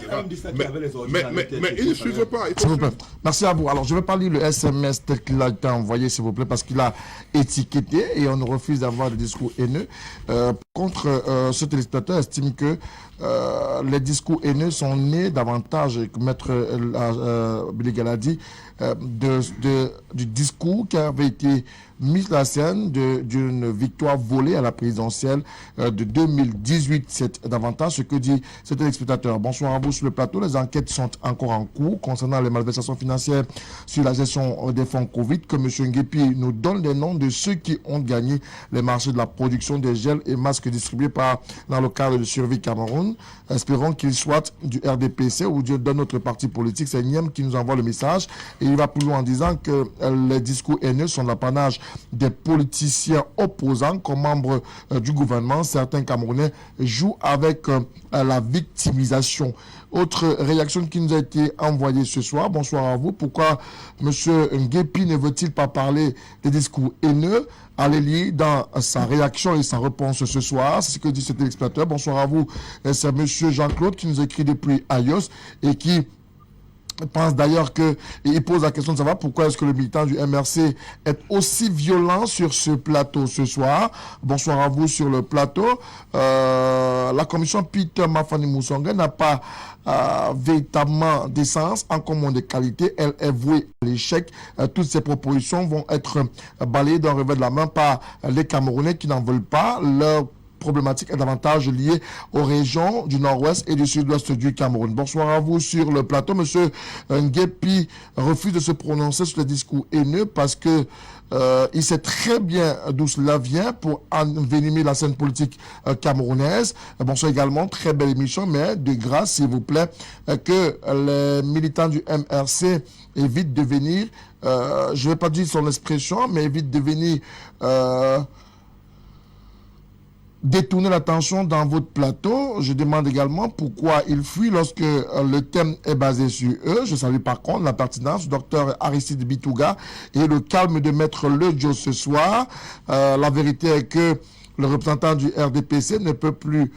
Mais ils ne suivent pas. S'il vous plaît. Merci à vous. Alors, je vais pas lire le SMS tel qu'il a été envoyé, s'il vous plaît, parce qu'il a étiqueté et on refuse d'avoir des discours haineux. Ce téléspectateur estime que les discours haineux sont nés davantage, Maître Biligal a dit, du discours qui avait été mis à la scène d'une victoire volée à la présidentielle de 2018. C'est davantage ce que dit ce téléspectateur. Bonsoir à vous sur le plateau. Les enquêtes sont encore en cours concernant les malversations financières sur la gestion des fonds Covid. Que M. Nguépi nous donne les noms de ceux qui ont gagné les marchés de la production des gels et masques distribués dans le cadre de Survie Cameroun. Espérons qu'il soit du RDPC ou d'un autre parti politique. C'est Niem qui nous envoie le message. Et il va plus loin en disant que les discours haineux sont l'apanage des politiciens opposants comme membres du gouvernement. Certains Camerounais jouent avec la victimisation. Autre réaction qui nous a été envoyée ce soir. Bonsoir à vous. Pourquoi M. Nguépi ne veut-il pas parler des discours haineux? Allez lire dans sa réaction et sa réponse ce soir. C'est ce que dit ce téléspectateur. Bonsoir à vous. C'est M. Jean-Claude qui nous écrit depuis Ayos et qui pense d'ailleurs qu'il pose la question de savoir pourquoi est-ce que le militant du MRC est aussi violent sur ce plateau ce soir. Bonsoir à vous sur le plateau. La commission Peter Mafani Moussonga n'a pas véritablement d'essence en commun de qualité. Elle est vouée à l'échec. Toutes ces propositions vont être balayées d'un revers de la main par les Camerounais qui n'en veulent pas. Leur problématique est davantage liée aux régions du nord-ouest et du sud-ouest du Cameroun. Bonsoir à vous sur le plateau. Monsieur Nguépi refuse de se prononcer sur les discours haineux parce que il sait très bien d'où cela vient pour envenimer la scène politique camerounaise. Bonsoir également, très belle émission, mais de grâce, s'il vous plaît, que les militants du MRC évitent de venir, je ne vais pas dire son expression, mais évitent de venir détourner l'attention dans votre plateau. Je demande également pourquoi ils fuient lorsque le thème est basé sur eux. Je salue par contre la pertinence du docteur Aristide Bitouga et le calme de Maître Lejo ce soir. La vérité est que le représentant du RDPC ne peut plus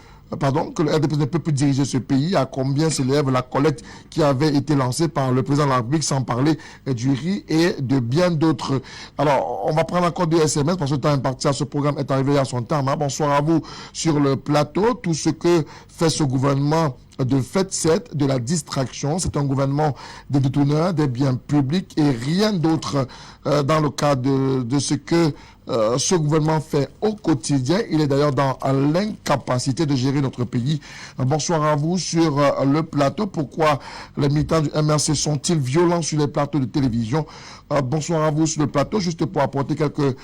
que le RDPC ne peut plus diriger ce pays, à combien s'élève la collecte qui avait été lancée par le président de la République, sans parler du riz et de bien d'autres. Alors, on va prendre encore des SMS parce que le temps imparti à ce programme est arrivé à son terme. Bonsoir à vous sur le plateau. Tout ce que fait ce gouvernement de fait, c'est de la distraction. C'est un gouvernement des détourneurs des biens publics et rien d'autre dans le cadre de ce que ce gouvernement fait au quotidien. Il est d'ailleurs dans l'incapacité de gérer notre pays. Bonsoir à vous sur le plateau. Pourquoi les militants du MRC sont-ils violents sur les plateaux de télévision? Bonsoir à vous sur le plateau. Juste pour apporter quelques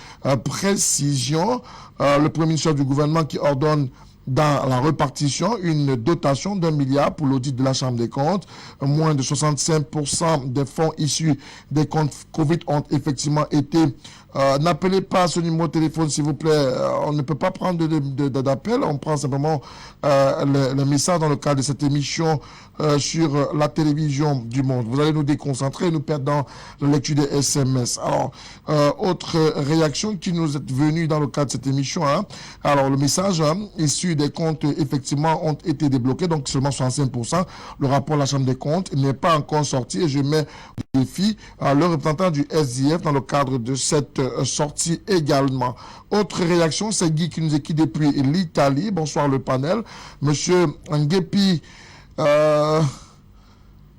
précisions, le premier ministre du gouvernement qui ordonne dans la répartition une dotation d'1 milliard pour l'audit de la Chambre des comptes. Moins de 65% des fonds issus des comptes Covid ont effectivement été... N'appelez pas à ce numéro de téléphone, s'il vous plaît. On ne peut pas prendre d'appel. On prend simplement le message dans le cadre de cette émission sur la télévision du monde. Vous allez nous déconcentrer et nous perdre dans la lecture des SMS. Alors, autre réaction qui nous est venue dans le cadre de cette émission. Alors, le message issu des comptes, effectivement, ont été débloqués, donc seulement 65%. Le rapport de la Chambre des comptes n'est pas encore sorti et je mets au défi le représentant du SDF dans le cadre de cette sortie également. Autre réaction, c'est Guy qui nous écrit depuis l'Italie. Bonsoir le panel. Monsieur Nguepi,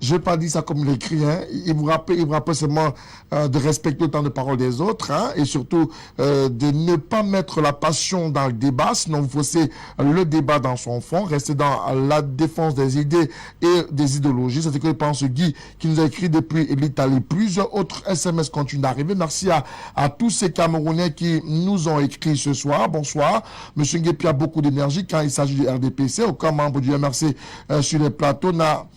je n'ai pas dit ça comme il écrit. Il vous rappelle seulement de respecter le temps de parole des autres et surtout de ne pas mettre la passion dans le débat, sinon vous faussez le débat dans son fond. Restez dans la défense des idées et des idéologies. C'est ce que je pense Guy qui nous a écrit depuis l'Italie. Plusieurs autres SMS continuent d'arriver. Merci à tous ces Camerounais qui nous ont écrit ce soir. Bonsoir. Monsieur Nguepi a beaucoup d'énergie quand il s'agit du RDPC. Aucun membre du MRC sur les plateaux n'a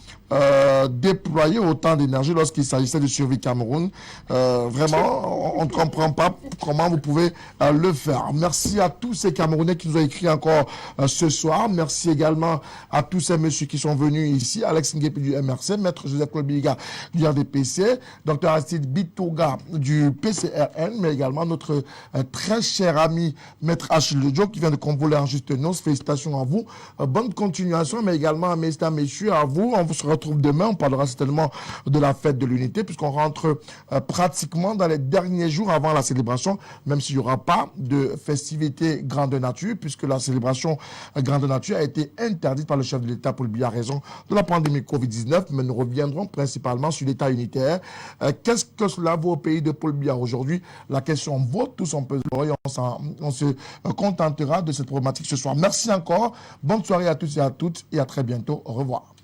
déployer autant d'énergie lorsqu'il s'agissait de survie Cameroun. Vraiment, on ne comprend pas comment vous pouvez le faire. Merci à tous ces Camerounais qui nous ont écrit encore ce soir. Merci également à tous ces messieurs qui sont venus ici. Alex Nguepi du MRC, Maître Joseph Klobiliga du RDPC, Dr Aristide Bitoga du PCRN, mais également notre très cher ami Maître Achille Ledjo qui vient de convoler en juste noce. Félicitations à vous. Bonne continuation, mais également, mesdames, messieurs, à vous. On vous se retrouve demain. On parlera certainement de la fête de l'unité puisqu'on rentre pratiquement dans les derniers jours avant la célébration, même s'il n'y aura pas de festivité grande nature puisque la célébration grande nature a été interdite par le chef de l'État Paul Biya à raison de la pandémie Covid-19, mais nous reviendrons principalement sur l'État unitaire. Qu'est-ce que cela vaut au pays de Paul Biya aujourd'hui? La question vaut tous on peut on se contentera de cette problématique ce soir. Merci encore. Bonne soirée à tous et à toutes et à très bientôt. Au revoir.